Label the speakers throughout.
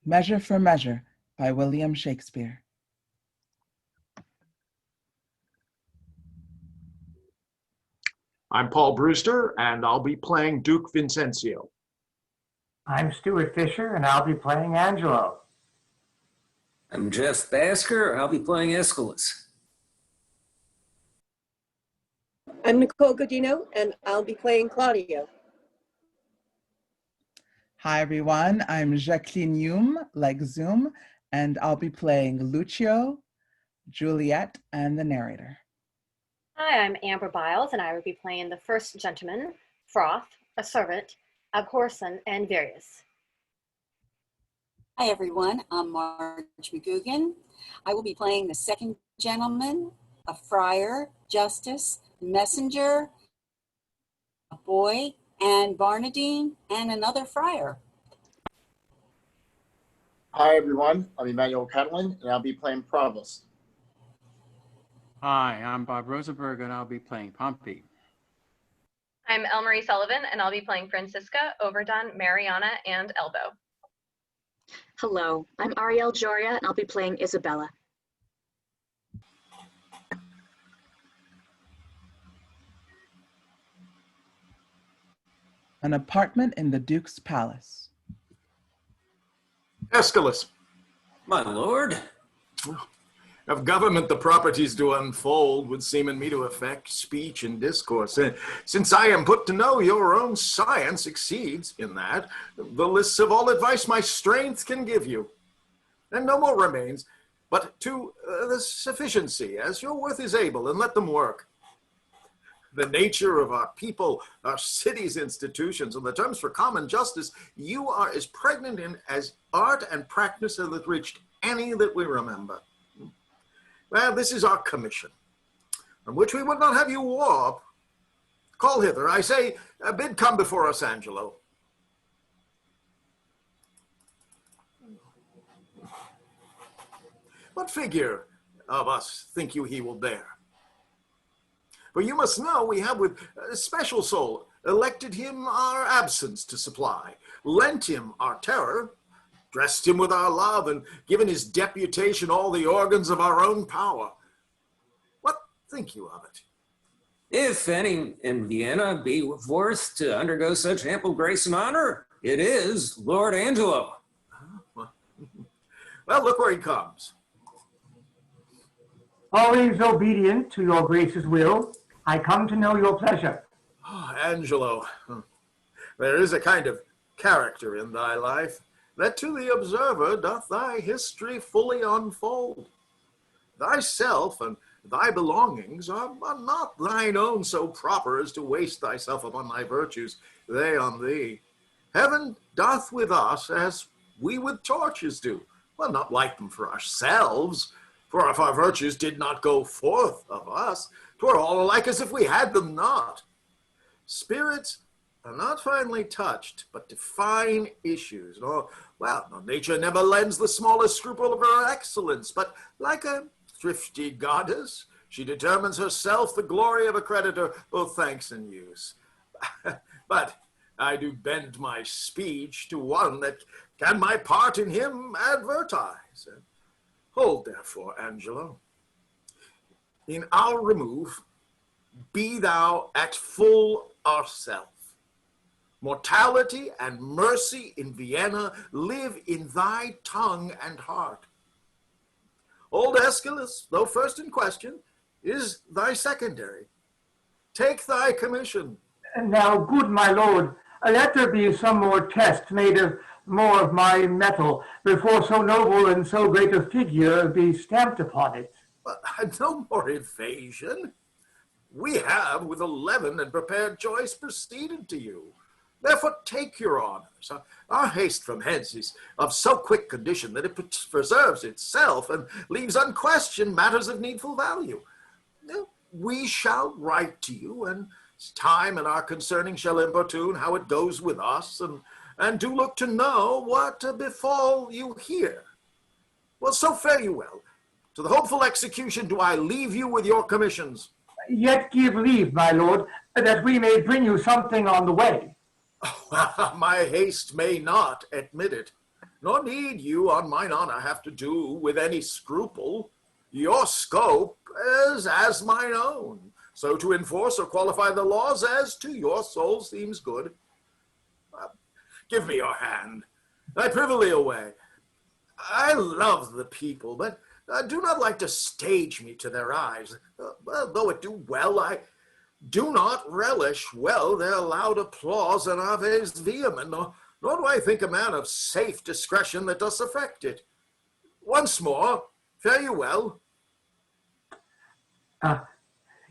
Speaker 1: Measure for Measure by William Shakespeare.
Speaker 2: I'm Paul Brewster, and I'll be playing Duke Vincentio.
Speaker 3: I'm Stu Fischer, and I'll be playing Angelo.
Speaker 4: I'm Jeff Baskir. I'll be playing Escalus.
Speaker 5: I'm Nicole Godino, and I'll be playing Claudio.
Speaker 1: Hi, everyone. I'm Jacqueline, like Zoom, and I'll be playing Lucio, Juliet, and the narrator.
Speaker 6: Hi, I'm Amber Biles, and I will be playing the first gentleman, Froth, a servant, Abhorson, and Varrius.
Speaker 7: Hi, everyone. I'm Marge McGugan. I will be playing the second gentleman, a friar, justice, messenger, a boy, and Bernardine, and another friar.
Speaker 8: Hi, everyone. I'm Emmanuel, and I'll be playing Provost.
Speaker 9: Hi, I'm Bob Rosenberg, and I'll be playing Pompey.
Speaker 10: I'm Elmarie Sullivan, and I'll be playing Francisca, Overdone, Mariana, and Elbow.
Speaker 11: Hello, I'm Ariel-Joria, and I'll be playing Isabella.
Speaker 1: An apartment in the Duke's palace.
Speaker 2: Escalus.
Speaker 4: My lord.
Speaker 2: Of government the properties do unfold would seem in me to affect speech and discourse. Since I am put to know your own science exceeds in that the lists of all advice my strength can give you. And no more remains, but to the sufficiency as your worth is able, and let them work. The nature of our people, our city's institutions, and the terms for common justice, you are as pregnant in as art and practice have reached any that we remember. Well, this is our commission, from which we would not have you warp. Call hither, I say, bid come before us, Angelo. What figure of us think you he will bear? For you must know we have with special soul elected him our absence to supply, lent him our terror, dressed him with our love, and given his deputation all the organs of our own power. What think you of it?
Speaker 4: If any in Vienna be worth to undergo such ample grace and honor, it is Lord Angelo.
Speaker 2: Well, look where he comes.
Speaker 3: Always obedient to your grace's will, I come to know your pleasure.
Speaker 2: Oh, Angelo, there is a kind of character in thy life that to the observer doth thy history fully unfold. Thyself and thy belongings are not thine own so proper as to waste thyself upon thy virtues, they on thee. Heaven doth with us as we with torches do. Well, not light them for ourselves, for if our virtues did not go forth of us, 'twere all alike as if we had them not. Spirits are not finely touched, but define issues. No, nature never lends the smallest scruple of her excellence, but like a thrifty goddess, she determines herself the glory of a creditor, both thanks and use. But I do bend my speech to one that can my part in him advertise. Hold therefore, Angelo. In our remove, be thou at full ourself. Mortality and mercy in Vienna live in thy tongue and heart. Old Escalus, though first in question, is thy secondary. Take thy commission.
Speaker 3: Now, good my lord, let there be some more test made of more of my metal before so noble and so great a figure be stamped upon it.
Speaker 2: No more evasion. We have with 11 and prepared choice proceeded to you. Therefore take your honors. Our haste from hence is of so quick condition that it preserves itself and leaves unquestioned matters of needful value. We shall write to you, and time and our concerning shall importune how it goes with us, and do look to know what befall you here. Well, so fare you well. To the hopeful execution do I leave you with your commissions.
Speaker 3: Yet give leave, my lord, that we may bring you something on the way.
Speaker 2: My haste may not admit it. nor need you on mine honor have to do with any scruple. Your scope is as mine own, so to enforce or qualify the laws as to your soul seems good. Give me your hand. I privily away. I love the people, but do not like to stage me to their eyes. Though it do well, I do not relish well their loud applause and aves vehement, nor do I think a man of safe discretion that does affect it. Once more, fare you well.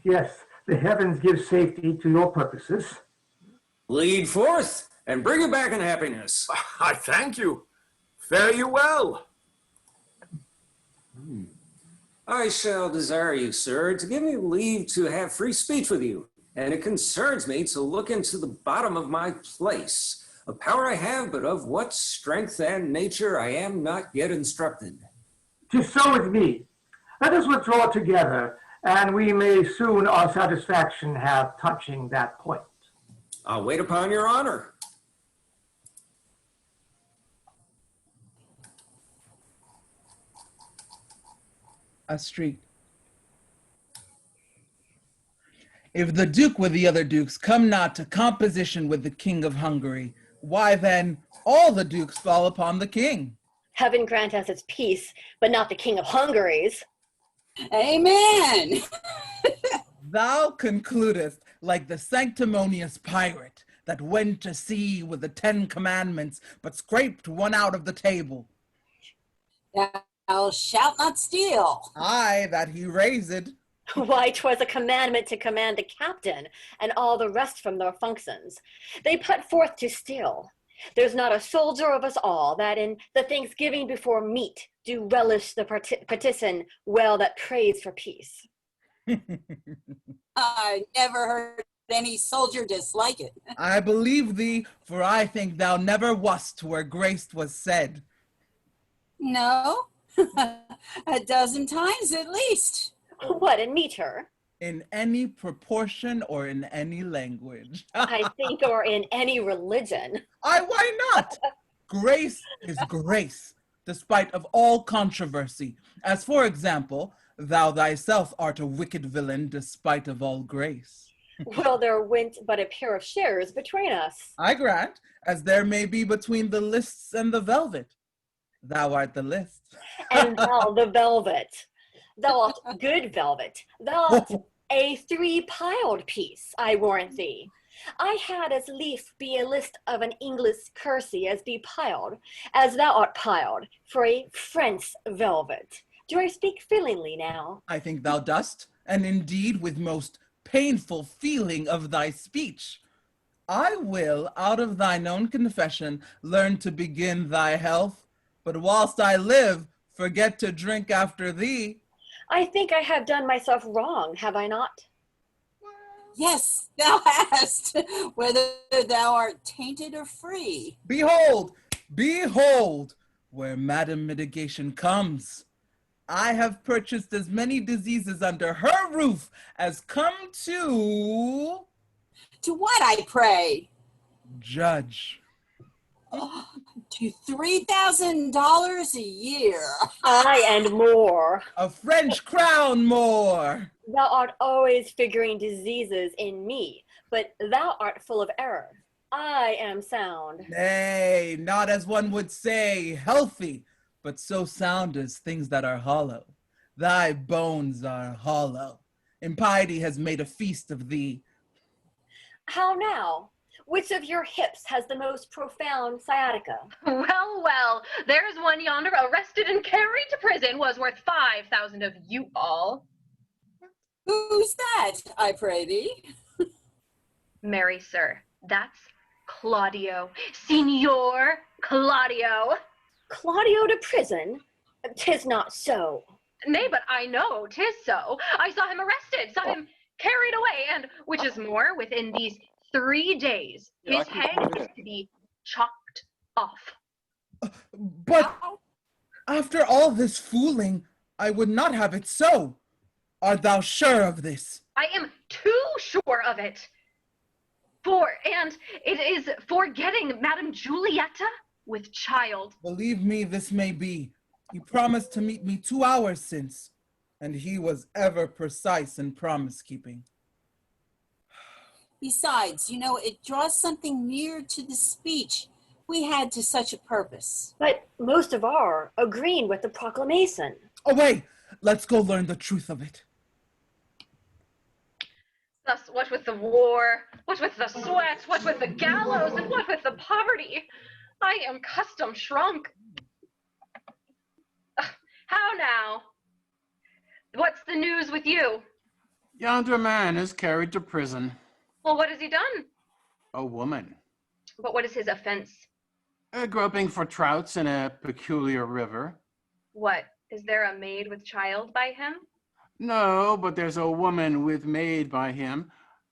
Speaker 3: Yes, the heavens give safety to your purposes.
Speaker 4: Lead forth and bring it back in happiness.
Speaker 2: I thank you. Fare you well.
Speaker 4: I shall desire you, sir, to give me leave to have free speech with you, and it concerns me to look into the bottom of my place, a power I have, but of what strength and nature I am not yet instructed.
Speaker 3: 'Tis so with me. Let us withdraw together, and we may soon our satisfaction have touching that point.
Speaker 4: I'll wait upon your honor.
Speaker 1: A street. If the Duke with the other dukes come not to composition with the King of Hungary, why then all the dukes fall upon the king.
Speaker 6: Heaven grant us its peace, but not the King of Hungary's.
Speaker 7: Amen.
Speaker 1: Thou concludest like the sanctimonious pirate that went to sea with the 10 commandments, but scraped one out of the table.
Speaker 7: Thou shalt not steal.
Speaker 1: Aye, that he raised.
Speaker 6: Why, 'twas a commandment to command the captain and all the rest from their functions. They put forth to steal. There's not a soldier of us all that in the thanksgiving before meat do relish the partisan well that prays for peace.
Speaker 7: I never heard any soldier dislike it.
Speaker 1: I believe thee, for I think thou never wast where grace was said.
Speaker 7: No, a dozen times at least.
Speaker 6: What, in meter?
Speaker 1: In any proportion or in any language.
Speaker 6: I think, or in any religion.
Speaker 1: Why not? Grace is grace, despite of all controversy. As for example, thou thyself art a wicked villain, despite of all grace.
Speaker 6: Well, there went but a pair of shares between us.
Speaker 1: I grant, as there may be between the lists and the velvet. Thou art the list.
Speaker 6: And thou the velvet. Thou art good velvet. Thou art a 3-piled piece, I warrant thee. I had as lief be a list of an English kersey as be piled, as thou art piled, for a French velvet. Do I speak feelingly now?
Speaker 1: I think thou dost, and indeed with most painful feeling of thy speech. I will, out of thine own confession, learn to begin thy health, but whilst I live, forget to drink after thee.
Speaker 6: I think I have done myself wrong, have I not?
Speaker 7: Yes, thou hast, whether thou art tainted or free.
Speaker 1: Behold, behold, where Madam Mitigation comes. I have purchased as many diseases under her roof as come to...
Speaker 7: To what, I pray?
Speaker 1: Judge.
Speaker 7: Oh, to $3,000 a year.
Speaker 6: Aye, and more.
Speaker 1: A French crown more.
Speaker 6: Thou art always figuring diseases in me, but thou art full of error. I am sound.
Speaker 1: Nay, not as one would say, healthy, but so sound as things that are hollow. Thy bones are hollow. Impiety has made a feast of thee.
Speaker 6: How now? Which of your hips has the most profound sciatica?
Speaker 10: Well, well, there's one yonder arrested and carried to prison was worth 5,000 of you all.
Speaker 7: Who's that, I pray thee?
Speaker 10: Marry, sir, that's Claudio. Signor Claudio.
Speaker 6: Claudio to prison? 'Tis not so.
Speaker 10: Nay, but I know 'tis so. I saw him arrested, saw him carried away, and, which is more, within these 3 days, his head is to be chopped off.
Speaker 1: But after all this fooling, I would not have it so. Art thou sure of this?
Speaker 10: I am too sure of it. And it is forgetting Madame Julietta. with child.
Speaker 1: Believe me, this may be. He promised to meet me 2 hours since, and he was ever precise in promise-keeping.
Speaker 7: Besides, it draws something near to the speech we had to such a purpose.
Speaker 6: But most of our agreeing with the proclamation.
Speaker 1: Away! Let's go learn the truth of it.
Speaker 10: Thus, what with the war, what with the sweat, what with the gallows, and what with the poverty, I am custom shrunk. How now? What's the news with you?
Speaker 9: Yonder man is carried to prison.
Speaker 10: Well, what has he done?
Speaker 9: A woman.
Speaker 10: But what is his offense?
Speaker 9: Groping for trouts in a peculiar river.
Speaker 10: What, is there a maid with child by him?
Speaker 9: No, but there's a woman with maid by him.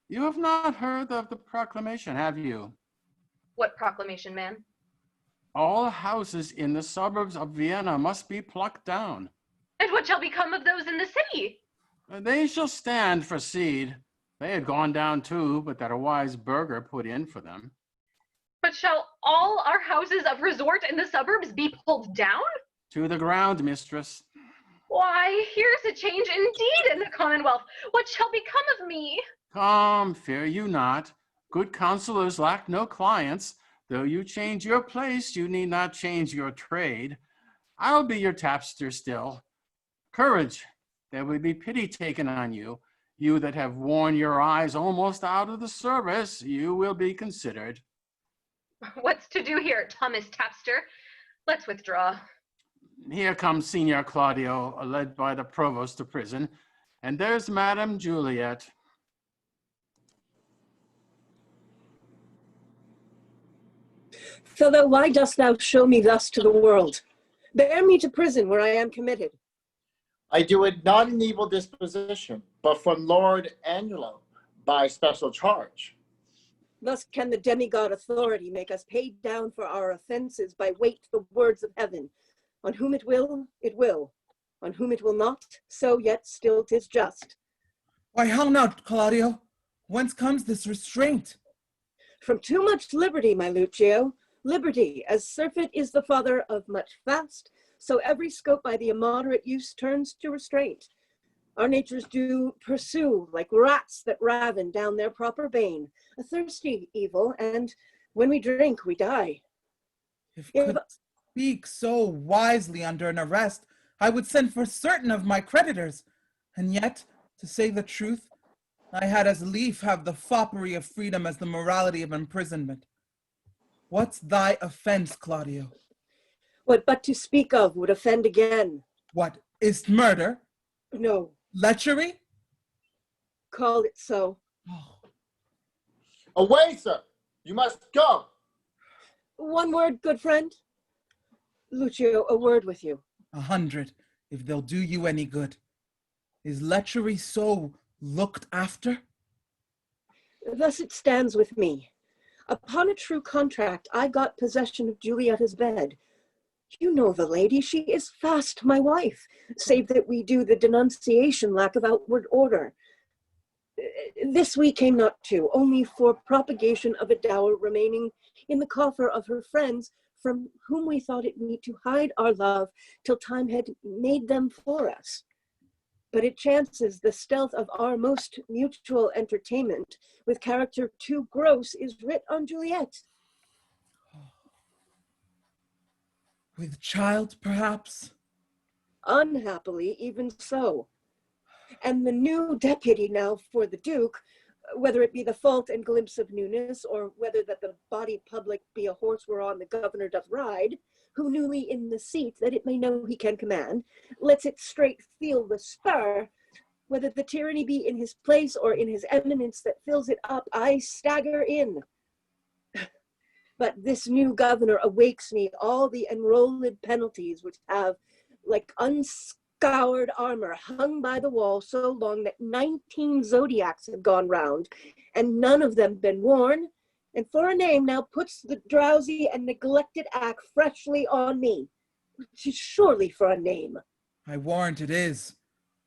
Speaker 9: You have not heard of the proclamation, have you?
Speaker 10: What proclamation, man?
Speaker 9: All houses in the suburbs of Vienna must be plucked down.
Speaker 10: And what shall become of those in the city?
Speaker 9: They shall stand for seed. They had gone down too, but that a wise burgher put in for them.
Speaker 10: But shall all our houses of resort in the suburbs be pulled down?
Speaker 9: To the ground, mistress.
Speaker 10: Why, here's a change indeed in the Commonwealth. What shall become of me?
Speaker 9: Come, fear you not. Good counselors lack no clients. Though you change your place, you need not change your trade. I'll be your tapster still. Courage, there will be pity taken on you. You that have worn your eyes almost out of the service, you will be considered.
Speaker 10: What's to do here, Thomas Tapster? Let's withdraw.
Speaker 9: Here comes Signor Claudio, led by the Provost to prison. And there's Madame Juliet.
Speaker 5: Fellow, why dost thou show me thus to the world? Bear me to prison where I am committed.
Speaker 8: I do it not in evil disposition, but from Lord Angelo, by special charge.
Speaker 5: Thus can the demigod authority make us pay down for our offenses by weight the words of heaven. On whom it will, it will. On whom it will not, so yet still 'tis just.
Speaker 1: Why, how now, Claudio? Whence comes this restraint?
Speaker 5: From too much liberty, my Lucio. Liberty, as surfeit is the father of much fast, so every scope by the immoderate use turns to restraint. Our natures do pursue like rats that raven down their proper bane, a thirsty evil, and when we drink, we die.
Speaker 1: If could speak so wisely under an arrest, I would send for certain of my creditors. And yet, to say the truth, I had as lief have the foppery of freedom as the morality of imprisonment. What's thy offense, Claudio?
Speaker 5: What but to speak of would offend again.
Speaker 1: What, is't murder?
Speaker 5: No.
Speaker 1: Lechery?
Speaker 5: Call it so.
Speaker 8: Away, sir! You must go!
Speaker 5: One word, good friend. Lucio, a word with you.
Speaker 1: 100, if they'll do you any good. Is lechery so looked after?
Speaker 5: Thus it stands with me. Upon a true contract, I got possession of Julieta's bed. You know the lady, she is fast my wife, save that we do the denunciation lack of outward order. This we came not to, only for propagation of a dower remaining in the coffer of her friends, from whom we thought it meet to hide our love till time had made them for us. But it chances the stealth of our most mutual entertainment with character too gross is writ on Juliet.
Speaker 1: With child, perhaps?
Speaker 5: Unhappily, even so. And the new deputy now for the Duke, whether it be the fault and glimpse of newness, or whether that the body public be a horse whereon the governor doth ride, who newly in the seat, that it may know he can command, lets it straight feel the spur, whether the tyranny be in his place or in his eminence that fills it up, I stagger in. But this new governor awakes me all the enrolled penalties which have, like unscoured armor, hung by the wall so long that 19 zodiacs have gone round, and none of them been worn, and for a name now puts the drowsy and neglected act freshly on me. 'Tis surely for a name.
Speaker 1: I warrant it is.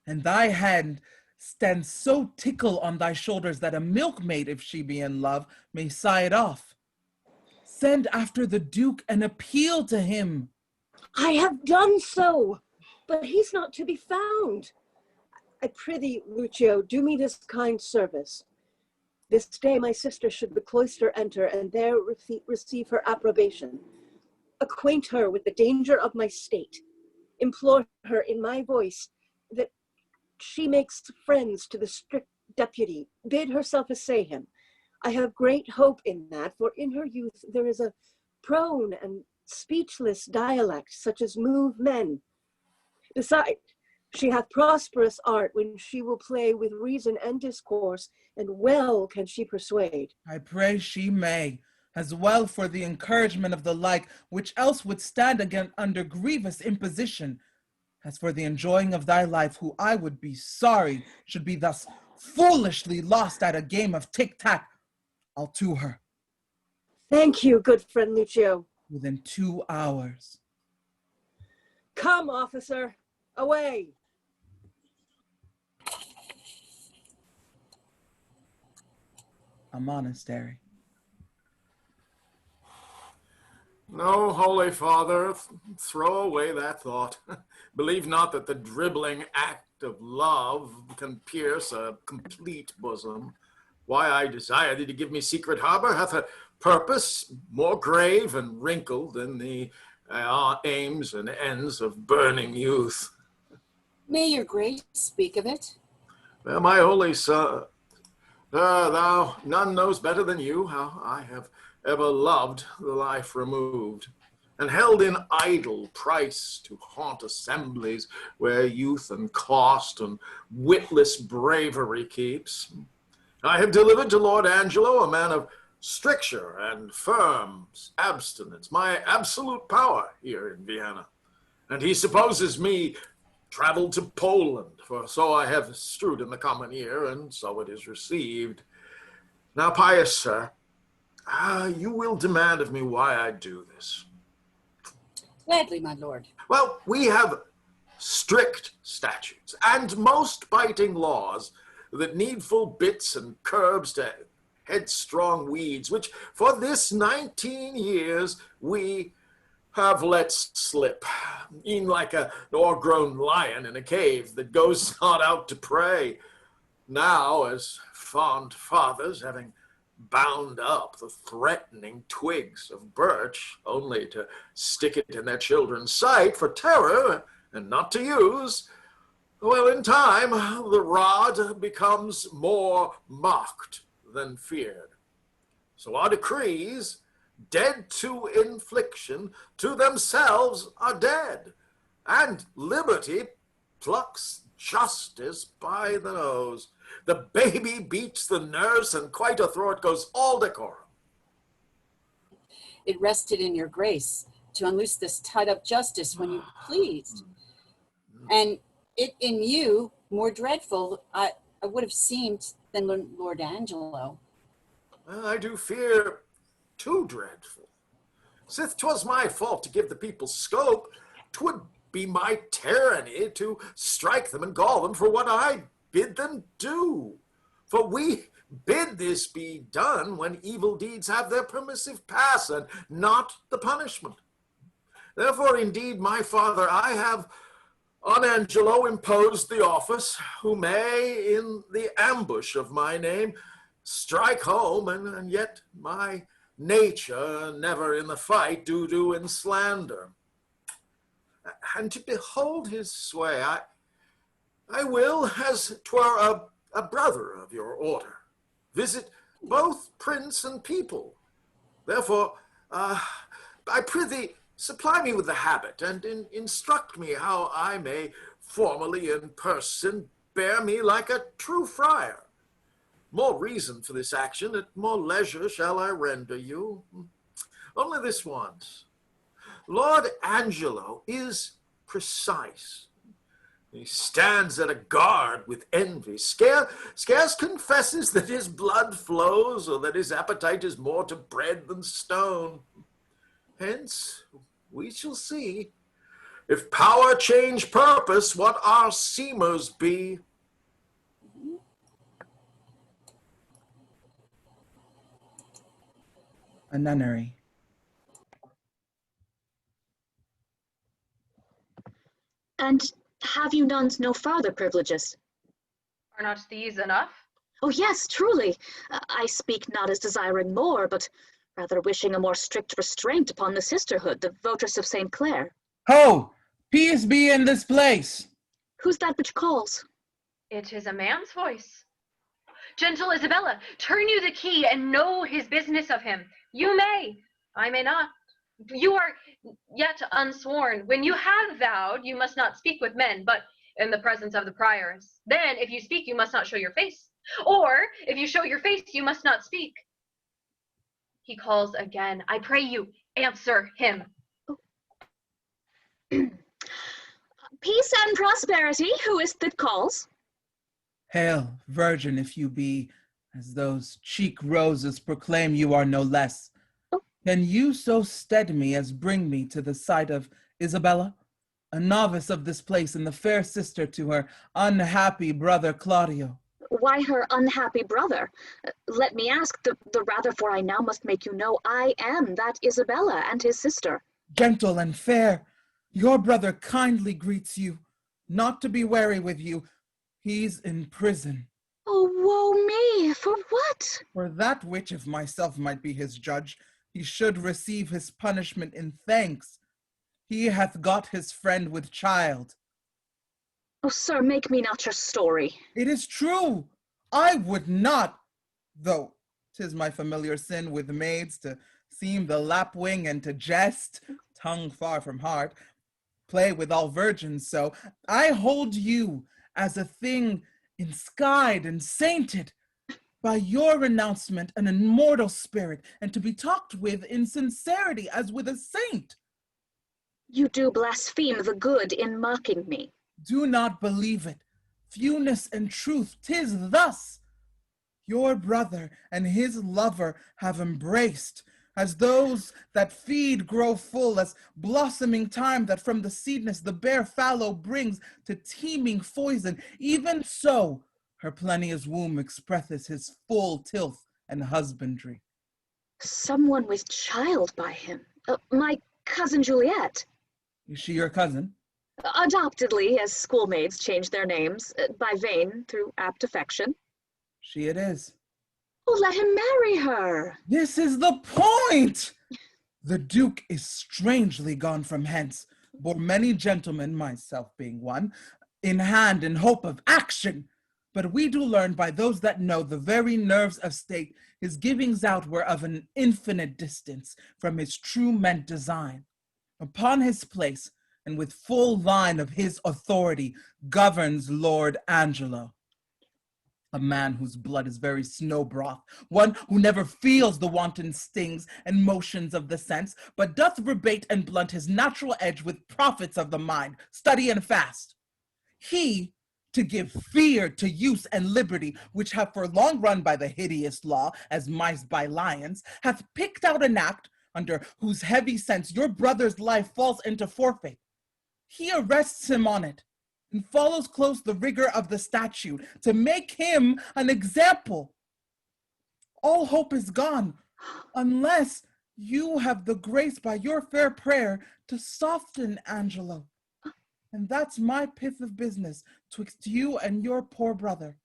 Speaker 1: And thy hand stands so tickle on thy shoulders that a milkmaid, if she be in love, may sigh it off. send after the Duke and appeal to him.
Speaker 5: I have done so, but he's not to be found. I prithee, Lucio, do me this kind service. This day my sister should the cloister enter, and there receive her approbation. Acquaint her with the danger of my state. Implore her in my voice that she makes friends to the strict deputy. Bid herself essay him. I have great hope in that, for in her youth there is a prone and speechless dialect, such as move men. Besides, she hath prosperous art when she will play with reason and discourse, and well can she persuade.
Speaker 1: I pray she may, as well for the encouragement of the like, which else would stand again under grievous imposition, as for the enjoying of thy life, who I would be sorry should be thus foolishly lost at a game of tic-tac. I'll to her.
Speaker 5: Thank you, good friend Lucio.
Speaker 1: Within 2 hours.
Speaker 5: Come, officer, away.
Speaker 1: A monastery.
Speaker 2: No, Holy Father, throw away that thought. Believe not that the dribbling act of love can pierce a complete bosom. Why I desire thee to give me secret harbor hath a purpose more grave and wrinkled than the aims and ends of burning youth.
Speaker 7: May your grace speak of it.
Speaker 2: Well, my holy son, thou, none knows better than you how I have ever loved the life removed, and held in idle price to haunt assemblies where youth and cost and witless bravery keeps. I have delivered to Lord Angelo, a man of stricture and firm abstinence, my absolute power here in Vienna. And he supposes me traveled to Poland, for so I have strewed in the common ear, and so it is received. Now, pious sir, you will demand of me why I do this.
Speaker 7: Gladly, my lord.
Speaker 2: Well, we have strict statutes and most biting laws that needful bits and curbs to headstrong weeds, which for this 19 years we have let slip, e'en like an o'ergrown lion in a cave that goes not out to prey. Now, as fond fathers, having bound up the threatening twigs of birch, only to stick it in their children's sight for terror and not to use, well, in time, the rod becomes more mocked than feared. So our decrees, dead to infliction, to themselves are dead, and liberty plucks justice by the nose. The baby beats the nurse, and quite athwart goes all decorum.
Speaker 7: It rested in your grace to unloose this tied-up justice when you pleased. And it in you more dreadful, I would have seemed, than Lord Angelo.
Speaker 2: I do fear too dreadful. Sith 'twas my fault to give the people scope, 'twould be my tyranny to strike them and gall them for what I bid them do. For we bid this be done when evil deeds have their permissive pass, and not the punishment. Therefore, indeed, my father, I have on Angelo imposed the office, who may, in the ambush of my name, strike home, and yet my nature never in the fight do in slander. And to behold his sway, I will, as 'twere a brother of your order, visit both prince and people. Therefore, I prithee, supply me with the habit, and instruct me how I may formally in person bear me like a true friar. More reason for this action, at more leisure shall I render you. Only this once. Lord Angelo is precise. He stands at a guard with envy, scarce confesses that his blood flows, or that his appetite is more to bread than stone. Hence, we shall see, if power change purpose, what our seamers be.
Speaker 1: A nunnery.
Speaker 11: And have you nuns no farther privileges?
Speaker 10: Are not these enough?
Speaker 11: Oh yes, truly. I speak not as desiring more, but rather wishing a more strict restraint upon the sisterhood, the votress of St. Clair.
Speaker 1: Ho! Peace be in this place!
Speaker 11: Who's that which calls?
Speaker 10: It is a man's voice. Gentle Isabella, turn you the key and know his business of him. You may, I may not. You are yet unsworn. When you have vowed, you must not speak with men, but in the presence of the prioress. Then, if you speak, you must not show your face. Or, if you show your face, you must not speak. He calls again. I pray you, answer him.
Speaker 11: Peace and prosperity, who is that calls?
Speaker 1: Hail, virgin if you be, as those cheek roses proclaim you are no less. Can you so stead me as bring me to the sight of Isabella, a novice of this place and the fair sister to her unhappy brother Claudio?
Speaker 11: Why her unhappy brother? Let me ask the rather, for I now must make you know I am that Isabella and his sister.
Speaker 1: Gentle and fair, your brother kindly greets you, not to be wary with you. He's in prison.
Speaker 11: Oh, woe me, for what?
Speaker 1: For that which, if myself might be his judge, he should receive his punishment in thanks. He hath got his friend with child.
Speaker 11: Oh, sir, make me not your story.
Speaker 1: It is true. I would not, though 'tis my familiar sin with maids to seem the lapwing and to jest, tongue far from heart, play with all virgins so. I hold you as a thing enskied and sainted by your renouncement, an immortal spirit, and to be talked with in sincerity as with a saint.
Speaker 11: You do blaspheme the good in mocking me.
Speaker 1: Do not believe it. Fewness and truth, 'tis thus. Your brother and his lover have embraced, as those that feed grow full, as blossoming time that from the seedness the bare fallow brings to teeming foison, even so her plenteous womb expresseth his full tilth and husbandry.
Speaker 11: Someone with child by him. My cousin Juliet.
Speaker 1: Is she your cousin?
Speaker 11: Adoptedly, as schoolmaids change their names, by vein through apt affection.
Speaker 1: She it is.
Speaker 11: Oh, let him marry her.
Speaker 1: This is the point. The Duke is strangely gone from hence, bore many gentlemen, myself being one, in hand in hope of action. But we do learn by those that know the very nerves of state his givings out were of an infinite distance from his true meant design. Upon his place, and with full line of his authority, governs Lord Angelo, a man whose blood is very snow broth, one who never feels the wanton stings and motions of the sense, but doth rebate and blunt his natural edge with profits of the mind, study and fast. He, to give fear to use and liberty, which have for long run by the hideous law, as mice by lions, hath picked out an act, under whose heavy sense your brother's life falls into forfeit. He arrests him on it, and follows close the rigor of the statute, to make him an example. All hope is gone, unless you have the grace by your fair prayer to soften Angelo. And that's my pith of business twixt you and your poor brother.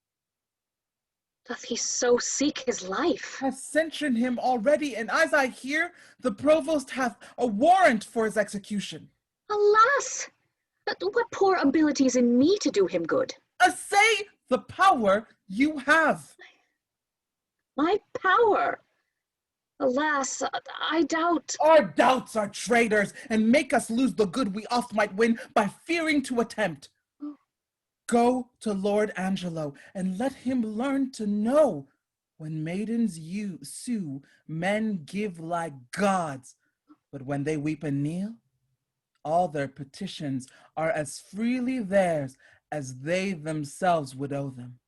Speaker 11: Doth he so seek his life?
Speaker 1: Hath censured him already, and as I hear, the provost hath a warrant for his execution.
Speaker 11: Alas! What poor abilities in me to do him good?
Speaker 1: Assay the power you have.
Speaker 11: My power? Alas, I doubt.
Speaker 1: Our doubts are traitors, and make us lose the good we oft might win by fearing to attempt. Go to Lord Angelo, and let him learn to know when maidens sue, men give like gods, but when they weep and kneel, all their petitions are as freely theirs as they themselves would owe them.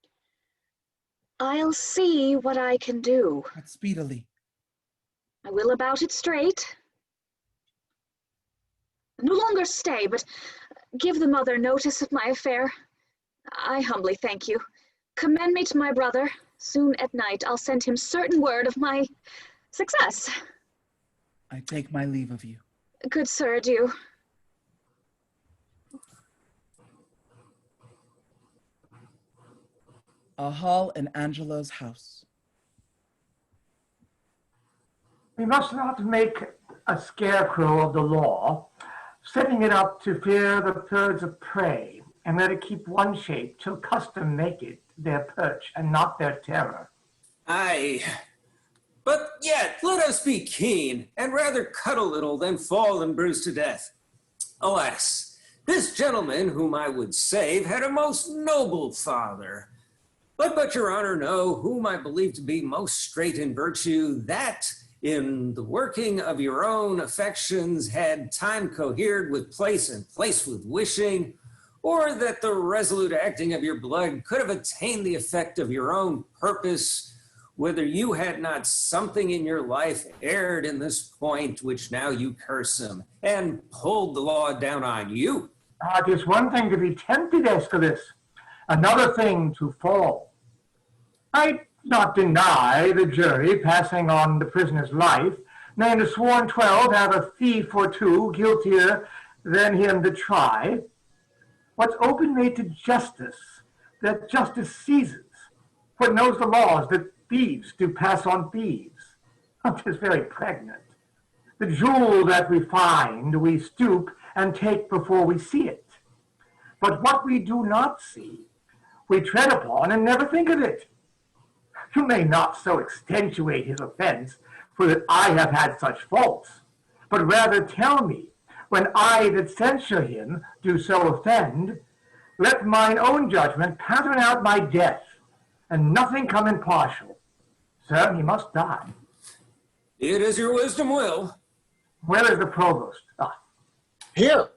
Speaker 11: I'll see what I can do.
Speaker 1: But speedily.
Speaker 11: I will about it straight. No longer stay, but give the mother notice of my affair. I humbly thank you. Commend me to my brother. Soon at night I'll send him certain word of my success.
Speaker 1: I take my leave of you.
Speaker 11: Good sir, adieu.
Speaker 1: a hall in Angelo's house.
Speaker 3: We must not make a scarecrow of the law, setting it up to fear the birds of prey, and let it keep one shape till custom make it their perch and not their terror.
Speaker 4: Aye, but yet let us be keen, and rather cut a little than fall and bruise to death. Alas, this gentleman whom I would save had a most noble father. Let but your honor know whom I believe to be most straight in virtue, that in the working of your own affections had time cohered with place and place with wishing, or that the resolute acting of your blood could have attained the effect of your own purpose, whether you had not something in your life erred in this point which now you curse him, and pulled the law down on you.
Speaker 3: It is one thing to be tempted, Escalus, another thing to fall. I not deny the jury passing on the prisoner's life, nay, the sworn 12 have a thief or two guiltier than him to try. What's open made to justice, that justice seizes, for it knows the laws that thieves do pass on thieves. Tis very pregnant. The jewel that we find, we stoop and take before we see it. But what we do not see, we tread upon and never think of it. You may not so extenuate his offense, for that I have had such faults, but rather tell me, when I that censure him do so offend, let mine own judgment pattern out my death, and nothing come impartial. Sir, he must die.
Speaker 4: It is your wisdom will.
Speaker 3: Where is the provost?
Speaker 8: Here,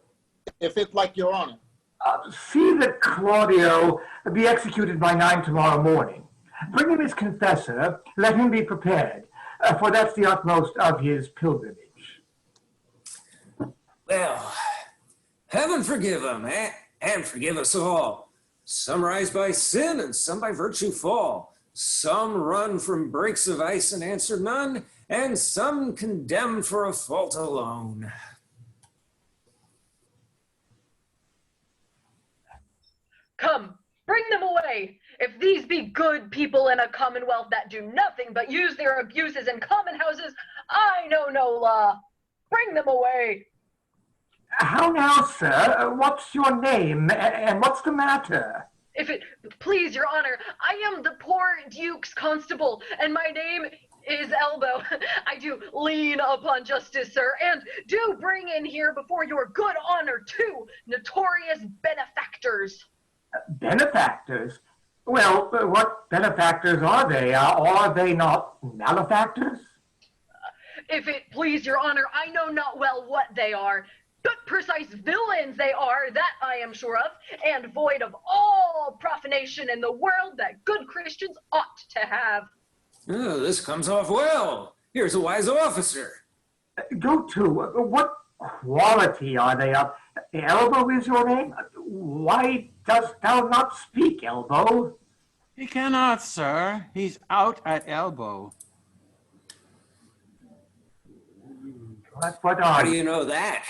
Speaker 8: if it like your honor.
Speaker 3: See that Claudio be executed by 9 tomorrow morning. Bring him his confessor, let him be prepared, for that's the utmost of his pilgrimage.
Speaker 4: Well, heaven forgive him, and forgive us all. Some rise by sin, and some by virtue fall. Some run from breaks of ice and answer none, and some condemned for a fault alone.
Speaker 10: Come, bring them away. If these be good people in a commonwealth that do nothing but use their abuses in common houses, I know no law. Bring them away.
Speaker 3: How now, sir? What's your name, and what's the matter?
Speaker 10: If it please your honor, I am the poor duke's constable, and my name is Elbow. I do lean upon justice, sir, and do bring in here before your good honor 2 notorious benefactors.
Speaker 3: Benefactors? Well, what benefactors are they? Are they not malefactors?
Speaker 10: If it please your honor, I know not well what they are, but precise villains they are, that I am sure of, and void of all profanation in the world that good Christians ought to have.
Speaker 4: Oh, this comes off well. Here's a wise officer.
Speaker 3: Go to. What quality are they of? Elbow is your name? Why dost thou not speak, Elbow?
Speaker 9: He cannot, sir. He's out at elbow.
Speaker 3: What
Speaker 4: How
Speaker 3: are
Speaker 4: do
Speaker 3: you?
Speaker 4: you know that?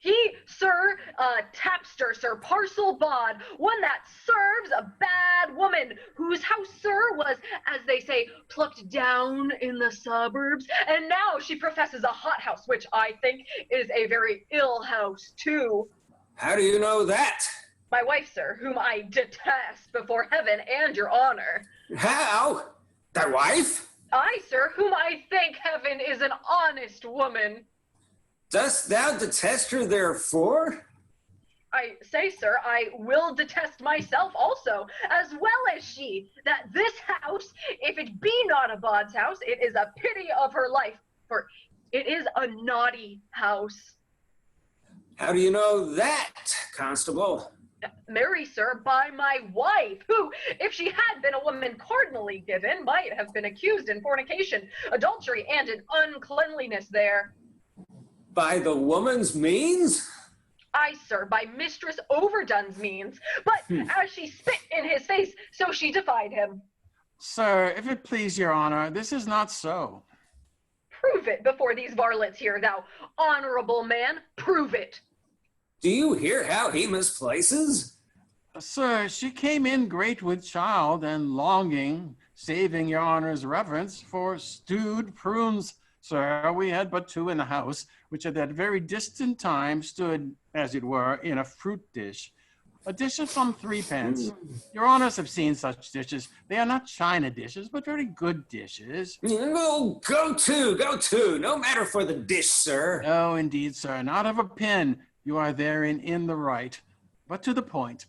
Speaker 10: He, sir, tapster, sir, parcel bod, one that serves a bad woman, whose house, sir, was, as they say, plucked down in the suburbs, and now she professes a hothouse, which I think is a very ill house, too.
Speaker 4: How do you know that?
Speaker 10: My wife, sir, whom I detest before heaven and your honor.
Speaker 4: How? Thy wife?
Speaker 10: I, sir, whom I think heaven is an honest woman.
Speaker 4: Dost thou detest her therefore?
Speaker 10: I say, sir, I will detest myself also, as well as she, that this house, if it be not a bod's house, it is a pity of her life, for it is a naughty house.
Speaker 4: How do you know that, constable?
Speaker 10: Marry, sir, by my wife, who, if she had been a woman cardinally given, might have been accused in fornication, adultery, and in uncleanliness there.
Speaker 4: By the woman's means?
Speaker 10: Aye, sir, by Mistress Overdone's means, but as she spit in his face, so she defied him.
Speaker 9: Sir, if it please your honor, this is not so.
Speaker 10: Prove it before these varlets here, thou honorable man, prove it.
Speaker 4: Do you hear how he misplaces?
Speaker 9: Sir, she came in great with child and longing, saving your honor's reverence for stewed prunes. Sir, we had but two in the house, which at that very distant time stood, as it were, in a fruit dish. A dish of some 3d. Your honors have seen such dishes. They are not china dishes, but very good dishes.
Speaker 4: Oh, go to. No matter for the dish, sir.
Speaker 9: No, indeed, sir, not of a pin. You are therein in the right. But to the point.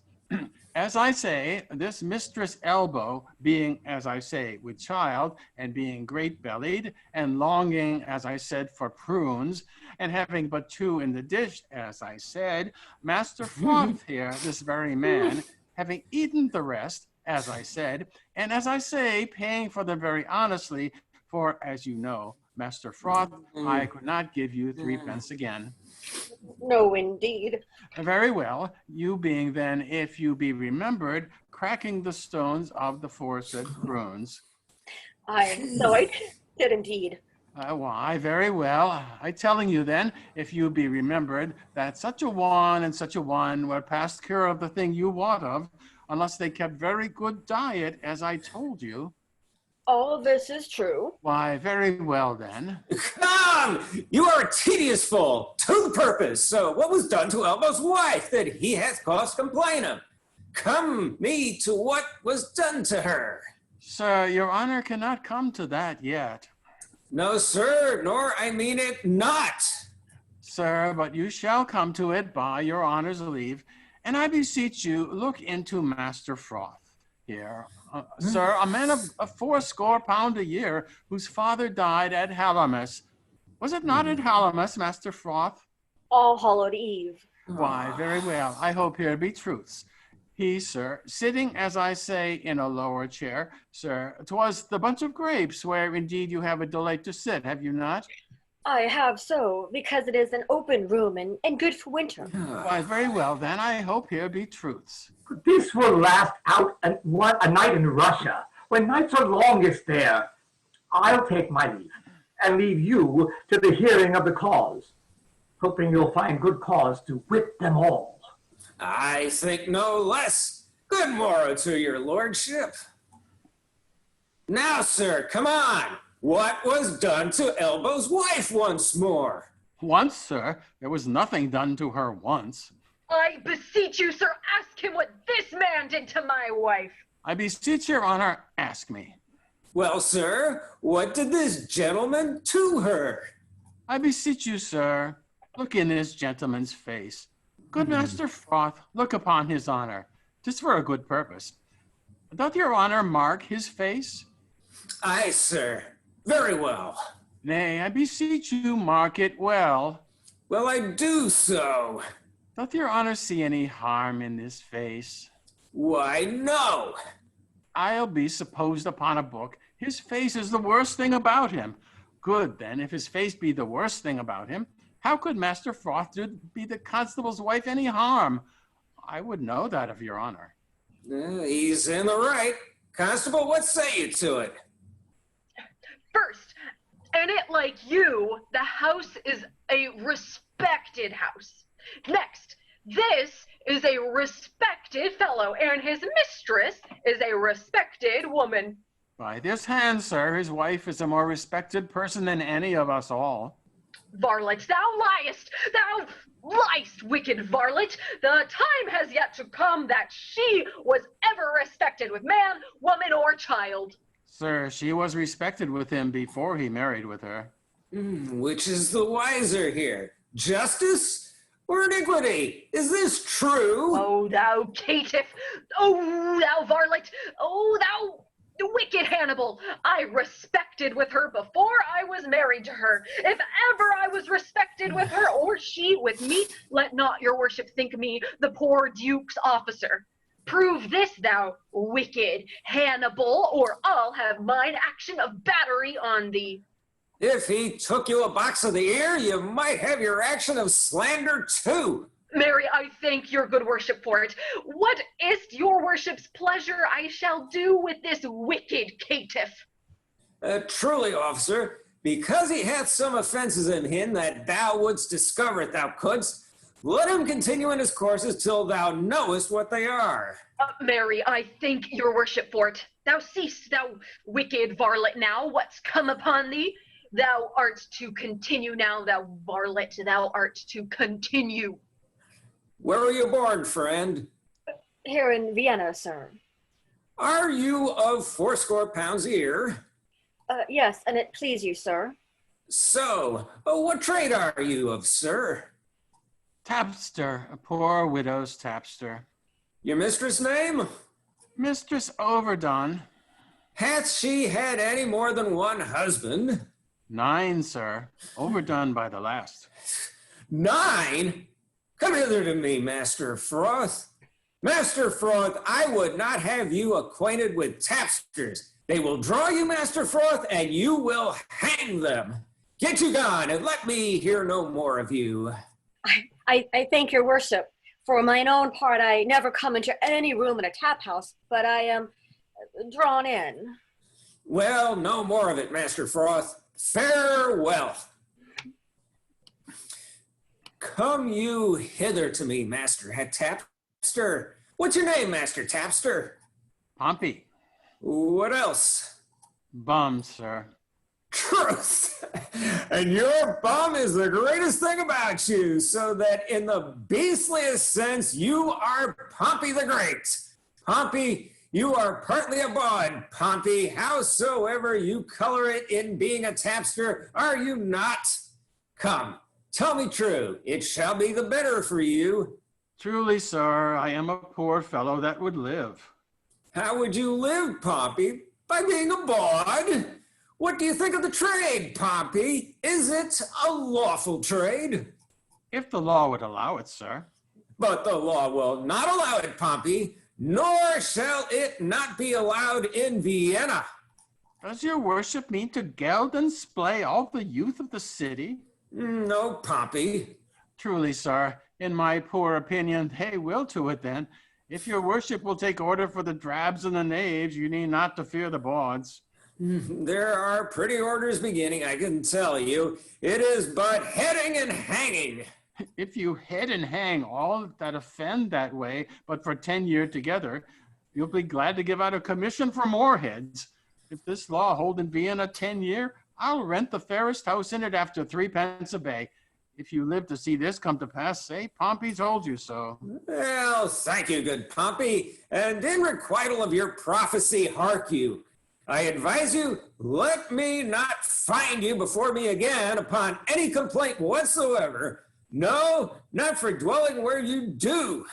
Speaker 9: As I say, this Mistress Elbow, being, as I say, with child, and being great-bellied, and longing, as I said, for prunes, and having but two in the dish, as I said, Master Froth here, this very man, having eaten the rest, as I said, and as I say, paying for them very honestly, for, as you know, Master Froth, I could not give you 3d again.
Speaker 6: No, indeed.
Speaker 9: Very well, you being then, if you be remembered, cracking the stones of the foresaid prunes.
Speaker 6: I did indeed.
Speaker 9: Why, very well. I telling you then, if you be remembered, that such a one and such a one were past cure of the thing you wot of, unless they kept very good diet, as I told you.
Speaker 6: All this is true.
Speaker 9: Why, very well then.
Speaker 4: Come! You are a tedious fool, to the purpose. So what was done to Elbow's wife that he hath cause complain of? Come me to what was done to her.
Speaker 9: Sir, your honor cannot come to that yet.
Speaker 4: No, sir, nor I mean it not.
Speaker 9: Sir, but you shall come to it by your honor's leave, and I beseech you, look into Master Froth here. Sir, a man of 80 pounds a year, whose father died at Hallowmas. Was it not at Hallowmas, Master Froth?
Speaker 6: All Hallowed Eve.
Speaker 9: Why, very well. I hope here be truths. He, sir, sitting, as I say, in a lower chair, sir, 'twas the bunch of grapes, where indeed you have a delight to sit, have you not?
Speaker 6: I have so, because it is an open room and good for winter.
Speaker 9: Why, very well, then, I hope here be truths.
Speaker 3: This will last out a night in Russia, when nights are longest there. I'll take my leave, and leave you to the hearing of the cause, hoping you'll find good cause to whip them all.
Speaker 4: I think no less. Good morrow to your lordship. Now, sir, come on. What was done to Elbow's wife once more?
Speaker 9: Once, sir, there was nothing done to her once.
Speaker 10: I beseech you, sir, ask him what this man did to my wife.
Speaker 9: I beseech your honor, ask me.
Speaker 4: Well, sir, what did this gentleman to her?
Speaker 9: I beseech you, sir, look in this gentleman's face. Good Master Froth, look upon his honor. 'Tis for a good purpose. Doth your honor mark his face?
Speaker 4: Aye, sir. Very well.
Speaker 9: Nay, I beseech you, mark it well.
Speaker 4: Well, I do so.
Speaker 9: Doth your honor see any harm in this face?
Speaker 4: Why, no.
Speaker 9: I'll be supposed upon a book. His face is the worst thing about him. Good, then, if his face be the worst thing about him, how could Master Froth do be the constable's wife any harm? I would know that of your honor.
Speaker 4: He's in the right. Constable, what say you to it?
Speaker 10: First, and it like you, the house is a respected house. Next, this is a respected fellow, and his mistress is a respected woman.
Speaker 9: By this hand, sir, his wife is a more respected person than any of us all.
Speaker 10: Varlet, thou liest! Thou liest, wicked varlet! The time has yet to come that she was ever respected with man, woman, or child.
Speaker 9: Sir, she was respected with him before he married with her.
Speaker 4: Which is the wiser here? Justice or iniquity? Is this true?
Speaker 10: Oh, thou caitiff! Oh, thou varlet! Oh, thou wicked Hannibal! I respected with her before I was married to her. If ever I was respected with her, or she with me, let not your worship think me the poor duke's officer. Prove this, thou wicked Hannibal, or I'll have mine action of battery on thee.
Speaker 4: If he took you a box of the ear, you might have your action of slander too.
Speaker 10: Mary, I thank your good worship for it. What is your worship's pleasure I shall do with this wicked caitiff?
Speaker 4: Truly, officer, because he hath some offences in him that thou wouldst discover it thou couldst, Let him continue in his courses till thou knowest what they are.
Speaker 10: Marry, I thank your worship for it. Thou cease, thou wicked varlet now, what's come upon thee? Thou art to continue now, thou varlet, thou art to continue.
Speaker 4: Where were you born, friend?
Speaker 6: Here in Vienna, sir.
Speaker 4: Are you of 80 pounds a year?
Speaker 6: Yes, and it please you, sir.
Speaker 4: So, what trade are you of, sir?
Speaker 9: Tapster, a poor widow's tapster.
Speaker 4: Your mistress' name?
Speaker 9: Mistress Overdone.
Speaker 4: Hath she had any more than one husband?
Speaker 9: 9, sir. Overdone by the last.
Speaker 4: 9? Come hither to me, Master Froth. Master Froth, I would not have you acquainted with tapsters. They will draw you, Master Froth, and you will hang them. Get you gone, and let me hear no more of you.
Speaker 6: I thank your worship. For mine own part, I never come into any room in a tap house, but I am drawn in.
Speaker 4: Well, no more of it, Master Froth. Farewell. Come you hither to me, Master Tapster. What's your name, Master Tapster?
Speaker 9: Pompey.
Speaker 4: What else?
Speaker 9: Bum, sir.
Speaker 4: Truth. And your bum is the greatest thing about you, so that in the beastliest sense, you are Pompey the Great. Pompey, you are partly a bawd, Pompey. Howsoever you color it in being a tapster, are you not? Come, tell me true. It shall be the better for you.
Speaker 9: Truly, sir, I am a poor fellow that would live.
Speaker 4: How would you live, Pompey? By being a bawd? What do you think of the trade, Pompey? Is it a lawful trade?
Speaker 9: If the law would allow it, sir.
Speaker 4: But the law will not allow it, Pompey, nor shall it not be allowed in Vienna.
Speaker 9: Does your worship mean to geld and splay all the youth of the city?
Speaker 4: No, Pompey.
Speaker 9: Truly, sir, in my poor opinion, they will to it then. If your worship will take order for the drabs and the knaves, you need not to fear the bawds.
Speaker 4: There are pretty orders beginning, I can tell you. It is but heading and hanging.
Speaker 9: If you head and hang all that offend that way, but for 10 years together, you'll be glad to give out a commission for more heads. If this law hold in Vienna 10 year, I'll rent the fairest house in it after 3 pence a bay. If you live to see this come to pass, say Pompey told you so.
Speaker 4: Well, thank you, good Pompey. And in requital of your prophecy, hark you. I advise you, let me not find you before me again upon any complaint whatsoever. No, not for dwelling where you do.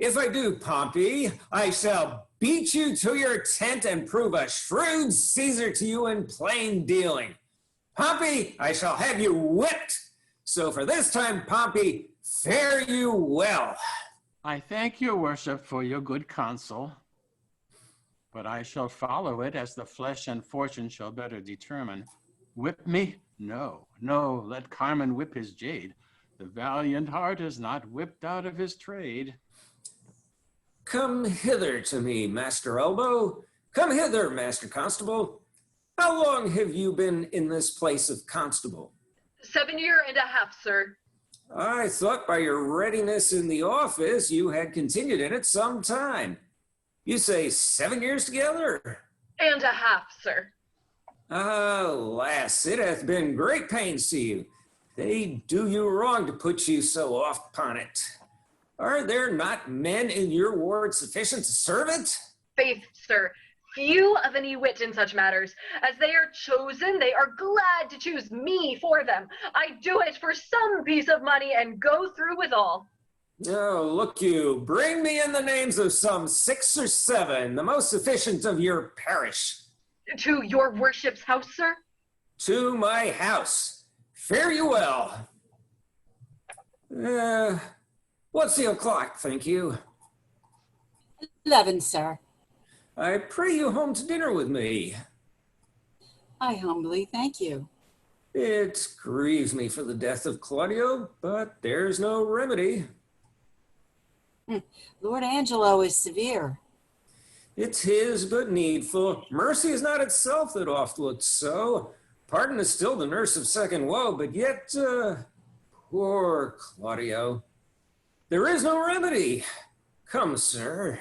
Speaker 4: If I do, Pompey, I shall beat you to your tent and prove a shrewd Caesar to you in plain dealing. Pompey, I shall have you whipped. So for this time, Pompey, fare you well.
Speaker 9: I thank your worship for your good counsel, but I shall follow it as the flesh and fortune shall better determine. Whip me? No, no, let Carmen whip his jade. The valiant heart is not whipped out of his trade.
Speaker 4: Come hither to me, Master Elbow. Come hither, Master Constable. How long have you been in this place of constable?
Speaker 10: 7 years and a half, sir.
Speaker 4: I thought by your readiness in the office you had continued in it some time. You say 7 years together?
Speaker 10: And a half, sir.
Speaker 4: Alas, it hath been great pains to you. They do you wrong to put you so oft upon it. Are there not men in your ward sufficient to serve it?
Speaker 10: Faith, sir, few of any wit in such matters. As they are chosen, they are glad to choose me for them. I do it for some piece of money and go through with all.
Speaker 4: Oh, look you, bring me in the names of some 6 or 7, the most sufficient of your parish.
Speaker 10: To your worship's house, sir?
Speaker 4: To my house. Fare you well. What's the o'clock, think you?
Speaker 7: 11, sir.
Speaker 4: I pray you home to dinner with me.
Speaker 7: I humbly thank you.
Speaker 4: It grieves me for the death of Claudio, but there's no remedy.
Speaker 7: Lord Angelo is severe.
Speaker 4: It's his, but needful. Mercy is not itself that oft looks so. Pardon is still the nurse of second woe, but yet, poor Claudio. There is no remedy. Come, sir.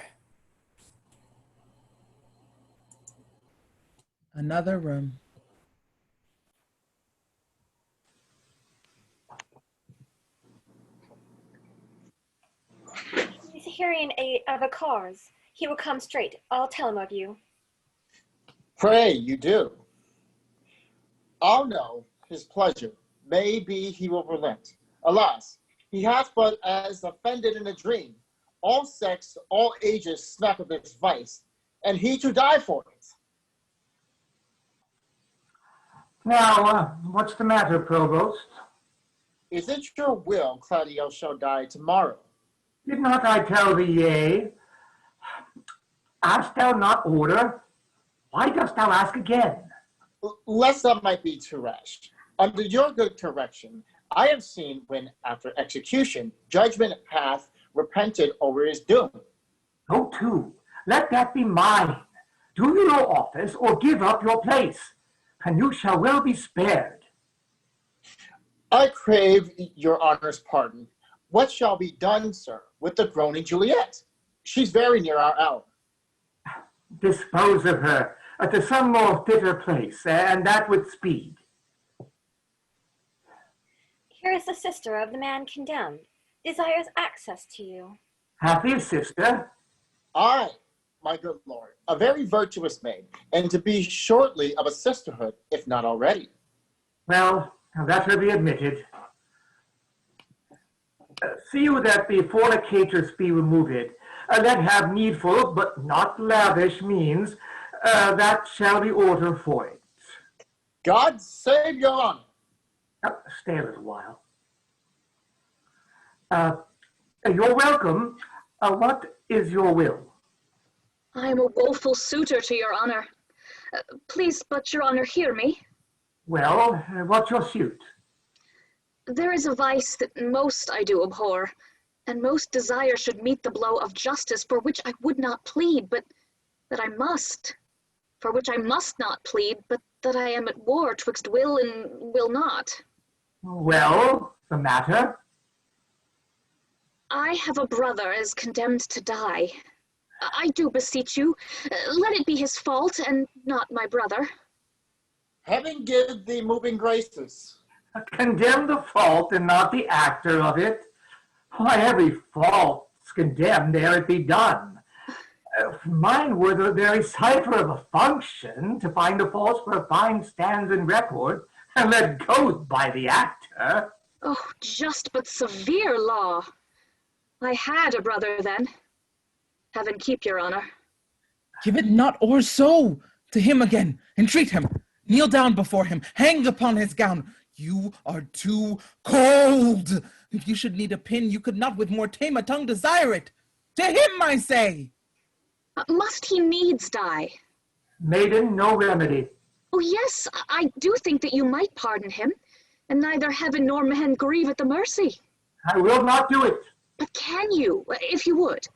Speaker 1: Another room.
Speaker 6: He's hearing of a cause. He will come straight. I'll tell him of you.
Speaker 8: Pray you do. I'll know his pleasure. Maybe he will relent. Alas, he hath but as offended in a dream. All sects, all ages smack of this vice, and he to die for it.
Speaker 3: Now, what's the matter, Provost?
Speaker 8: Is it your will Claudio shall die tomorrow?
Speaker 3: Did not I tell thee yea? Asked thou not order? Why dost thou ask again?
Speaker 8: Lest that might be too rash. Under your good correction, I have seen when, after execution, judgment hath repented over his doom.
Speaker 3: Go to, let that be mine. Do your office or give up your place, and you shall well be spared.
Speaker 8: I crave your honor's pardon. What shall be done, sir, with the groaning Juliet? She's very near our hour.
Speaker 3: Dispose of her to some more fitter place, and that with speed.
Speaker 6: Here is the sister of the man condemned. Desires access to you.
Speaker 3: Happy sister?
Speaker 8: Aye, my good lord, a very virtuous maid, and to be shortly of a sisterhood, if not already.
Speaker 3: Well, that will be admitted. See you that the fornicators be removed. Let have needful, but not lavish means. That shall be order for it.
Speaker 8: God save your honor.
Speaker 3: Stay a little while. You're welcome. What is your will?
Speaker 11: I am a woeful suitor to your honor. Please, but your honor, hear me.
Speaker 3: Well, what's your suit?
Speaker 11: There is a vice that most I do abhor, and most desire should meet the blow of justice, for which I would not plead, but that I must. For which I must not plead, but that I am at war twixt will and will not.
Speaker 3: Well, the matter?
Speaker 11: I have a brother as condemned to die. I do beseech you, let it be his fault and not my brother.
Speaker 8: Heaven give thee moving graces.
Speaker 3: Condemn the fault and not the actor of it. Why, every fault's condemned ere it be done. Mine were the very cipher of a function to find the faults where fine stands in record and let go by the actor.
Speaker 11: Oh, just but severe law. I had a brother then. Heaven keep your honor.
Speaker 1: Give it not or so. To him again. Entreat him. Kneel down before him. Hang upon his gown. You are too cold. If you should need a pin, you could not with more tame a tongue desire it. To him, I say.
Speaker 11: Must he needs die?
Speaker 3: Maiden, no remedy.
Speaker 11: Oh, yes, I do think that you might pardon him, and neither heaven nor man grieve at the mercy.
Speaker 3: I will not do it.
Speaker 11: But can you, if you would?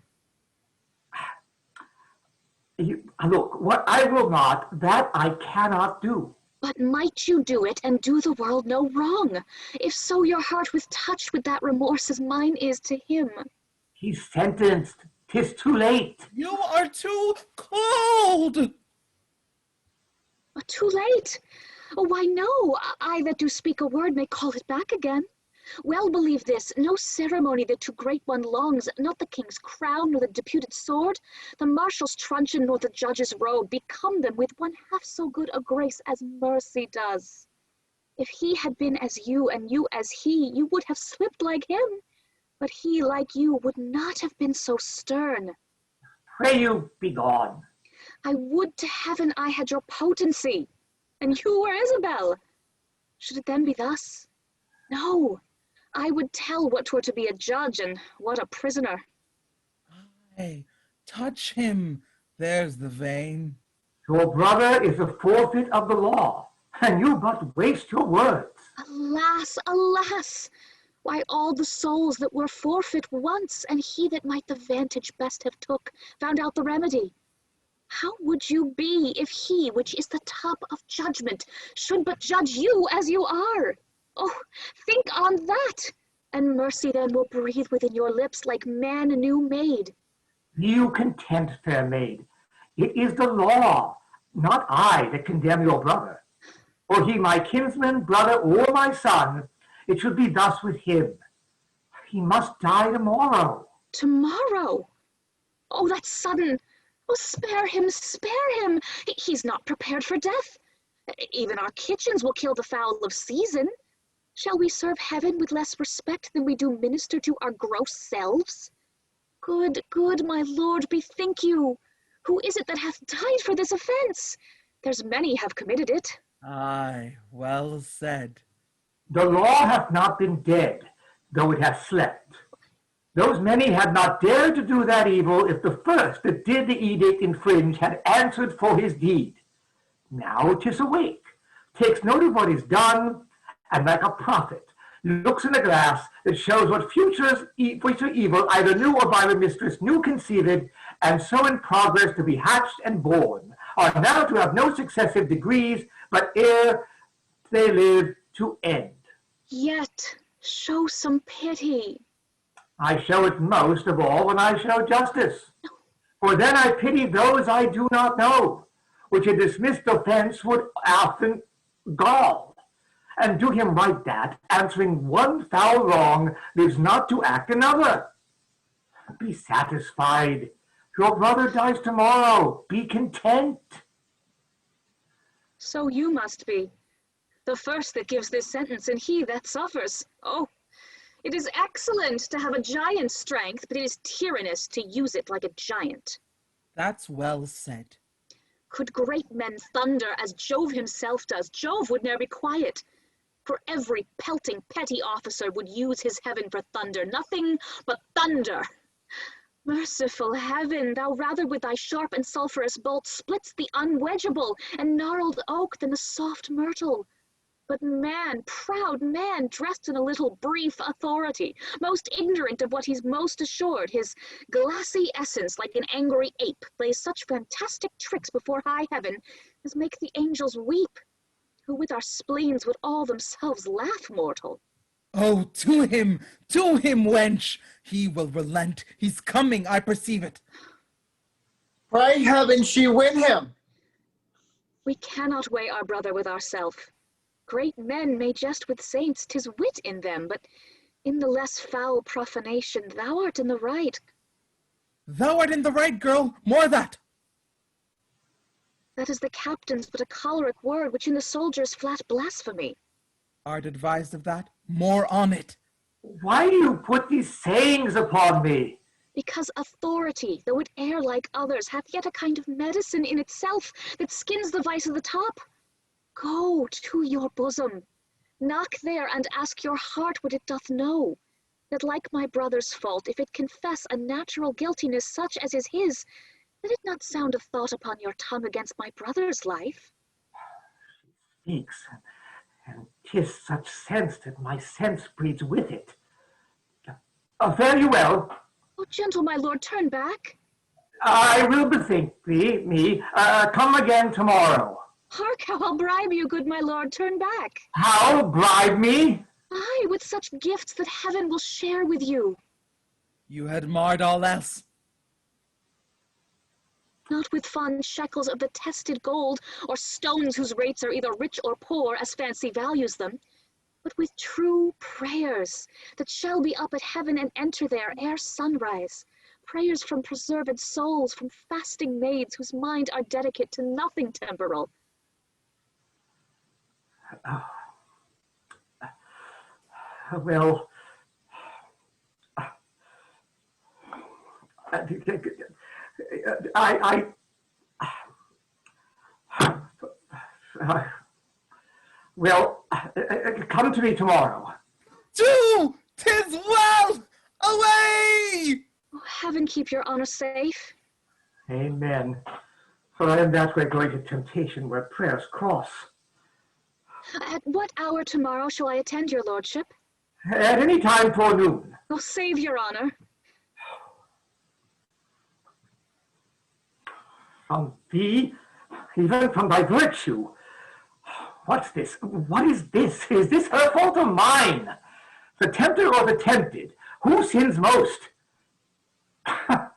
Speaker 3: Look, what I will not, that I cannot do.
Speaker 11: But might you do it and do the world no wrong? If so your heart was touched with that remorse as mine is to him.
Speaker 3: He's sentenced. 'Tis too late.
Speaker 1: You are too cold.
Speaker 11: Too late? Oh, why no, I that do speak a word may call it back again. Well believe this, no ceremony the too great one longs, not the king's crown, nor the deputed sword, the marshal's truncheon, nor the judge's robe, become them with one half so good a grace as mercy does. If he had been as you, and you as he, you would have slipped like him, but he, like you, would not have been so stern.
Speaker 3: Pray you, be gone.
Speaker 11: I would to heaven I had your potency, and you were Isabel. Should it then be thus? No. I would tell what 'twere to be a judge and what a prisoner.
Speaker 1: Hey, touch him. There's the vein.
Speaker 3: Your brother is a forfeit of the law, and you but waste your words.
Speaker 11: Alas, alas! Why, all the souls that were forfeit once, and he that might the vantage best have took, found out the remedy. How would you be if he, which is the top of judgment, should but judge you as you are? Oh, think on that, and mercy then will breathe within your lips like man new made.
Speaker 3: Be you content, fair maid. It is the law, not I, that condemn your brother. Or he my kinsman, brother, or my son, it should be thus with him. He must die tomorrow.
Speaker 11: Tomorrow? Oh, that's sudden. Oh, spare him, spare him. He's not prepared for death. Even our kitchens will kill the fowl of season. Shall we serve heaven with less respect than we do minister to our gross selves? Good, good, my lord, bethink you. Who is it that hath died for this offense? There's many have committed it.
Speaker 1: Aye, well said.
Speaker 3: The law hath not been dead, though it hath slept. Those many had not dared to do that evil if the first that did the edict infringe had answered for his deed. Now 'tis awake, takes note of what is done, and like a prophet, looks in the glass that shows what future evil, either new or by the mistress new conceived, and so in progress to be hatched and born, are now to have no successive degrees, but ere they live to end.
Speaker 11: Yet, show some pity.
Speaker 3: I show it most of all when I show justice. For then I pity those I do not know, which a dismissed offense would often gall. And do him right that, answering one foul wrong, lives not to act another. Be satisfied. Your brother dies tomorrow. Be content.
Speaker 11: So you must be. The first that gives this sentence, and he that suffers. Oh, it is excellent to have a giant's strength, but it is tyrannous to use it like a giant.
Speaker 1: That's well said.
Speaker 11: Could great men thunder as Jove himself does, Jove would ne'er be quiet. For every pelting petty officer would use his heaven for thunder, nothing but thunder. Merciful heaven, thou rather with thy sharp and sulphurous bolt splitst the unwedgeable and gnarled oak than the soft myrtle. But man, proud man, dressed in a little brief authority, most ignorant of what he's most assured, his glassy essence like an angry ape, plays such fantastic tricks before high heaven as make the angels weep, who with our spleens would all themselves laugh mortal.
Speaker 1: Oh, to him, wench! He will relent. He's coming, I perceive it.
Speaker 8: Pray heaven she win him.
Speaker 11: We cannot weigh our brother with ourself. Great men may jest with saints, 'tis wit in them, but in the less foul profanation, thou art in the right.
Speaker 1: Thou art in the right, girl, more that.
Speaker 11: That is the captain's but a choleric word, which in the soldier's flat blasphemy.
Speaker 1: Art advised of that? More on it.
Speaker 3: Why do you put these sayings upon me?
Speaker 11: Because authority, though it err like others, hath yet a kind of medicine in itself that skins the vice of the top. Go to your bosom, knock there and ask your heart what it doth know, that like my brother's fault, if it confess a natural guiltiness such as is his, let it not sound a thought upon your tongue against my brother's life.
Speaker 3: She speaks, and 'tis such sense that my sense breeds with it. Fare you well.
Speaker 11: Oh, gentle my lord, turn back.
Speaker 3: I will bethink me. Come again tomorrow.
Speaker 11: Hark, how I'll bribe you, good my lord, turn back.
Speaker 3: How? Bribe me?
Speaker 11: Aye, with such gifts that heaven will share with you.
Speaker 1: You had marred all else.
Speaker 11: Not with fond shekels of the tested gold, or stones whose rates are either rich or poor, as fancy values them, but with true prayers that shall be up at heaven and enter there ere sunrise. Prayers from preserved souls, from fasting maids whose mind are dedicate to nothing temporal.
Speaker 3: Well, come to me tomorrow.
Speaker 1: Do! 'Tis well! Away!
Speaker 11: Oh, heaven keep your honor safe.
Speaker 3: Amen. For I am that way going to temptation where prayers cross.
Speaker 11: At what hour tomorrow shall I attend your lordship?
Speaker 3: At any time forenoon.
Speaker 11: Oh, save your honor.
Speaker 3: From thee, even from thy virtue. What's this? What is this? Is this her fault or mine? The tempter or the tempted? Who sins most?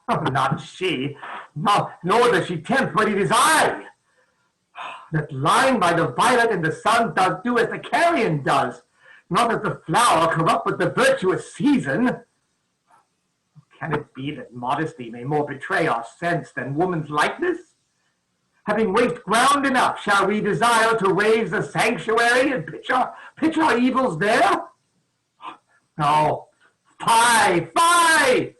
Speaker 3: Not she. No, nor does she tempt, but it is I. That lying by the violet and the sun does do as the carrion does. Not as the flower corrupt with the virtuous season. Can it be that modesty may more betray our sense than woman's likeness? Having waste ground enough, shall we desire to raise the sanctuary and pitch our evils there? No. Fie, fie!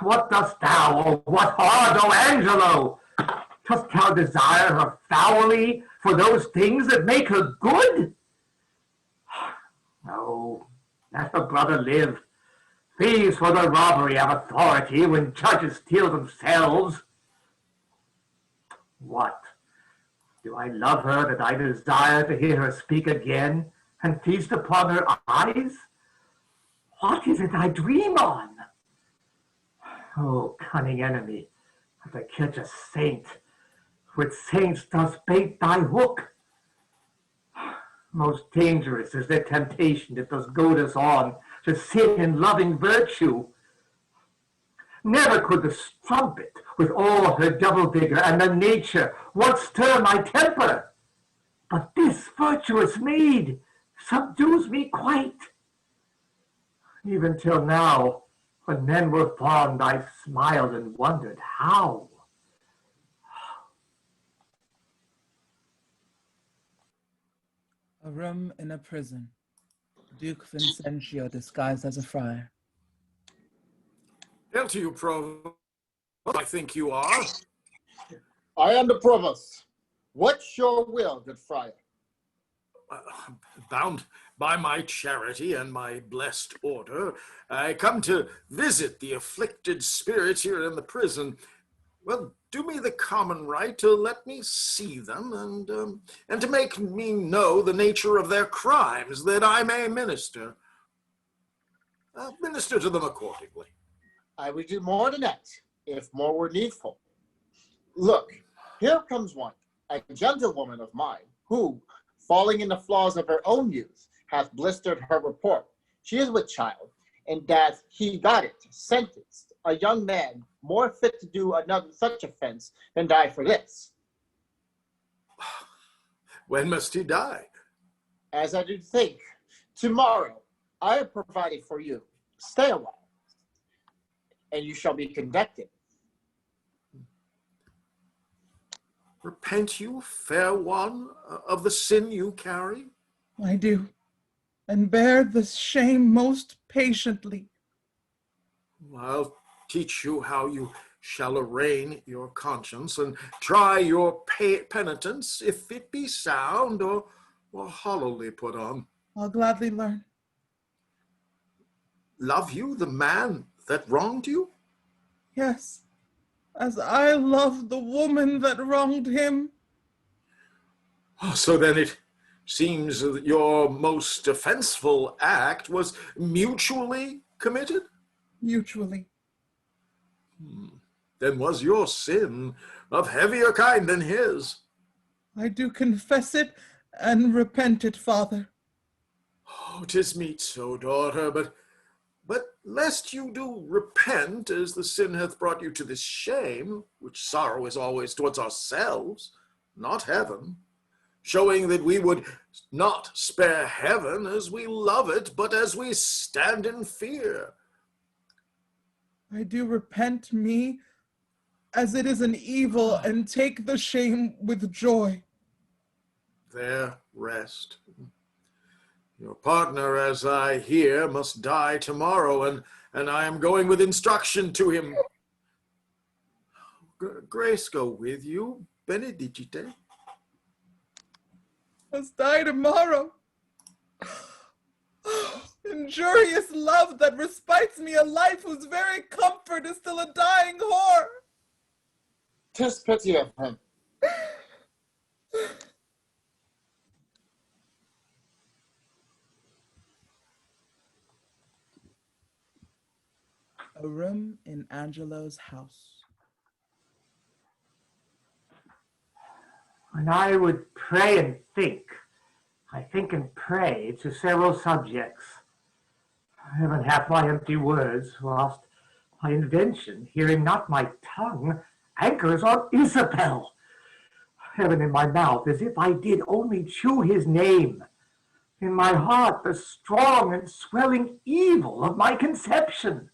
Speaker 3: What dost thou, or what hard, O Angelo? Dost thou desire her foully for those things that make her good? No, let the brother live. Thieves for the robbery have authority when judges steal themselves. What? Do I love her that I desire to hear her speak again and feast upon her eyes? What is it I dream on? Oh, cunning enemy, as I catch a saint, with saints dost bait thy hook. Most dangerous is the temptation that does goad us on to sin in loving virtue. Never could the strumpet, with all her double vigor and the nature, once stir my temper. But this virtuous maid subdues me quite. Even till now, when men were fond, I smiled and wondered how.
Speaker 1: A room in a prison. Duke Vincentio disguised as a friar.
Speaker 2: Hail to you, Provost. I think you are.
Speaker 8: I am the Provost. What's your will, good friar?
Speaker 2: Bound by my charity and my blessed order, I come to visit the afflicted spirits here in the prison. Well, do me the common right to let me see them and to make me know the nature of their crimes, that I may minister. Minister to them accordingly.
Speaker 8: I would do more than that, if more were needful. Look, here comes one, a gentlewoman of mine, who, falling in the flaws of her own youth, hath blistered her report. She is with child, and that he got it, sentenced, a young man more fit to do another such offense than die for this.
Speaker 2: When must he die?
Speaker 8: As I do think, tomorrow I have provided for you. Stay a while, and you shall be convicted.
Speaker 2: Repent you, fair one, of the sin you carry?
Speaker 1: I do, and bear the shame most patiently.
Speaker 2: I'll teach you how you shall arraign your conscience and try your penitence, if it be sound or hollowly put on.
Speaker 1: I'll gladly learn.
Speaker 2: Love you the man that wronged you?
Speaker 1: Yes, as I love the woman that wronged him.
Speaker 2: So then it seems that your most offenseful act was mutually committed?
Speaker 1: Mutually.
Speaker 2: Then was your sin of heavier kind than his?
Speaker 1: I do confess it and repent it, Father.
Speaker 2: Oh, 'tis meet so, daughter, but lest you do repent, as the sin hath brought you to this shame, which sorrow is always towards ourselves, not heaven, showing that we would not spare heaven as we love it, but as we stand in fear.
Speaker 1: I do repent me as it is an evil, and take the shame with joy.
Speaker 2: There rest. Your partner, as I hear, must die tomorrow, and I am going with instruction to him. Grace go with you, benedicite.
Speaker 1: Must die tomorrow. Injurious love that respites me a life whose very comfort is still a dying whore.
Speaker 8: 'Tis pity of him.
Speaker 1: A room in Angelo's house.
Speaker 3: When I would pray and think, I think and pray to several subjects. Heaven hath my empty words, whilst my invention, hearing not my tongue, anchors on Isabel. Heaven in my mouth, as if I did only chew his name. In my heart, the strong and swelling evil of my conception.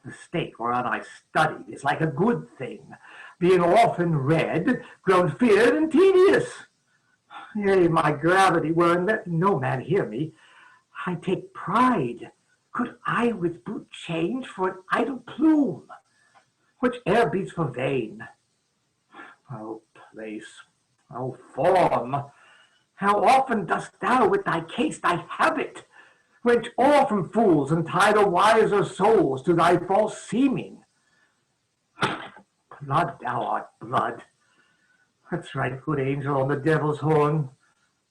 Speaker 3: The state whereon I studied is like a good thing, being often read, grown feared and tedious. Yea, my gravity were, and let no man hear me, I take pride, could I with boot change for an idle plume, which e'er beats for vain. O place, O form, how often dost thou with thy case thy habit, wrench all from fools and tie the wiser souls to thy false seeming? Blood, thou art blood. That's right, good angel on the devil's horn.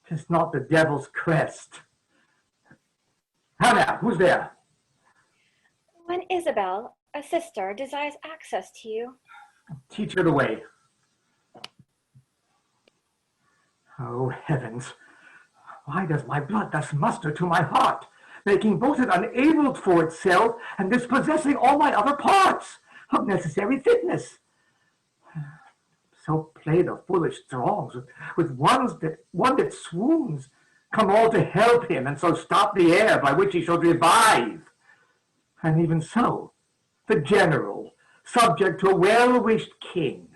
Speaker 3: 'Tis not the devil's crest. How now, who's there?
Speaker 6: When Isabel, a sister, desires access to you.
Speaker 3: Teach her the way. Oh, heavens, why does my blood thus muster to my heart, making both it unable for itself and dispossessing all my other parts of necessary fitness? So play the foolish throngs with one that swoons, come all to help him, and so stop the air by which he shall revive. And even so, the general, subject to a well-wished king,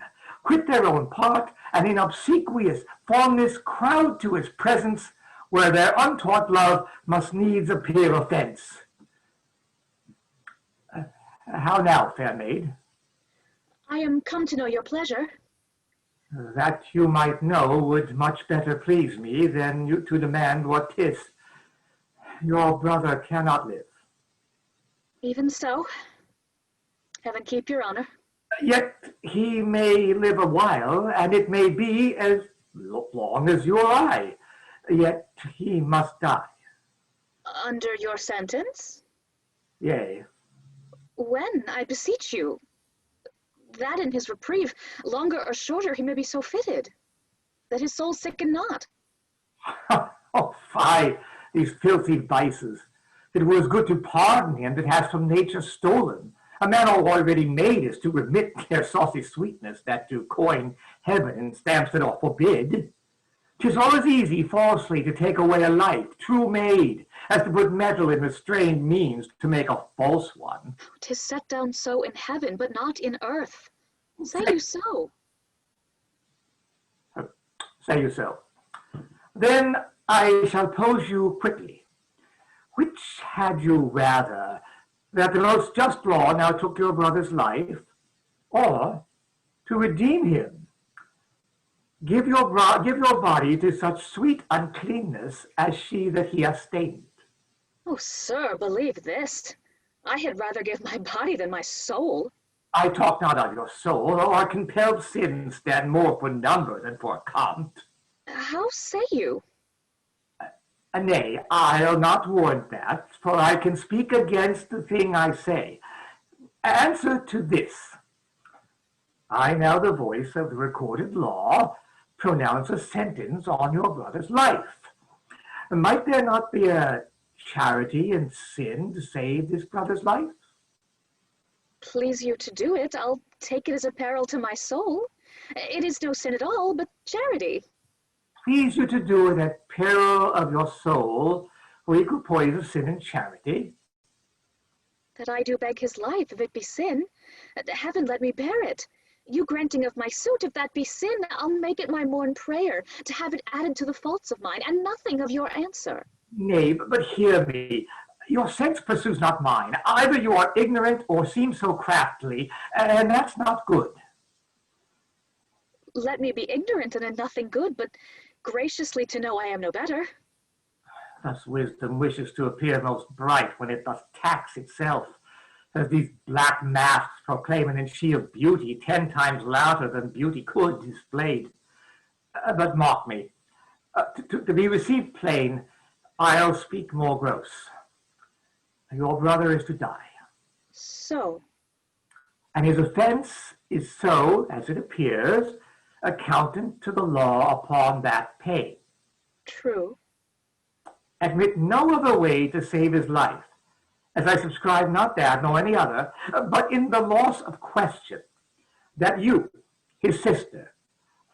Speaker 3: quit their own part, and in obsequious fondness crowd to his presence, where their untaught love must needs appear offense. How now, fair maid?
Speaker 11: I am come to know your pleasure.
Speaker 3: That you might know would much better please me than you to demand what 'tis. Your brother cannot live.
Speaker 11: Even so, heaven keep your honor.
Speaker 3: Yet he may live a while, and it may be as long as you or I. Yet he must die.
Speaker 11: Under your sentence?
Speaker 3: Yea.
Speaker 11: When, I beseech you? That in his reprieve, longer or shorter, he may be so fitted, that his soul sicken not.
Speaker 3: Oh, fie, these filthy vices. It were as good to pardon him that has from nature stolen. A man already made is to remit their saucy sweetness, that to coin heaven and stamps it off forbid. 'Tis all as easy falsely to take away a life, true made, as to put metal in restrained means to make a false one.
Speaker 11: 'Tis set down so in heaven, but not in earth. Say you so?
Speaker 3: Say you so. Then I shall pose you quickly. Which had you rather, that the most just law now took your brother's life, or to redeem him? Give your body to such sweet uncleanness as she that he has stained.
Speaker 11: Oh, sir, believe this. I had rather give my body than my soul.
Speaker 3: I talk not of your soul, or our compelled sins stand more for number than for account.
Speaker 11: How say you?
Speaker 3: Nay, I'll not warrant that, for I can speak against the thing I say. Answer to this. I now, the voice of the recorded law, pronounce a sentence on your brother's life. Might there not be a charity and sin to save this brother's life?
Speaker 11: Please you to do it, I'll take it as a peril to my soul. It is no sin at all, but charity.
Speaker 3: Please you to do it at peril of your soul, or equal poise of sin and charity?
Speaker 11: That I do beg his life, if it be sin, heaven let me bear it. You granting of my suit, if that be sin, I'll make it my morn prayer, to have it added to the faults of mine, and nothing of your answer.
Speaker 3: Nay, but hear me. Your sense pursues not mine. Either you are ignorant or seem so craftily, and that's not good.
Speaker 11: Let me be ignorant and in nothing good, but graciously to know I am no better.
Speaker 3: Thus wisdom wishes to appear most bright when it doth tax itself, as these black masks proclaiming in she of beauty 10 times louder than beauty could displayed. But mark me, to be received plain, I'll speak more gross. Your brother is to die.
Speaker 11: So?
Speaker 3: And his offense is so, as it appears, accountant to the law upon that pay.
Speaker 11: True.
Speaker 3: admit no other way to save his life, as I subscribe not that nor any other, but in the loss of question, that you, his sister,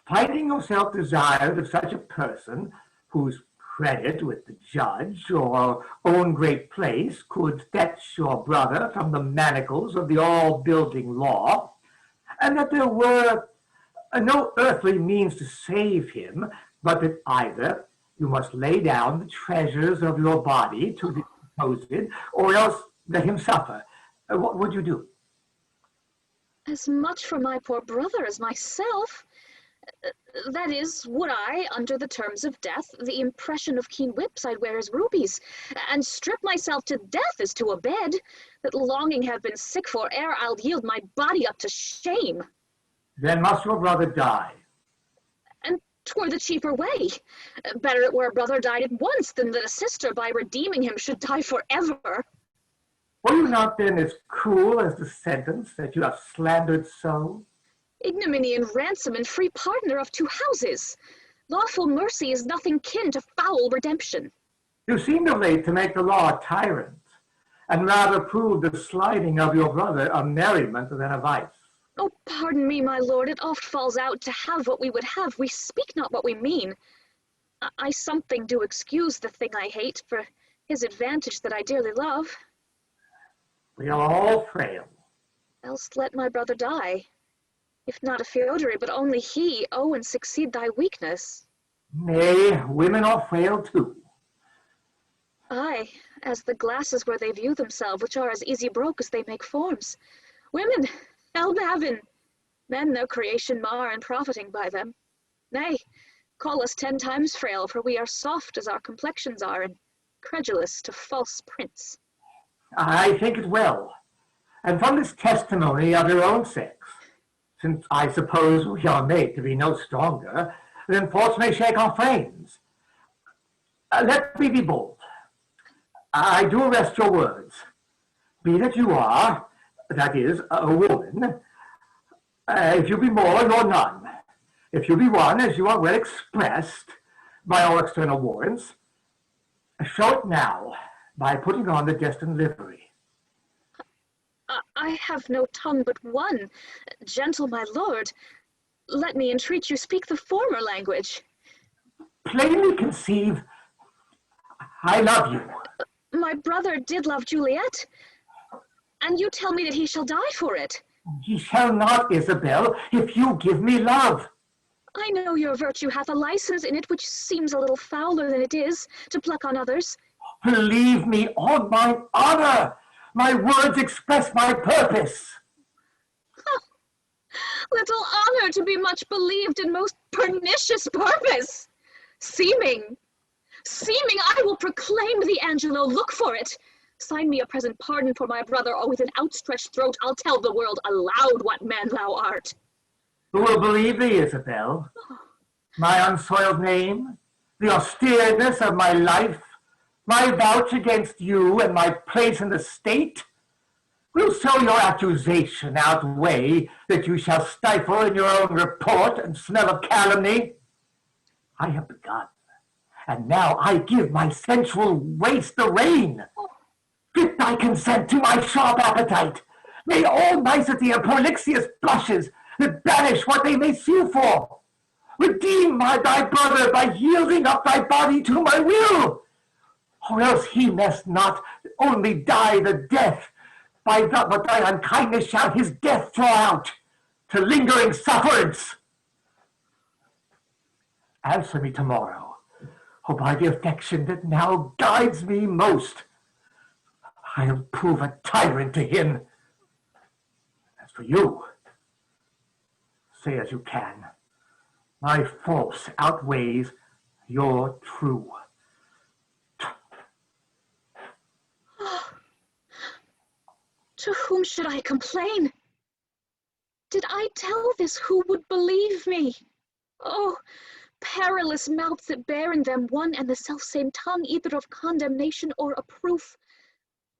Speaker 3: finding yourself desired of such a person, whose credit with the judge or own great place could fetch your brother from the manacles of the all-building law, and that there were no earthly means to save him, but that either you must lay down the treasures of your body to the supposed, or else let him suffer. What would you do?
Speaker 11: As much for my poor brother as myself. That is, would I, under the terms of death, the impression of keen whips I'd wear as rubies, and strip myself to death as to a bed, that longing have been sick for ere I'll yield my body up to shame.
Speaker 3: Then must your brother die.
Speaker 11: And 'twere the cheaper way. Better it were a brother died at once, than that a sister, by redeeming him, should die forever.
Speaker 3: Were you not then as cruel as the sentence that you have slandered so?
Speaker 11: Ignominy and ransom and free pardoner of two houses. Lawful mercy is nothing kin to foul redemption.
Speaker 3: You seemed of late to make the law a tyrant, and rather prove the slighting of your brother a merriment than a vice.
Speaker 11: Oh, pardon me, my lord, it oft falls out to have what we would have. We speak not what we mean. I something do excuse the thing I hate, for his advantage that I dearly love.
Speaker 3: We are all frail.
Speaker 11: Else let my brother die. If not a feodary, but only he, owe and succeed thy weakness.
Speaker 3: Nay, women are frail too.
Speaker 11: Aye, as the glasses where they view themselves, which are as easy broke as they make forms. Women, hell heaven, men their creation mar, and profiting by them. Nay, call us 10 times frail, for we are soft as our complexions are, and credulous to false prints.
Speaker 3: I think it well, and from this testimony of your own sex, since I suppose we are made to be no stronger, then force may shake our frames. Let me be bold. I do arrest your words. Be that you are, that is, a woman. If you be more, you're none. If you be one, as you are well expressed by all external warrants, show it now by putting on the destined livery.
Speaker 11: I have no tongue but one. Gentle my lord, let me entreat you speak the former language.
Speaker 3: Plainly conceive, I love you.
Speaker 11: My brother did love Juliet, and you tell me that he shall die for it.
Speaker 3: He shall not, Isabel, if you give me love.
Speaker 11: I know your virtue hath a license in it which seems a little fouler than it is, to pluck on others.
Speaker 3: Believe me on my honor. My words express my purpose.
Speaker 11: Little honor to be much believed in most pernicious purpose. Seeming, I will proclaim thee, Angelo, look for it. Sign me a present pardon for my brother, or with an outstretched throat I'll tell the world aloud what man thou art.
Speaker 3: Who will believe thee, Isabel? My unsoiled name, the austereness of my life, my vouch against you and my place in the state? Will so your accusation outweigh that you shall stifle in your own report and smell of calumny? I have begun, and now I give my sensual waste the rein. Fit thy consent to my sharp appetite. May all nicety and prolixious blushes that banish what they may sue for. Redeem thy brother by yielding up thy body to my will. Or else he must not only die the death, but thy unkindness shall his death draw out to lingering sufferance. Answer me tomorrow, or by the affection that now guides me most, I'll prove a tyrant to him. As for you, say as you can, my false outweighs your true.
Speaker 11: To whom should I complain? Did I tell this, who would believe me? Oh, perilous mouths that bear in them one and the selfsame tongue, either of condemnation or a proof,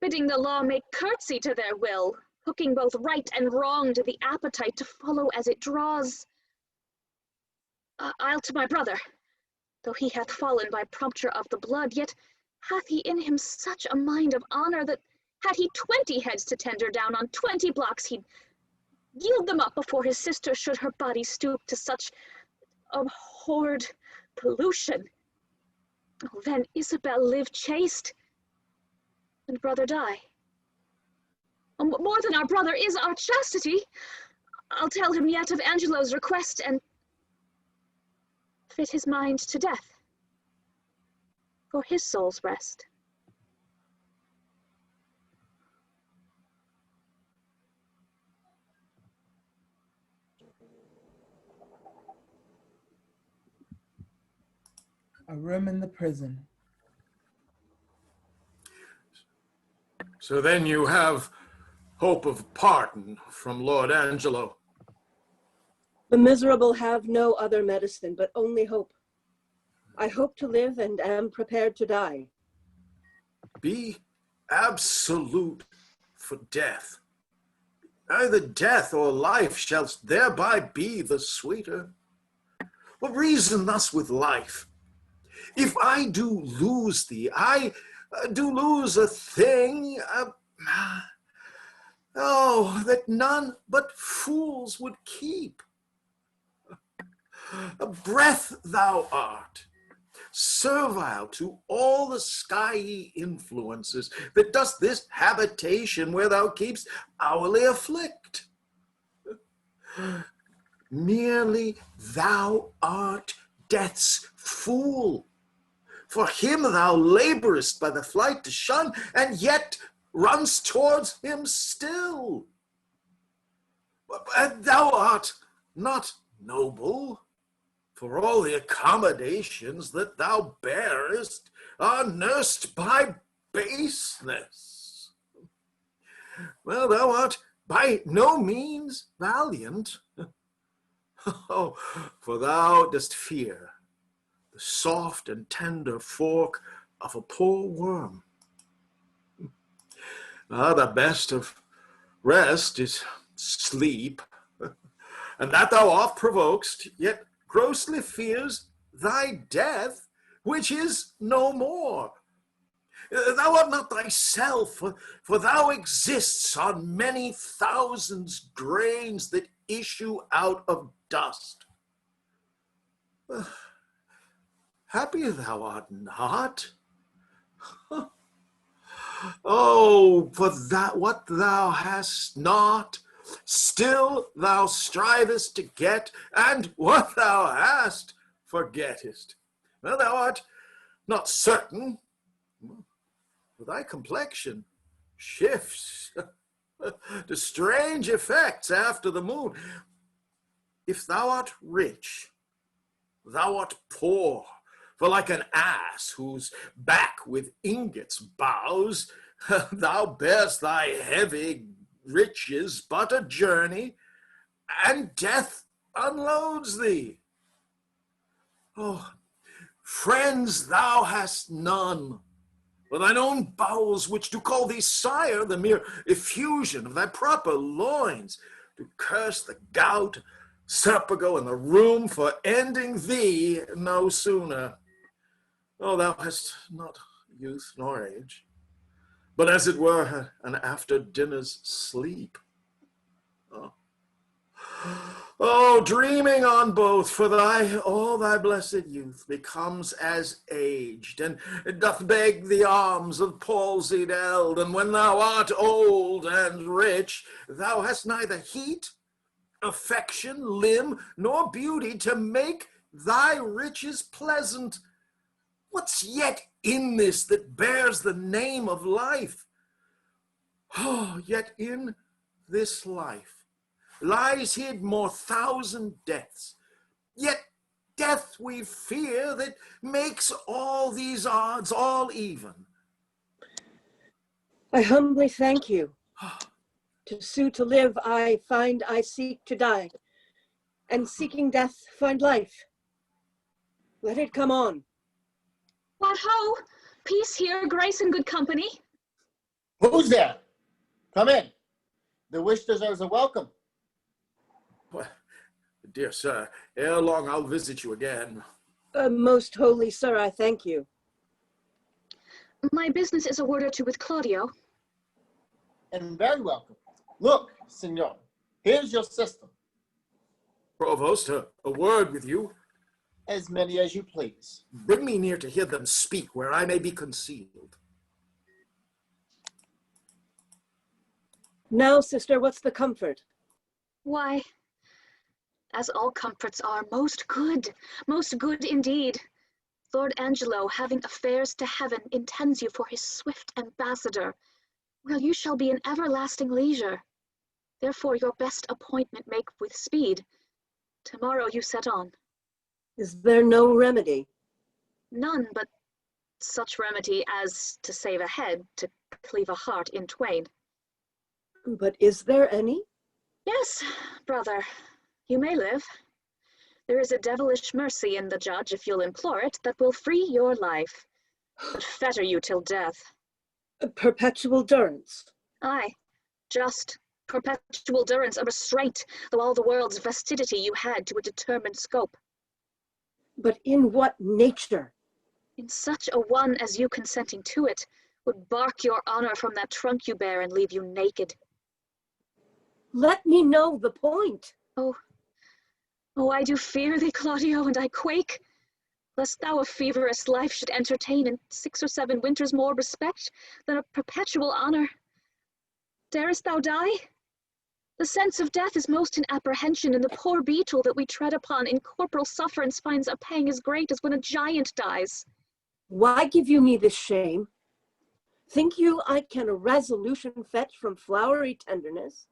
Speaker 11: bidding the law make curtsy to their will, hooking both right and wrong to the appetite to follow as it draws. I'll to my brother, though he hath fallen by prompture of the blood, yet Hath he in him such a mind of honor that had he 20 heads to tender down on 20 blocks, he'd yield them up before his sister should her body stoop to such abhorred pollution? Oh, then Isabel live chaste, and brother die. Oh, more than our brother is our chastity. I'll tell him yet of Angelo's request and fit his mind to death for his soul's rest.
Speaker 1: A room in the prison.
Speaker 2: So then you have hope of pardon from Lord Angelo.
Speaker 5: The miserable have no other medicine, but only hope. I hope to live and am prepared to die.
Speaker 2: Be absolute for death. Either death or life shall thereby be the sweeter. Well, reason thus with life. If I do lose thee, I do lose a thing, that none but fools would keep. A breath thou art, servile to all the skyey influences that dost this habitation where thou keepst hourly afflict. Merely thou art death's fool. For him thou laborest by the flight to shun, and yet runs towards him still. And thou art not noble, for all the accommodations that thou bearest are nursed by baseness. Well, thou art by no means valiant. Oh, for thou dost fear the soft and tender fork of a poor worm. The best of rest is sleep, and that thou oft provokest, yet grossly fears thy death, which is no more. Thou art not thyself, for thou exists on many thousands grains that issue out of dust. Happy thou art not. Oh, for that what thou hast not, still thou strivest to get, and what thou hast, forgettest. Well, thou art not certain, for thy complexion shifts to strange effects after the moon. If thou art rich, thou art poor, for like an ass whose back with ingots bows, thou bearest thy heavy riches but a journey, and death unloads thee. Oh, friends thou hast none, for thine own bowels, which do call thee sire, the mere effusion of thy proper loins, do curse the gout, Serpigo, and the room for ending thee no sooner. Oh, thou hast not youth nor age, but as it were an after dinner's sleep. Oh, dreaming on both, for all thy blessed youth becomes as aged, and doth beg the arms of palsied eld, and when thou art old and rich, thou hast neither heat, affection, limb, nor beauty to make thy riches pleasant. What's yet in this that bears the name of life? Oh, yet in this life lies hid more thousand deaths, yet death we fear that makes all these odds all even.
Speaker 5: I humbly thank you. To sue to live, I find I seek to die, and seeking death, find life. Let it come on.
Speaker 11: What ho! Peace here, grace and good company.
Speaker 8: Who's there? Come in. The wish deserves a welcome.
Speaker 2: Well, dear sir, ere long I'll visit you again.
Speaker 5: Most holy sir, I thank you.
Speaker 11: My business is a word or two with Claudio.
Speaker 8: And very welcome. Look, Signor, here's your sister.
Speaker 2: Provost, a word with you.
Speaker 8: As many as you please.
Speaker 2: Bring me near to hear them speak, where I may be concealed.
Speaker 5: Now, sister, what's the comfort?
Speaker 11: Why, as all comforts are, most good indeed. Lord Angelo, having affairs to heaven, intends you for his swift ambassador, while you shall be in everlasting leisure. Therefore your best appointment make with speed. Tomorrow you set on.
Speaker 5: Is there no remedy?
Speaker 11: None but such remedy as to save a head, to cleave a heart in twain.
Speaker 5: But is there any?
Speaker 11: Yes, brother, you may live. There is a devilish mercy in the judge, if you'll implore it, that will free your life, but fetter you till death.
Speaker 5: A perpetual durance?
Speaker 11: Aye, just perpetual durance, a restraint, though all the world's vastity you had to a determined scope.
Speaker 5: But in what nature?
Speaker 11: In such a one as you consenting to it, would bark your honor from that trunk you bear and leave you naked.
Speaker 5: Let me know the point.
Speaker 11: Oh, I do fear thee, Claudio, and I quake, lest thou a feverous life should entertain in 6 or 7 winters more respect than a perpetual honor. Darest thou die? The sense of death is most in apprehension, and the poor beetle that we tread upon in corporal sufferance finds a pang as great as when a giant dies.
Speaker 5: Why give you me this shame? Think you I can a resolution fetch from flowery tenderness?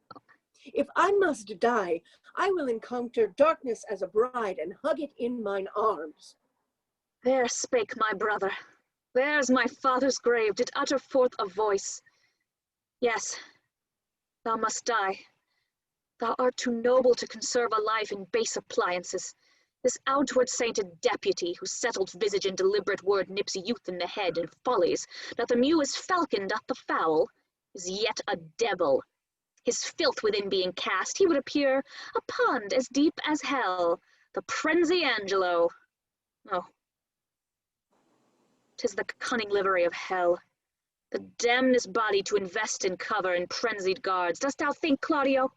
Speaker 5: If I must die, I will encounter darkness as a bride and hug it in mine arms.
Speaker 11: There spake my brother. There's my father's grave did utter forth a voice. Yes, thou must die. Thou art too noble to conserve a life in base appliances. This outward sainted deputy, whose settled visage and deliberate word nips youth in the head and follies, that the mew is falcon doth the fowl, is yet a devil. His filth within being cast, he would appear a pond as deep as hell, the frenzy Angelo. Oh, 'tis the cunning livery of hell, the damnous body to invest in cover and frenzied guards. Dost thou think, Claudio,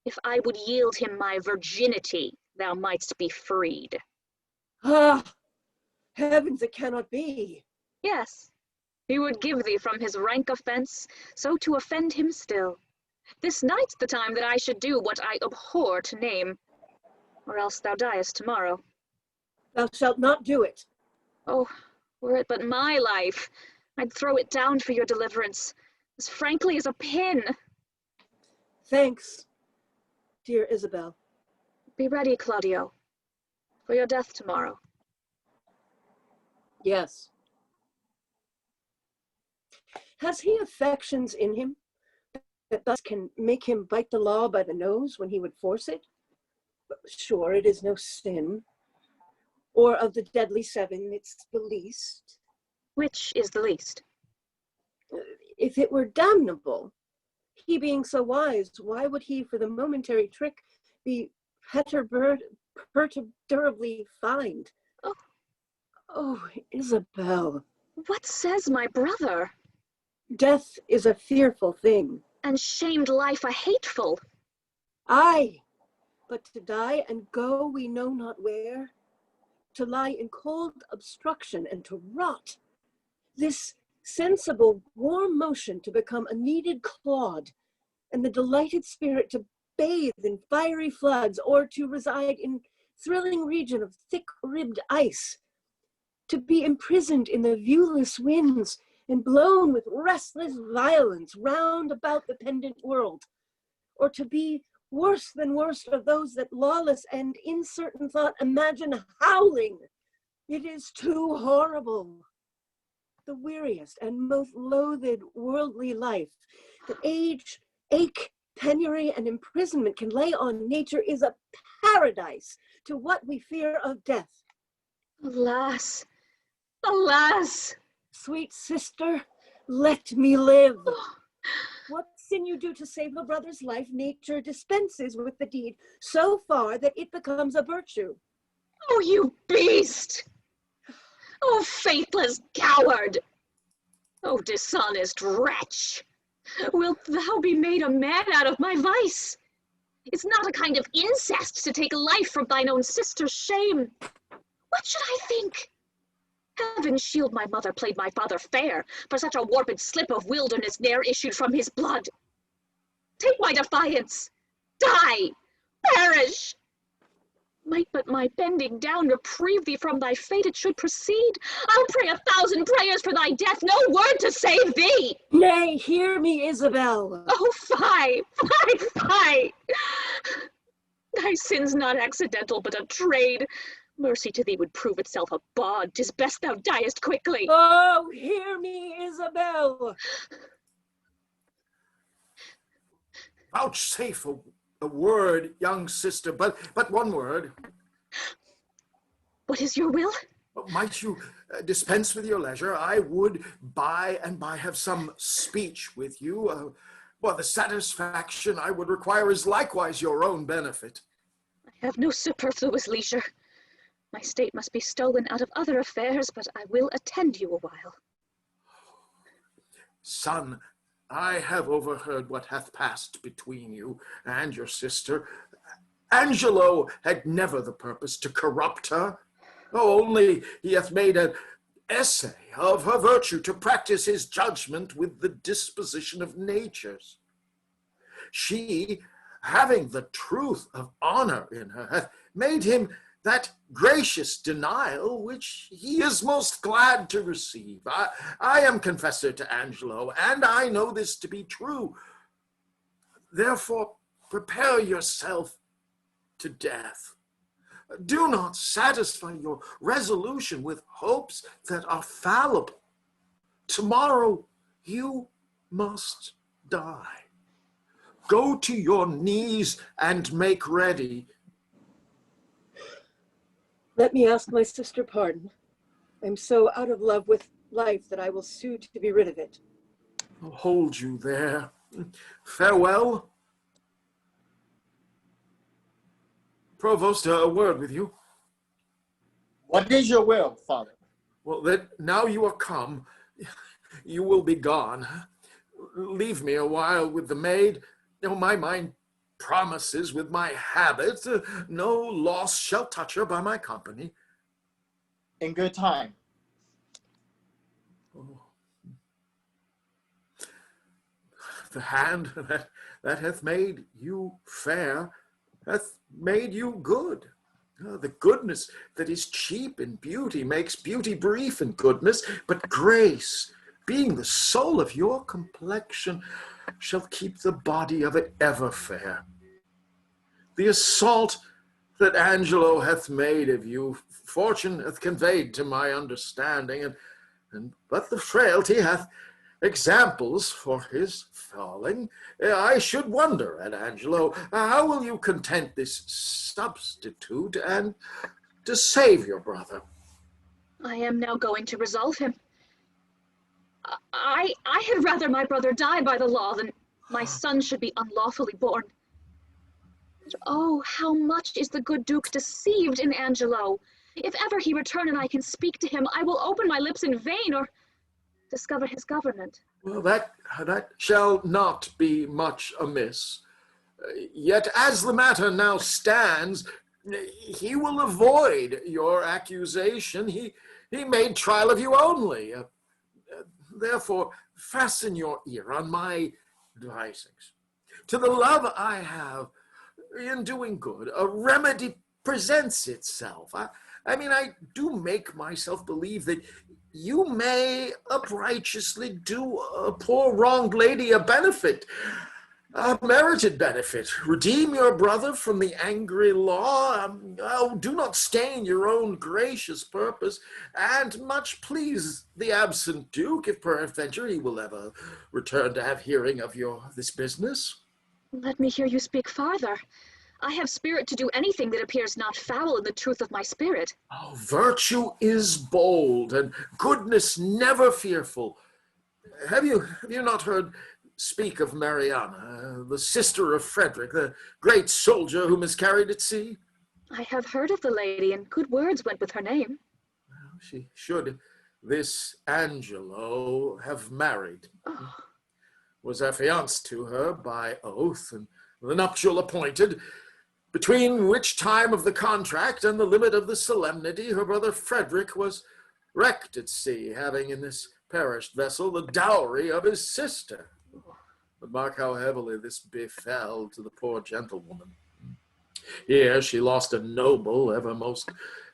Speaker 11: if I would yield him my virginity, thou mightst be freed?
Speaker 5: Ah, heavens, it cannot be.
Speaker 11: Yes, he would give thee from his rank offense, so to offend him still. This night's the time that I should do what I abhor to name, or else thou diest tomorrow.
Speaker 5: Thou shalt not do it.
Speaker 11: Oh, were it but my life, I'd throw it down for your deliverance, as frankly as a pin.
Speaker 5: Thanks, dear Isabel.
Speaker 11: Be ready, Claudio, for your death tomorrow.
Speaker 5: Yes. Has he affections in him that thus can make him bite the law by the nose when he would force it? Sure, it is no sin. Or of the deadly 7, it's the least.
Speaker 11: Which is the least?
Speaker 5: If it were damnable, he being so wise, why would he for the momentary trick be perturbably fined? Oh, Isabel.
Speaker 11: What says my brother?
Speaker 5: Death is a fearful thing.
Speaker 11: And shamed life a hateful.
Speaker 5: Aye, but to die and go we know not where, to lie in cold obstruction and to rot, this sensible warm motion to become a kneaded clod, and the delighted spirit to bathe in fiery floods, or to reside in thrilling region of thick-ribbed ice, to be imprisoned in the viewless winds and blown with restless violence round about the pendant world, or to be worse than worst of those that lawless and uncertain thought imagine howling. It is too horrible. The weariest and most loathed worldly life that age, ache, penury, and imprisonment can lay on nature is a paradise to what we fear of death.
Speaker 11: Alas, alas!
Speaker 5: Sweet sister, let me live. What sin you do to save a brother's life, nature dispenses with the deed so far that it becomes a virtue.
Speaker 11: Oh, you beast! Oh, faithless coward! O dishonest wretch! Wilt thou be made a man out of my vice? It's not a kind of incest to take life from thine own sister's shame. What should I think? Heaven shield my mother played my father fair, for such a warped slip of wilderness ne'er issued from his blood. Take my defiance, die, perish! Might but my bending down reprieve thee from thy fate, it should proceed. I'll pray 1,000 prayers for thy death, no word to save thee.
Speaker 5: Nay, hear me, Isabel.
Speaker 11: Oh, fie, fie, fie! Thy sin's not accidental, but a trade. Mercy to thee would prove itself a bawd. 'Tis best thou diest quickly.
Speaker 5: Oh, hear me, Isabel.
Speaker 2: Vouchsafe a word, young sister, but one word.
Speaker 11: What is your will?
Speaker 2: Might you dispense with your leisure? I would by and by have some speech with you. Well, the satisfaction I would require is likewise your own benefit.
Speaker 11: I have no superfluous leisure. My state must be stolen out of other affairs, but I will attend you a while.
Speaker 2: Son, I have overheard what hath passed between you and your sister. Angelo had never the purpose to corrupt her. Oh, only he hath made an essay of her virtue to practice his judgment with the disposition of natures. She, having the truth of honor in her, hath made him that gracious denial which he is most glad to receive. I am confessor to Angelo, and I know this to be true. Therefore, prepare yourself to death. Do not satisfy your resolution with hopes that are fallible. Tomorrow you must die. Go to your knees and make ready.
Speaker 5: Let me ask my sister pardon. I'm so out of love with life that I will sue to be rid of it.
Speaker 2: I'll hold you there. Farewell. Provost, a word with you.
Speaker 8: What is your will, Father?
Speaker 2: Well, that now you are come, you will be gone. Leave me a while with the maid. Oh, my mind promises with my habit, no loss shall touch her by my company.
Speaker 8: In good time.
Speaker 2: Oh. The hand that hath made you fair hath made you good. The goodness that is cheap in beauty makes beauty brief in goodness, but grace, being the soul of your complexion, shall keep the body of it ever fair. The assault that Angelo hath made of you, fortune hath conveyed to my understanding, and but the frailty hath examples for his falling. I should wonder at Angelo, how will you content this substitute and to save your brother?
Speaker 11: I am now going to resolve him. I had rather my brother die by the law than my son should be unlawfully born. But oh, how much is the good Duke deceived in Angelo! If ever he return and I can speak to him, I will open my lips in vain or discover his government.
Speaker 2: Well, that shall not be much amiss. Yet as the matter now stands, he will avoid your accusation. He made trial of you only. Therefore, fasten your ear on my advisings. To the love I have in doing good, a remedy presents itself. I do make myself believe that you may uprighteously do a poor wronged lady a benefit, a merited benefit. Redeem your brother from the angry law. Do not stain your own gracious purpose, and much please the absent Duke, if peradventure he will ever return to have hearing of this business.
Speaker 11: Let me hear you speak farther. I have spirit to do anything that appears not foul in the truth of my spirit.
Speaker 2: Oh, virtue is bold, and goodness never fearful. Have you not heard speak of Mariana, the sister of Frederick, the great soldier who miscarried at sea?
Speaker 11: I have heard of the lady, and good words went with her name.
Speaker 2: She should this Angelo have married, was affianced to her by oath, and the nuptial appointed, between which time of the contract and the limit of the solemnity her brother Frederick was wrecked at sea, having in this perished vessel the dowry of his sister. But mark how heavily this befell to the poor gentlewoman. Here she lost a noble, ever most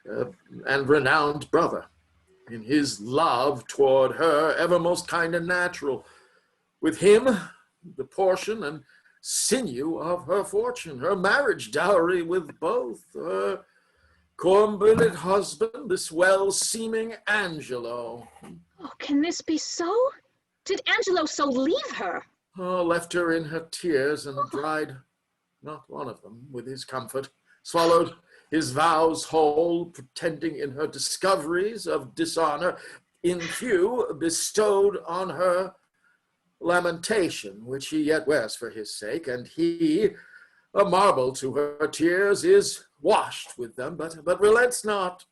Speaker 2: and renowned brother, in his love toward her, ever most kind and natural. With him, the portion and sinew of her fortune, her marriage dowry with both, her corn-billet husband, this well-seeming Angelo.
Speaker 11: Oh, can this be so? Did Angelo so leave her?
Speaker 2: Oh, left her in her tears and dried not one of them with his comfort, swallowed his vows whole, pretending in her discoveries of dishonor, in few bestowed on her lamentation, which he yet wears for his sake, and he, a marble to her tears, is washed with them, but relents not.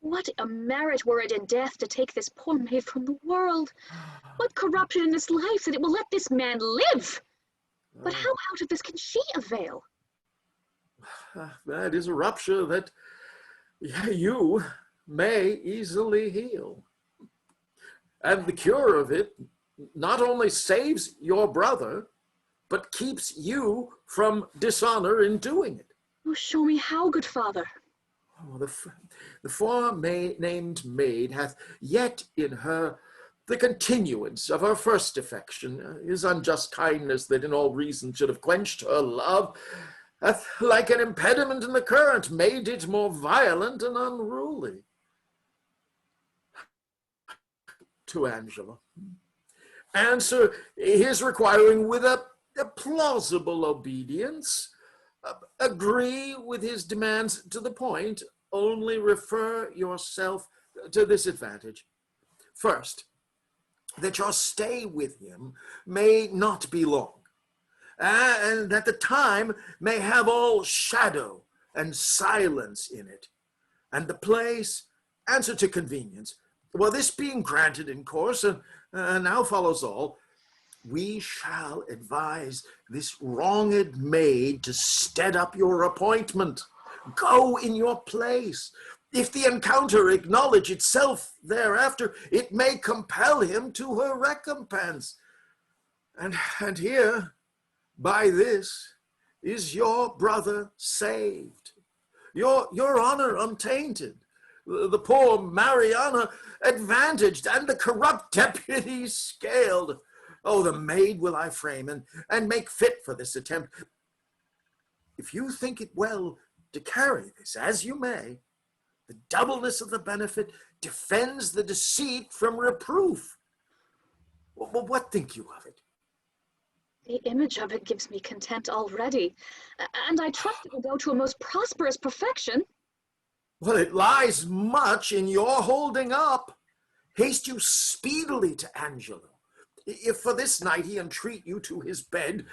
Speaker 11: What a merit were it in death to take this poor maid from the world! What corruption in this life that it will let this man live! But how out of this can she avail?
Speaker 2: That is a rupture that you may easily heal. And the cure of it not only saves your brother, but keeps you from dishonor in doing it.
Speaker 11: Oh, show me how, good father.
Speaker 2: Oh, the forenamed maid hath yet in her the continuance of her first affection. His unjust kindness that in all reason should have quenched her love hath, like an impediment in the current, made it more violent and unruly. To Angelo, answer his requiring with a plausible obedience. Agree with his demands to the point, only refer yourself to this advantage. First, that your stay with him may not be long, and that the time may have all shadow and silence in it, and the place answer to convenience. Well, this being granted in course, and now follows all, we shall advise this wronged maid to stead up your appointment. Go in your place. If the encounter acknowledge itself thereafter, it may compel him to her recompense. And here, by this, is your brother saved, your honor untainted, the poor Mariana advantaged, and the corrupt deputy scaled. Oh, the maid will I frame and make fit for this attempt. If you think it well to carry this, as you may, the doubleness of the benefit defends the deceit from reproof. Well, what think you of it?
Speaker 11: The image of it gives me content already, and I trust it will go to a most prosperous perfection.
Speaker 2: Well, it lies much in your holding up. Haste you speedily to Angelo. If for this night he entreat you to his bed,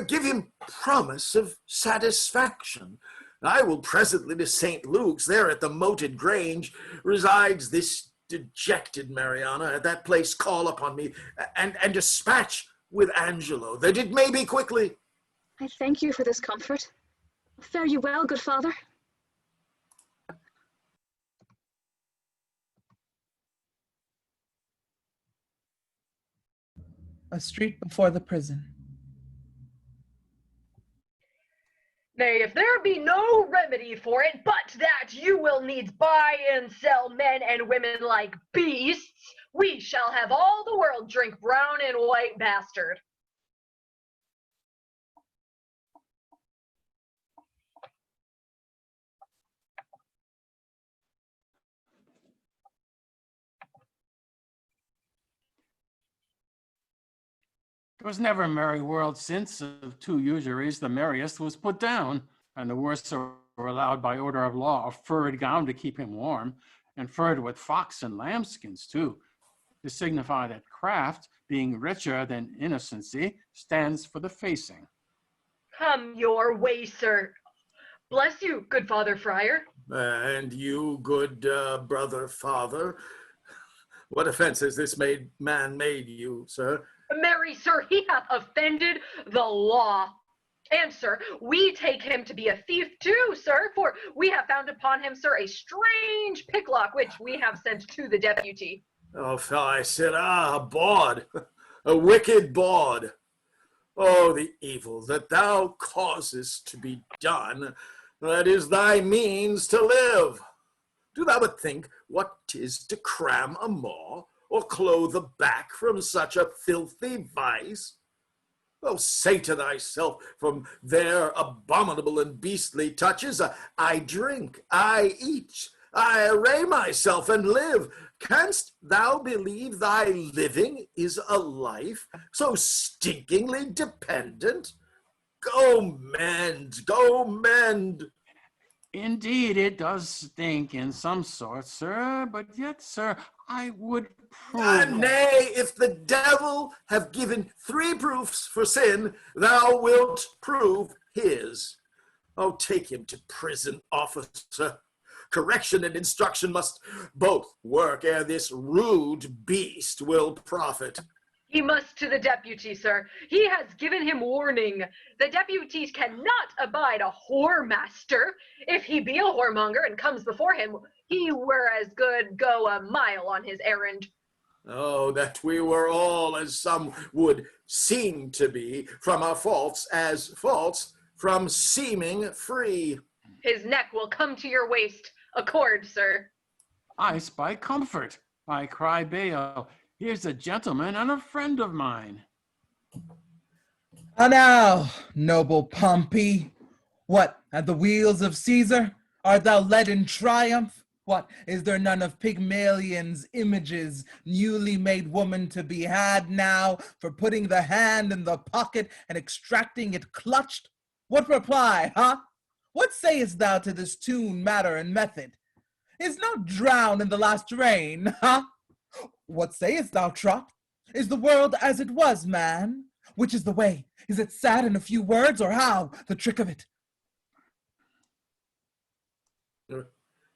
Speaker 2: give him promise of satisfaction. I will presently to St. Luke's. There at the moated grange resides this dejected Mariana. At that place call upon me, and dispatch with Angelo, that it may be quickly.
Speaker 11: I thank you for this comfort. Fare you well, good father.
Speaker 1: A street before the prison.
Speaker 10: Nay, if there be no remedy for it, but that you will needs buy and sell men and women like beasts, we shall have all the world drink brown and white bastard.
Speaker 9: There was never a merry world since of two usuries the merriest was put down, and the worst were allowed by order of law a furred gown to keep him warm, and furred with fox and lambskins too, to signify that craft, being richer than innocency, stands for the facing.
Speaker 10: Come your way, sir. Bless you, good father friar.
Speaker 2: And you, good brother father, What offense has this man made you, sir?
Speaker 10: Marry, sir, he hath offended the law. And, sir, we take him to be a thief too, sir, for we have found upon him, sir, a strange picklock, which we have sent to the deputy.
Speaker 2: Oh, I said, a bawd, a wicked bawd. Oh, the evil that thou causest to be done, that is thy means to live. Do thou but think what 'tis to cram a maw, or clothe a back from such a filthy vice. Oh, say to thyself, from their abominable and beastly touches, I drink, I eat, I array myself and live. Canst thou believe thy living is a life so stinkingly dependent? Go mend, go mend.
Speaker 9: Indeed, it does stink in some sort, sir, but yet, sir, I would prove...
Speaker 2: Nay, if the devil have given 3 proofs for sin, thou wilt prove his. Oh, take him to prison, officer. Correction and instruction must both work ere this rude beast will profit.
Speaker 10: He must to the deputy, sir. He has given him warning. The deputies cannot abide a whoremaster. If he be a whoremonger and comes before him, he were as good go a mile on his errand.
Speaker 2: Oh, that we were all as some would seem to be, from our faults as faults, from seeming free.
Speaker 10: His neck will come to your waist. Accord, sir.
Speaker 9: I spy comfort. I cry bail. Here's a gentleman and a friend of mine.
Speaker 1: Ah now, noble Pompey, what, at the wheels of Caesar, art thou led in triumph? What, is there none of Pygmalion's images, newly made woman to be had now, for putting the hand in the pocket and extracting it clutched? What reply, huh? What sayest thou to this tune, matter, and method? Is not drowned in the last rain, huh? What sayest thou, Trot? Is the world as it was, man? Which is the way? Is it sad in a few words, or how? The trick of it.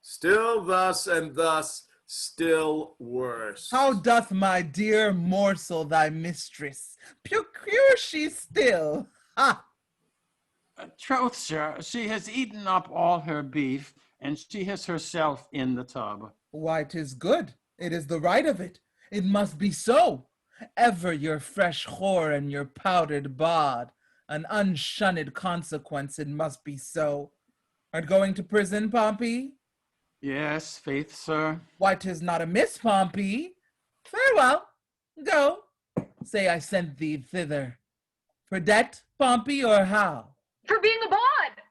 Speaker 2: Still thus and thus, still worse.
Speaker 1: How doth my dear morsel thy mistress? Pure she still, ha!
Speaker 9: Troth, sir, she has eaten up all her beef, and she has herself in the tub.
Speaker 1: Why, 'tis good. It is the right of it. It must be so. Ever your fresh whore and your powdered bod. An unshunned consequence, it must be so. Art going to prison, Pompey?
Speaker 9: Yes, faith, sir.
Speaker 1: Why, 'tis not amiss, Pompey. Farewell. Go. Say I sent thee thither. For debt, Pompey, or how?
Speaker 10: For being a bawd.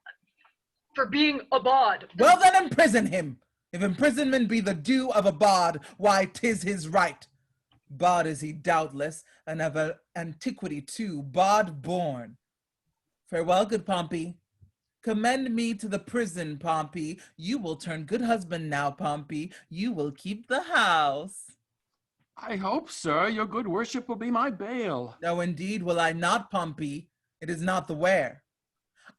Speaker 10: For being a bawd.
Speaker 1: Well, then imprison him. If imprisonment be the due of a bawd, why, 'tis his right. Bawd is he doubtless, and of antiquity too, bawd born. Farewell, good Pompey. Commend me to the prison, Pompey. You will turn good husband now, Pompey. You will keep the house.
Speaker 9: I hope, sir, your good worship will be my bail.
Speaker 1: No, indeed will I not, Pompey. It is not the wear.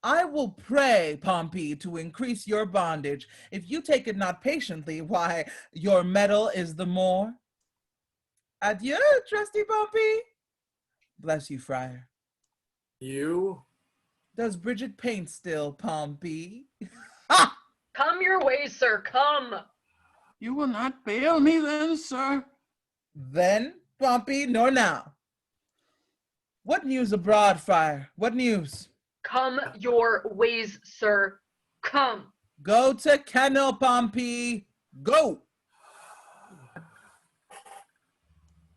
Speaker 1: I will pray, Pompey, to increase your bondage. If you take it not patiently, why, your mettle is the more. Adieu, trusty Pompey. Bless you, Friar.
Speaker 2: You?
Speaker 1: Does Bridget paint still, Pompey?
Speaker 10: Ha! Come your ways, sir, come.
Speaker 9: You will not bail me then, sir?
Speaker 1: Then, Pompey, nor now. What news abroad, Friar? What news?
Speaker 10: Come your ways, sir, come.
Speaker 1: Go to kennel, Pompey. Go.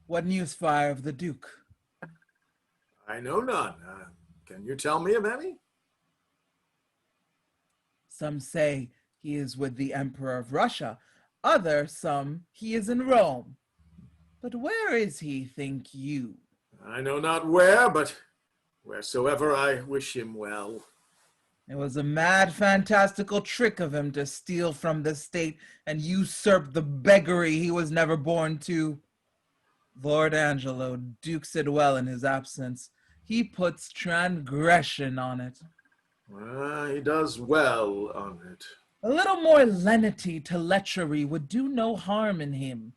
Speaker 1: What news, Friar, of the Duke?
Speaker 2: I know none. Can you tell me of any?
Speaker 1: Some say he is with the Emperor of Russia. Some he is in Rome. But where is he, think you?
Speaker 2: I know not where, but wheresoever I wish him well.
Speaker 1: It was a mad, fantastical trick of him to steal from the state and usurp the beggary he was never born to. Lord Angelo dukes it well in his absence. He puts transgression on it.
Speaker 2: He does well on it.
Speaker 1: A little more lenity to lechery would do no harm in him.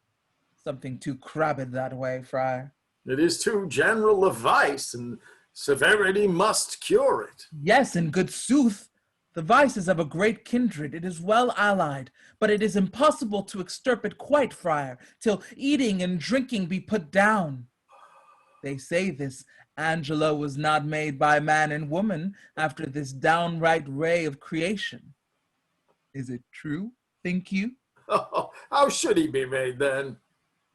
Speaker 1: Something too crabbed that way, Friar.
Speaker 2: It is too general a vice, and severity must cure it.
Speaker 1: Yes, in good sooth. The vice is of a great kindred, it is well allied, but it is impossible to extirp it quite, Friar, till eating and drinking be put down. They say this Angelo was not made by man and woman after this downright ray of creation. Is it true, think you?
Speaker 2: Oh, how should he be made then?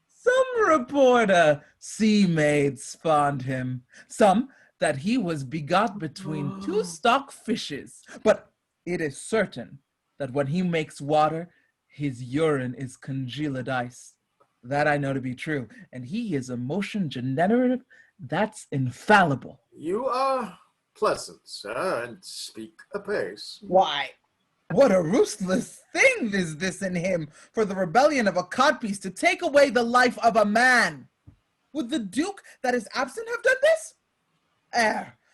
Speaker 1: Some report sea maids fond him, some that he was begot between two stock fishes. But it is certain that when he makes water, his urine is congealed ice. That I know to be true. And he is a motion generative that's infallible.
Speaker 2: You are pleasant, sir, and speak apace.
Speaker 1: Why, what a ruthless thing is this in him, for the rebellion of a codpiece to take away the life of a man. Would the Duke that is absent have done this?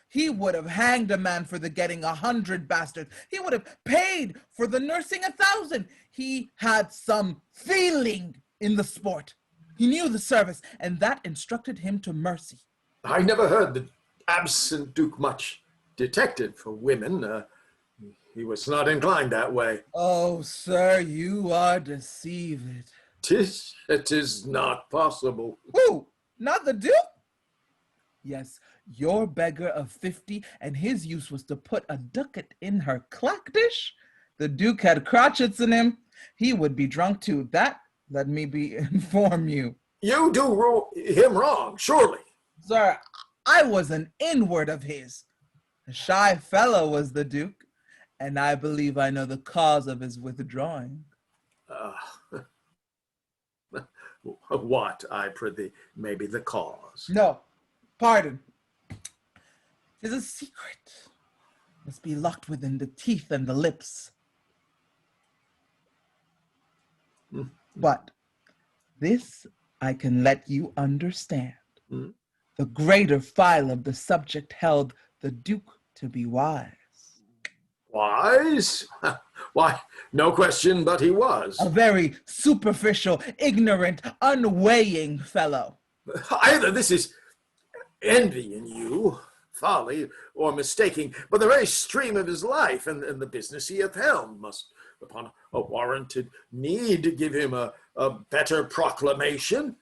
Speaker 1: He would have hanged a man for the getting 100 bastards. He would have paid for the nursing 1,000. He had some feeling in the sport. He knew the service, and that instructed him to mercy.
Speaker 2: I never heard the absent Duke much detected for women. He was not inclined that way.
Speaker 1: Oh, sir, you are deceived.
Speaker 2: It is not possible.
Speaker 1: Who? Not the Duke? Yes, your beggar of 50, and his use was to put a ducat in her clack dish. The Duke had crotchets in him. He would be drunk too. That, let me inform you.
Speaker 2: You do him wrong, surely.
Speaker 1: Sir, I was an inward of his. A shy fellow was the Duke, and I believe I know the cause of his withdrawing.
Speaker 2: What, I prithee, may be the cause?
Speaker 1: No, pardon. 'Tis a secret. Must be locked within the teeth and the lips. But this I can let you understand. The greater file of the subject held the Duke to be wise.
Speaker 2: Wise? Why, no question but he was.
Speaker 1: A very superficial, ignorant, unweighing fellow.
Speaker 2: Either this is envy in you, folly, or mistaking, but the very stream of his life and the business he hath held must, upon a warranted need, give him a better proclamation.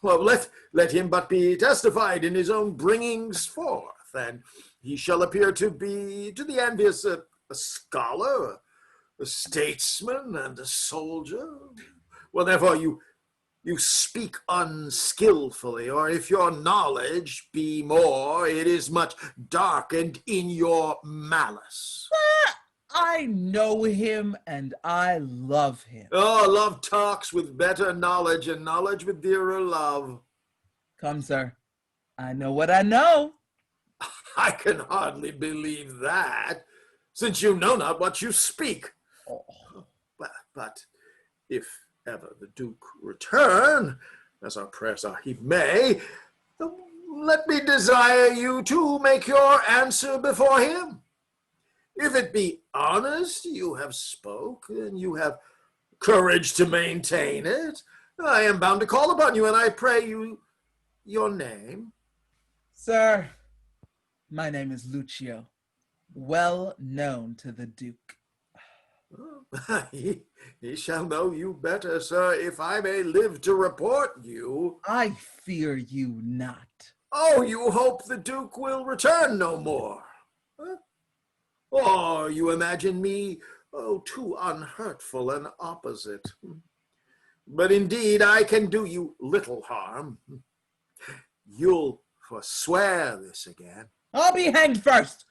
Speaker 2: Well, let him but be testified in his own bringings forth, and he shall appear to be to the envious a scholar, a statesman, and a soldier. Well, therefore you speak unskillfully, or if your knowledge be more, it is much darkened in your malice.
Speaker 1: I know him and I love him.
Speaker 2: Oh, love talks with better knowledge, and knowledge with dearer love.
Speaker 1: Come, sir, I know what I know.
Speaker 2: I can hardly believe that, since you know not what you speak.
Speaker 1: Oh.
Speaker 2: But if ever the Duke return, as our prayers are he may, let me desire you to make your answer before him. If it be honest you have spoke, and you have courage to maintain it, I am bound to call upon you, and I pray you your name.
Speaker 1: Sir, my name is Lucio, well known to the Duke.
Speaker 2: He shall know you better, sir, if I may live to report you.
Speaker 1: I fear you not.
Speaker 2: Oh, you hope the Duke will return no more? Huh? Or you imagine me, too unhurtful and opposite. But indeed, I can do you little harm. You'll forswear this again.
Speaker 1: I'll be hanged first.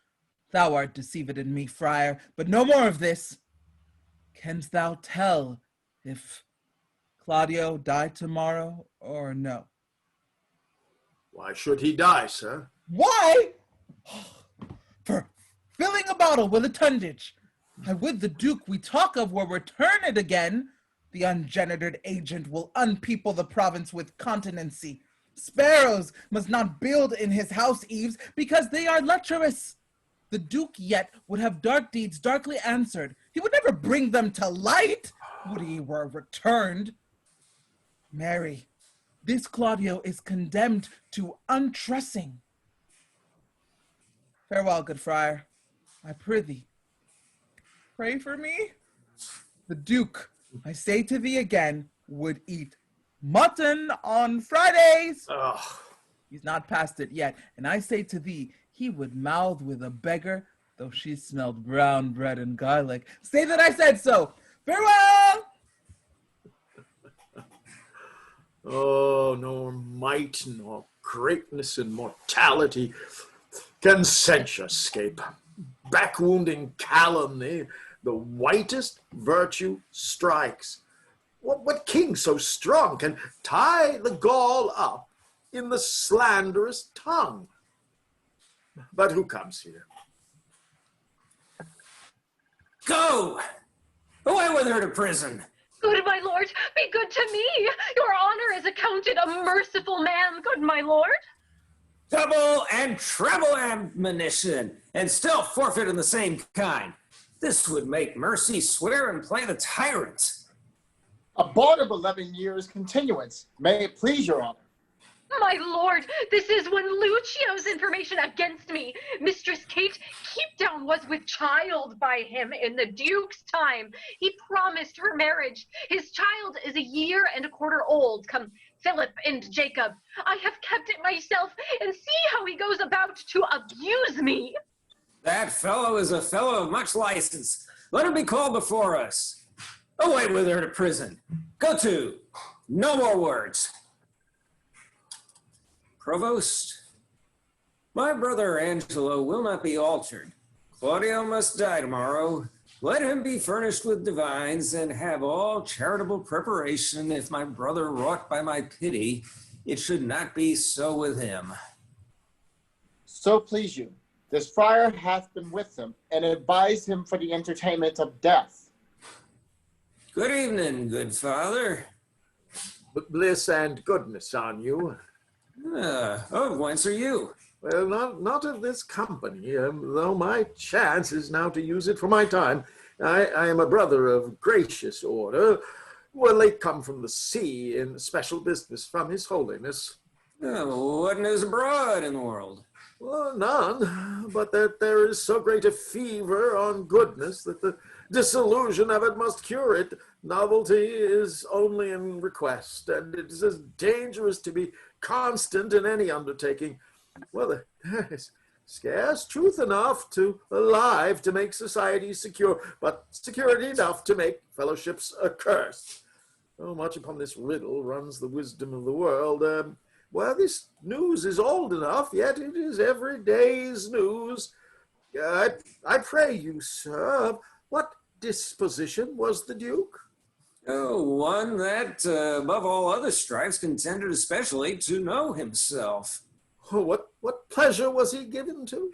Speaker 1: Thou art deceived in me, friar, but no more of this. Canst thou tell if Claudio die tomorrow or no?
Speaker 2: Why should he die, sir?
Speaker 1: Why? For filling a bottle with a tundage. I would the Duke we talk of were returned again. The ungendered agent will unpeople the province with continency. Sparrows must not build in his house eaves because they are lecherous. The Duke yet would have dark deeds darkly answered. He would never bring them to light, would he were returned. Mary, this Claudio is condemned to untrussing. Farewell, good friar. I prithee, pray for me. The Duke, I say to thee again, would eat mutton on Fridays.
Speaker 2: Ugh.
Speaker 1: He's not past it yet, and I say to thee, he would mouth with a beggar, though she smelled brown bread and garlic. Say that I said so. Farewell!
Speaker 2: Oh, nor might, nor greatness and mortality can censure scape. Back-wounding calumny, the whitest virtue strikes. What king so strong can tie the gall up in the slanderous tongue? But who comes here?
Speaker 4: Go! Away with her to prison!
Speaker 10: Good my lord, be good to me. Your honor is accounted a merciful man, good my lord.
Speaker 4: Double and treble admonition, and still forfeit in the same kind. This would make mercy swear and play the tyrant.
Speaker 8: A bond of 11 years continuance. May it please your honor.
Speaker 10: My lord, this is when Lucio's information against me. Mistress Kate Keepdown was with child by him in the Duke's time. He promised her marriage. His child is 1.25 years old, come Philip and Jacob. I have kept it myself, and see how he goes about to abuse me.
Speaker 4: That fellow is a fellow of much license. Let him be called before us. Away with her to prison. Go to. No more words. Provost, my brother Angelo will not be altered. Claudio must die tomorrow. Let him be furnished with divines and have all charitable preparation. If my brother wrought by my pity, it should not be so with him.
Speaker 8: So please you, this friar hath been with him, and advised him for the entertainment of death.
Speaker 4: Good evening, good father.
Speaker 2: Bliss and goodness on you.
Speaker 4: Whence are you?
Speaker 2: Well, not of this company, though my chance is now to use it for my time. I am a brother of gracious order, well, late come from the sea in special business from his holiness.
Speaker 4: What news abroad in the world?
Speaker 2: Well, none, but that there is so great a fever on goodness that the disillusion of it must cure it. Novelty is only in request, and it is as dangerous to be constant in any undertaking. Well, there is scarce truth enough to alive to make society secure, but security enough to make fellowships accursed. So much upon this riddle runs the wisdom of the world. Well, this news is old enough, yet it is every day's news. I pray you, sir, what disposition was the Duke?
Speaker 4: Oh, one that, above all other strifes, contended especially to know himself.
Speaker 2: Oh, what pleasure was he given to?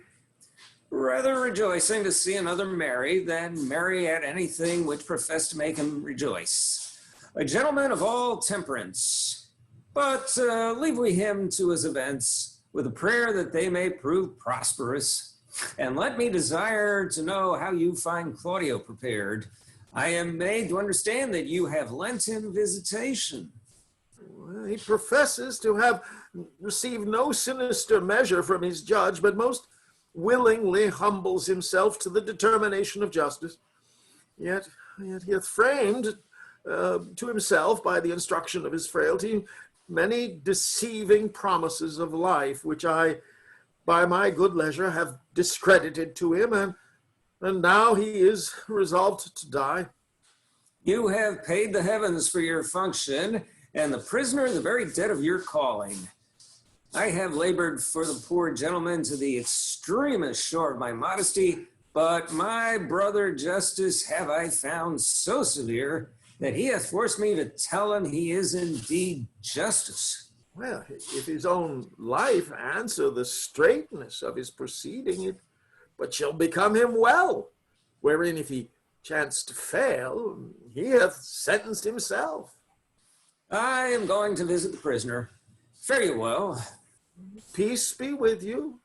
Speaker 4: Rather rejoicing to see another merry than merry at anything which professed to make him rejoice. A gentleman of all temperance. But leave we him to his events, with a prayer that they may prove prosperous. And let me desire to know how you find Claudio prepared. I am made to understand that you have lent him visitation.
Speaker 2: Well, he professes to have received no sinister measure from his judge, but most willingly humbles himself to the determination of justice. Yet he hath framed to himself, by the instruction of his frailty, many deceiving promises of life, which I, by my good leisure, have discredited to him, and now he is resolved to die.
Speaker 4: You have paid the heavens for your function, and the prisoner the very debt of your calling. I have labored for the poor gentleman to the extremest shore of my modesty, but my brother Justice have I found so severe that he hath forced me to tell him he is indeed Justice.
Speaker 2: Well, if his own life answer the straightness of his proceeding, it but shall become him well, wherein if he chance to fail, he hath sentenced himself.
Speaker 4: I am going to visit the prisoner. Fare you well.
Speaker 2: Peace be with you.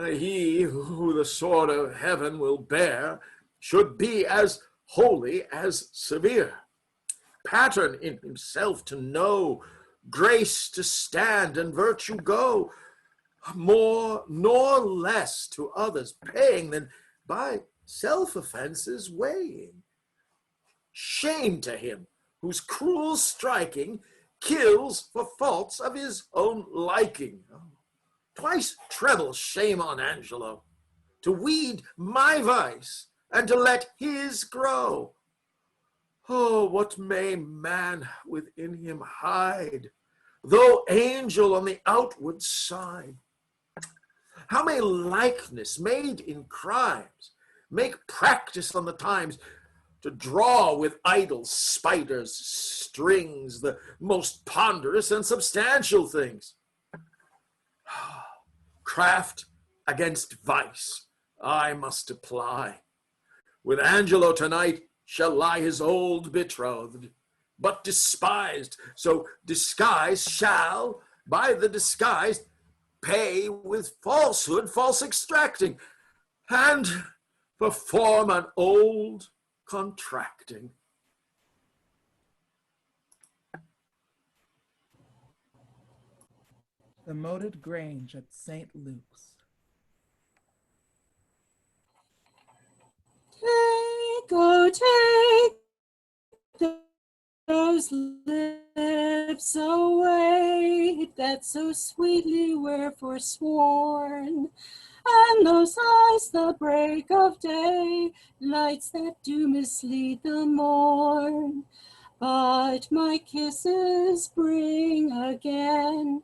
Speaker 2: He who the sword of heaven will bear should be as holy as severe, pattern in himself to know, grace to stand and virtue go, more nor less to others paying than by self-offenses weighing. Shame to him whose cruel striking kills for faults of his own liking. Twice treble shame on Angelo, to weed my vice and to let his grow. Oh, what may man within him hide, though angel on the outward side? How may likeness made in crimes make practice on the times to draw with idle spiders' strings the most ponderous and substantial things? Craft against vice I must apply. With Angelo tonight shall lie his old betrothed, but despised, so disguise shall by the disguised pay with falsehood false extracting, and perform an old contracting.
Speaker 1: The moated grange at St. Luke's.
Speaker 7: Take those lips away that so sweetly were forsworn, and those eyes the break of day, lights that do mislead the morn. But my kisses bring again,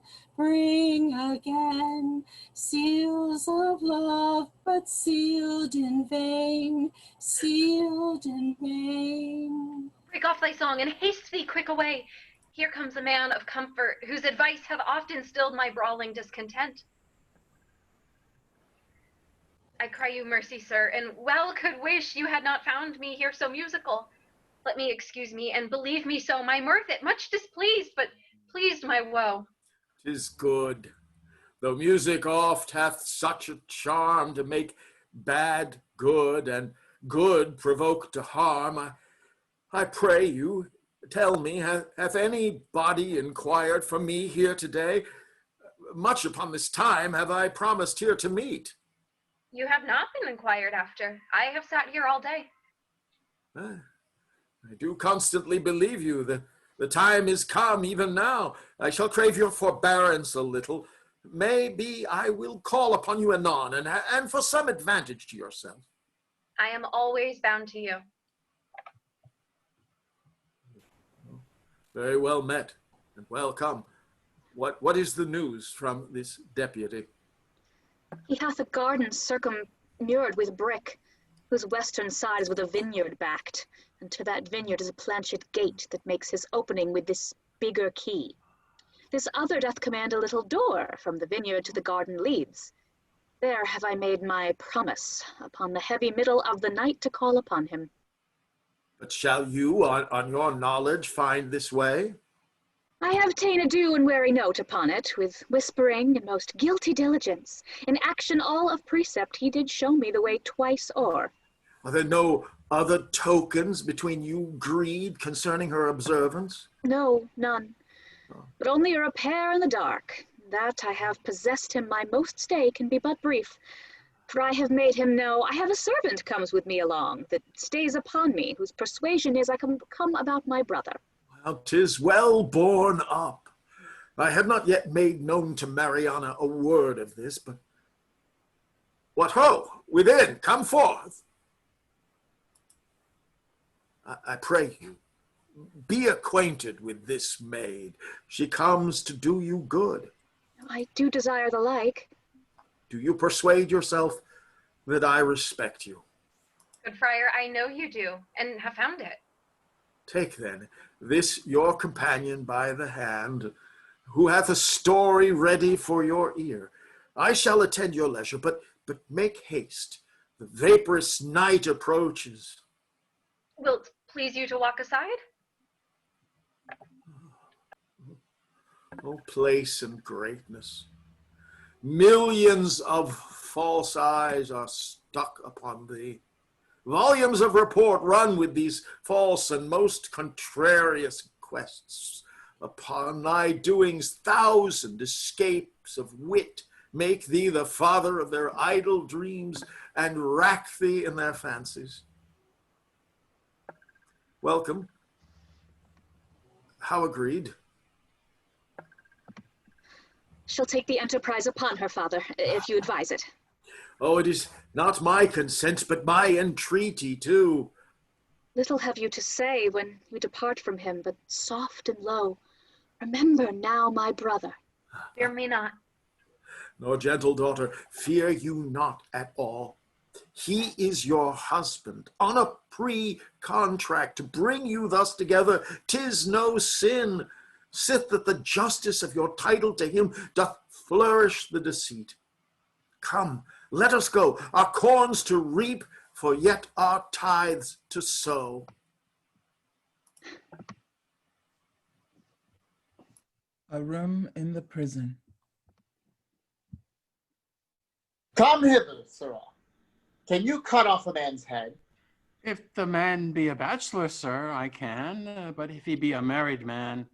Speaker 7: seals of love, but sealed in vain, sealed in vain.
Speaker 10: Break off thy song and haste thee quick away. Here comes a man of comfort, whose advice hath often stilled my brawling discontent. I cry you mercy, sir, and well could wish you had not found me here so musical. Let me excuse me, and believe me so, my mirth it much displeased, but pleased my woe.
Speaker 2: 'Tis good, though music oft hath such a charm to make bad good, and good provoke to harm. I pray you, tell me, hath any body inquired for me here today? Much upon this time have I promised here to meet.
Speaker 10: You have not been inquired after. I have sat here all day.
Speaker 2: I do constantly believe you. The time is come even now. I shall crave your forbearance a little. Maybe I will call upon you anon, and for some advantage to yourself.
Speaker 10: I am always bound to you.
Speaker 2: Very well met and welcome. What is the news from this deputy?
Speaker 11: He hath a garden circummured with brick, whose western side is with a vineyard backed, and to that vineyard is a planchet gate that makes his opening with this bigger key. This other doth command a little door from the vineyard to the garden leads. There have I made my promise upon the heavy middle of the night to call upon him.
Speaker 2: But shall you, on your knowledge, find this way?
Speaker 11: I have ta'en a due and wary note upon it, with whispering and most guilty diligence. In action all of precept he did show me the way twice o'er.
Speaker 2: Are there no other tokens between you agreed concerning her observance?
Speaker 11: No, none. But only a repair in the dark. That I have possessed him my most stay can be but brief. For I have made him know I have a servant comes with me along, that stays upon me, whose persuasion is I come about my brother.
Speaker 2: Well, 'tis well borne up. I have not yet made known to Mariana a word of this, but what ho, within, come forth. I pray you, be acquainted with this maid. She comes to do you good.
Speaker 11: I do desire the like.
Speaker 2: Do you persuade yourself that I respect you?
Speaker 10: Good friar, I know you do, and have found it.
Speaker 2: Take then this your companion by the hand, who hath a story ready for your ear. I shall attend your leisure, but make haste. The vaporous night approaches.
Speaker 10: Wilt please you to walk aside?
Speaker 2: Oh, place and greatness. Millions of false eyes are stuck upon thee. Volumes of report run with these false and most contrarious quests. Upon thy doings, 1,000 escapes of wit make thee the father of their idle dreams and rack thee in their fancies. Welcome. How agreed?
Speaker 11: She'll take the enterprise upon her, father, if you advise it.
Speaker 2: Oh, it is not my consent, but my entreaty too.
Speaker 11: Little have you to say when you depart from him, but soft and low. Remember now my brother.
Speaker 10: Fear me not.
Speaker 2: Nor, gentle daughter, fear you not at all. He is your husband, on a pre-contract to bring you thus together. 'Tis no sin, sith that the justice of your title to him doth flourish the deceit. Come, let us go, our corns to reap, for yet our tithes to sow.
Speaker 1: A room in the prison.
Speaker 8: Come hither, sirrah. Can you cut off a man's head?
Speaker 9: If the man be a bachelor, sir, I can, but if he be a married man,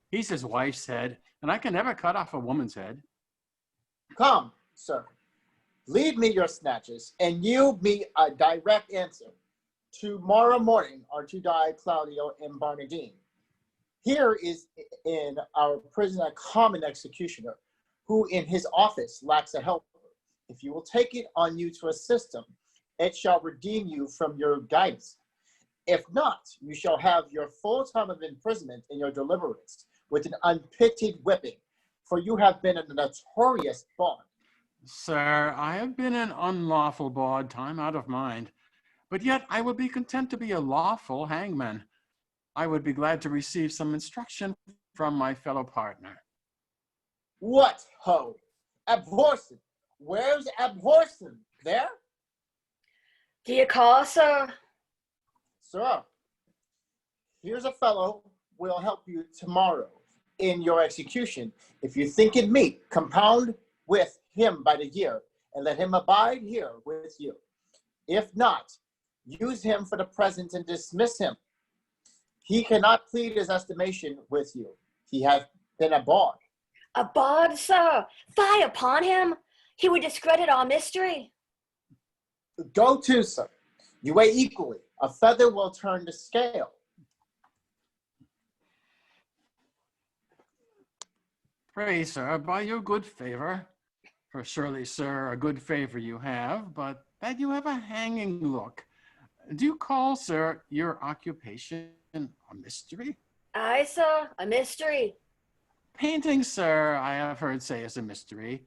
Speaker 9: he's his wife's head, and I can never cut off a woman's head.
Speaker 8: Come, sir. Lead me your snatches, and yield me a direct answer. Tomorrow morning are to die Claudio and Bernardine. Here is in our prison a common executioner, who in his office lacks a helper. If you will take it on you to assist him, it shall redeem you from your guidance. If not, you shall have your full time of imprisonment in your deliverance, with an unpitied whipping, for you have been a notorious bond.
Speaker 9: Sir, I have been an unlawful bawd time out of mind, but yet I would be content to be a lawful hangman. I would be glad to receive some instruction from my fellow partner.
Speaker 8: What ho? Abhorson! Where's Abhorson? There?
Speaker 6: Do you call, sir?
Speaker 8: Sir, here's a fellow will help you tomorrow in your execution. If you think it meet, compound with him by the year, and let him abide here with you. If not, use him for the present and dismiss him. He cannot plead his estimation with you. He hath been a bawd.
Speaker 6: A bawd, sir? Fie upon him! He would discredit our mystery.
Speaker 8: Go to, sir. You weigh equally. A feather will turn the scale.
Speaker 9: Pray, sir, by your good favor, for surely, sir, a good favor you have, but that you have a hanging look. Do you call, sir, your occupation a mystery?
Speaker 6: Aye, sir, a mystery.
Speaker 9: Painting, sir, I have heard say is a mystery,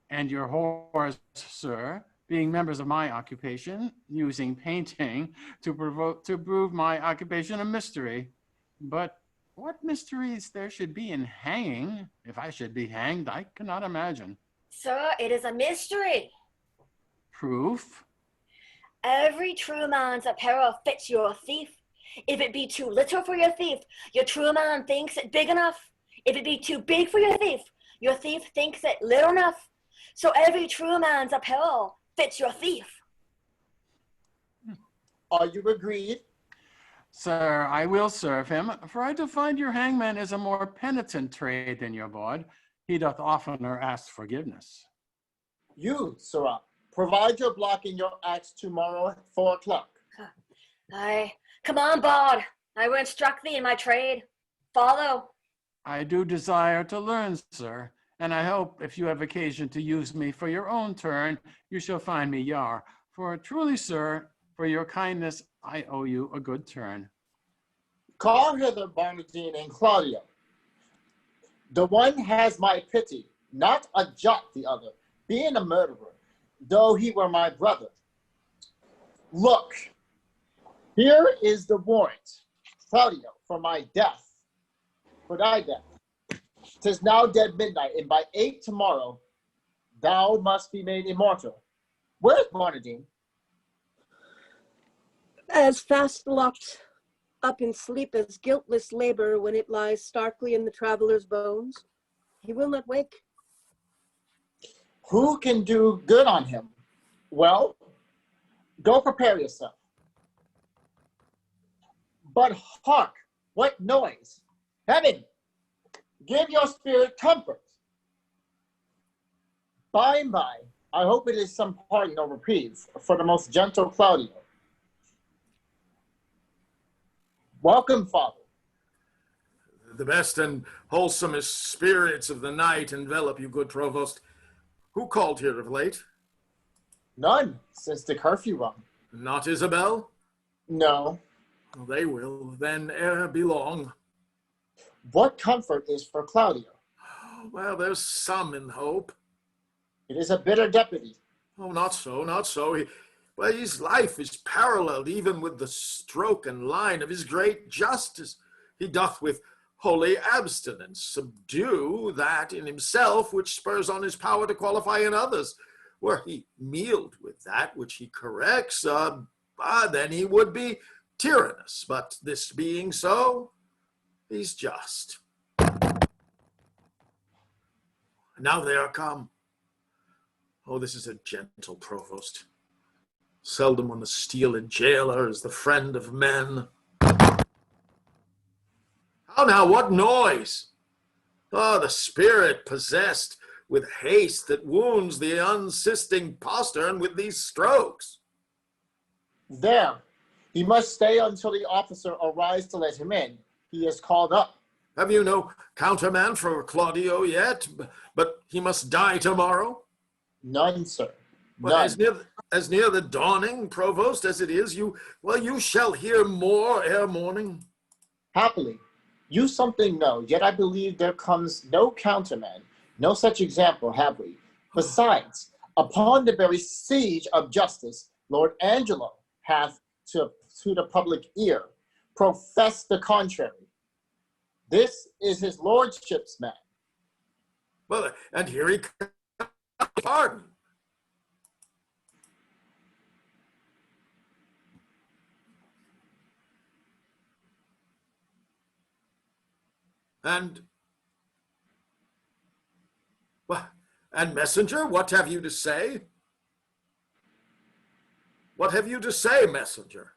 Speaker 9: and your whores, sir, being members of my occupation, using painting to prove my occupation a mystery. But what mysteries there should be in hanging, if I should be hanged, I cannot imagine.
Speaker 6: Sir, it is a mystery.
Speaker 9: Proof?
Speaker 6: Every true man's apparel fits your thief. If it be too little for your thief, your true man thinks it big enough. If it be too big for your thief thinks it little enough. So every true man's apparel fits your thief.
Speaker 8: Are you agreed?
Speaker 9: Sir, I will serve him, for I do find your hangman is a more penitent trade than your bawd. He doth oftener ask forgiveness.
Speaker 8: You, sirrah, provide your block in your axe tomorrow at 4 o'clock.
Speaker 6: Aye, come on, bawd. I will instruct thee in my trade. Follow.
Speaker 9: I do desire to learn, sir, and I hope if you have occasion to use me for your own turn, you shall find me yar. For truly, sir, for your kindness, I owe you a good turn.
Speaker 8: Call hither Bernardine and Claudio. The one has my pity, not a jot the other, being a murderer, though he were my brother. Look, here is the warrant, Claudio, for my death, for thy death. 'Tis now dead midnight, and by 8 tomorrow, thou must be made immortal. Where's Bernardine?
Speaker 5: As fast locked up in sleep as guiltless labor when it lies starkly in the traveler's bones. He will not wake.
Speaker 8: Who can do good on him? Well, go prepare yourself. But hark, what noise? Heaven, give your spirit comfort. By and by, I hope it is some pardon or reprieve for the most gentle Claudio. Welcome, Father.
Speaker 2: The best and wholesomest spirits of the night envelop you, good Provost. Who called here of late?
Speaker 8: None, since the curfew rung.
Speaker 2: Not Isabel?
Speaker 8: No.
Speaker 2: Well, they will, then, ere be long.
Speaker 8: What comfort is for Claudio?
Speaker 2: Well, there's some in hope.
Speaker 8: It is a bitter deputy.
Speaker 2: Oh, not so, not so. His life is paralleled even with the stroke and line of his great justice. He doth with holy abstinence subdue that in himself which spurs on his power to qualify in others. Were he mealed with that which he corrects, then he would be tyrannous. But this being so, he's just. Now they are come. Oh, this is a gentle provost. Seldom when the steeled jailer is the friend of men. How now, what noise? Oh, the spirit possessed with haste that wounds the unsisting postern with these strokes.
Speaker 8: There, he must stay until the officer arrives to let him in. He is called up.
Speaker 2: Have you no countermand for Claudio yet? But he must die tomorrow?
Speaker 8: None, sir.
Speaker 2: But
Speaker 8: None.
Speaker 2: as near the dawning, Provost, as it is, you shall hear more ere morning.
Speaker 8: Happily, you something know, yet I believe there comes no counterman. No such example have we. Besides, upon the very siege of justice, Lord Angelo hath to the public ear professed the contrary. This is his lordship's man.
Speaker 2: Well, and here he comes. Pardon. And messenger, what have you to say? What have you to say, messenger?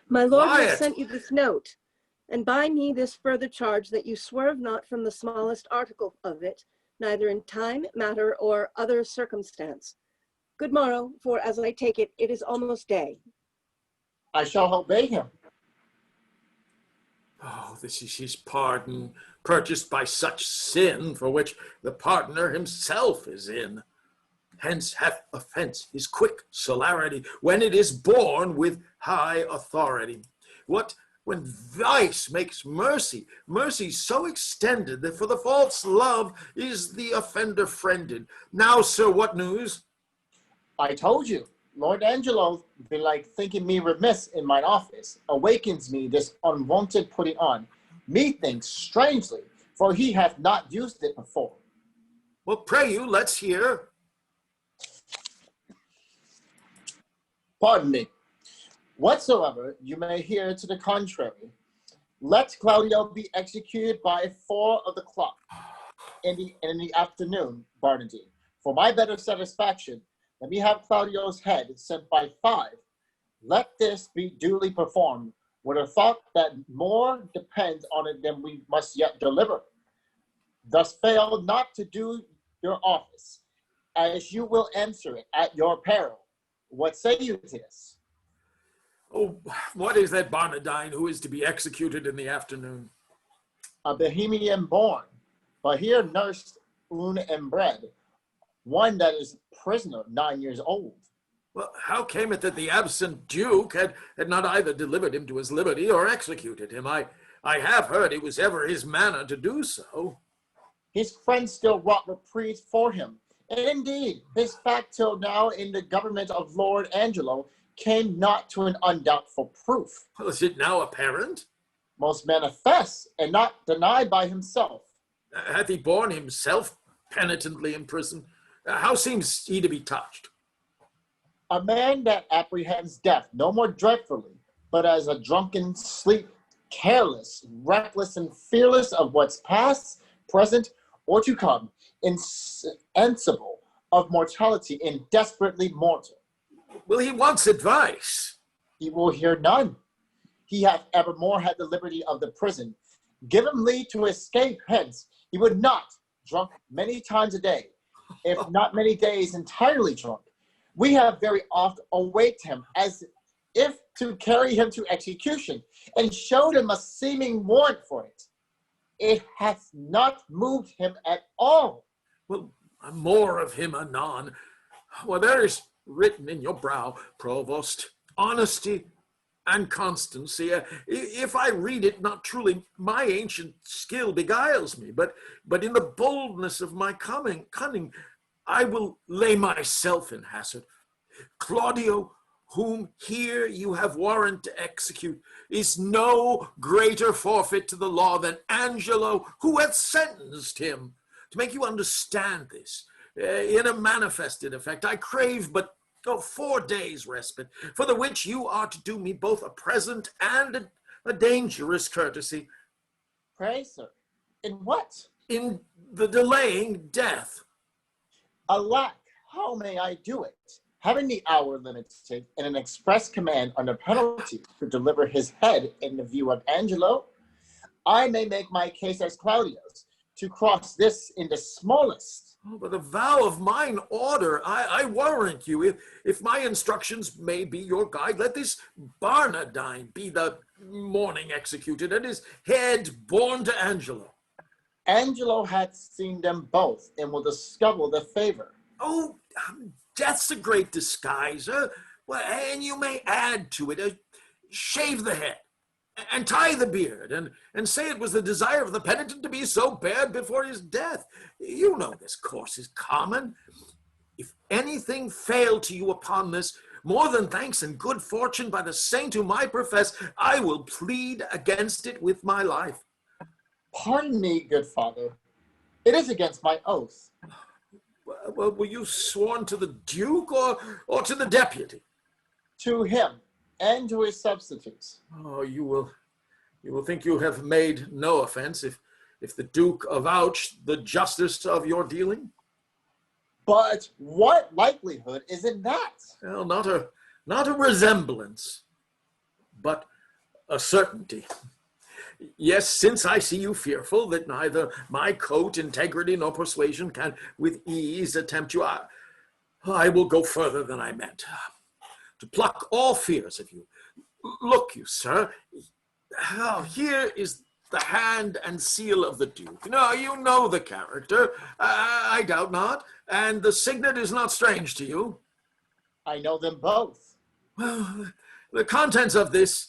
Speaker 5: My lord
Speaker 2: Quiet.
Speaker 5: has sent you this note, and by me this further charge that you swerve not from the smallest article of it, neither in time, matter, or other circumstance. Good morrow, for as I take it, it is almost day.
Speaker 8: I shall obey him.
Speaker 2: Oh, this is his pardon, purchased by such sin, for which the pardoner himself is in. Hence hath offense his quick celerity, when it is born with high authority. What when vice makes mercy, mercy so extended that for the false love is the offender friended. Now, sir, what news?
Speaker 8: I told you, Lord Angelo, belike thinking me remiss in mine office, awakens me this unwonted putting on. Methinks strangely, for he hath not used it before.
Speaker 2: Well, pray you, let's hear.
Speaker 8: Pardon me. Whatsoever you may hear to the contrary, let Claudio be executed by 4 of the clock in the afternoon, Bernardine. For my better satisfaction, let me have Claudio's head sent by 5. Let this be duly performed, with a thought that more depends on it than we must yet deliver. Thus fail not to do your office, as you will answer it at your peril. What say you to this?
Speaker 2: Oh, what is that Bernardine who is to be executed in the afternoon?
Speaker 8: A Bohemian born, but here nursed and bred, one that is prisoner 9 years old.
Speaker 2: Well, how came it that the absent Duke had not either delivered him to his liberty or executed him? I have heard it was ever his manner to do so.
Speaker 8: His friends still wrought reprieves for him. And indeed, his fact till now in the government of Lord Angelo came not to an undoubtful proof.
Speaker 2: Well, is it now apparent?
Speaker 8: Most manifest, and not denied by himself.
Speaker 2: Hath he borne himself penitently in prison? How seems he to be touched?
Speaker 8: A man that apprehends death no more dreadfully, but as a drunken sleep, careless, reckless, and fearless of what's past, present, or to come, insensible of mortality and desperately mortal.
Speaker 2: Well, he wants advice.
Speaker 8: He will hear none. he hath evermore had the liberty of the prison. Give him leave to escape hence. He would not, drunk many times a day, if not many days entirely drunk. We have very oft awaked him as if to carry him to execution, and showed him a seeming warrant for it. It hath not moved him at all.
Speaker 2: Well, more of him anon. Well, there is written in your brow, Provost, honesty and constancy. If I read it not truly, my ancient skill beguiles me, but in the boldness of my cunning, I will lay myself in hazard. Claudio, whom here you have warrant to execute, is no greater forfeit to the law than Angelo, who hath sentenced him. To make you understand this, in a manifested effect, I crave but 4 days' respite, for the which you are to do me both a present and a dangerous courtesy.
Speaker 8: Pray, sir, in what?
Speaker 2: In the delaying death.
Speaker 8: Alack, how may I do it? Having the hour limited and an express command under penalty to deliver his head in the view of Angelo, I may make my case as Claudio's, to cross this in the smallest.
Speaker 2: Oh, but a vow of mine order, I warrant you, if my instructions may be your guide, let this Bernardine be the morning executed, and his head borne to Angelo.
Speaker 8: Angelo hath seen them both, and will discover the favor.
Speaker 2: Oh, death's a great disguise, well, and you may add to it, shave the head, and tie the beard, and say it was the desire of the penitent to be so bared before his death. You know this course is common. If anything fail to you upon this, more than thanks and good fortune by the saint whom I profess, I will plead against it with my life.
Speaker 8: Pardon me, good father. It is against my oath.
Speaker 2: Well, were you sworn to the Duke or to the deputy?
Speaker 8: To him, and to his substitutes.
Speaker 2: Oh, you will think you have made no offense if the Duke avouch the justice of your dealing.
Speaker 8: But what likelihood is in that?
Speaker 2: Well, not a resemblance, but a certainty. Yes, since I see you fearful that neither my coat, integrity, nor persuasion can with ease attempt you, I will go further than I meant, to pluck all fears of you. Look you, sir, here is the hand and seal of the Duke. No, you know the character, I doubt not, and the signet is not strange to you.
Speaker 8: I know them both.
Speaker 2: Well, the contents of this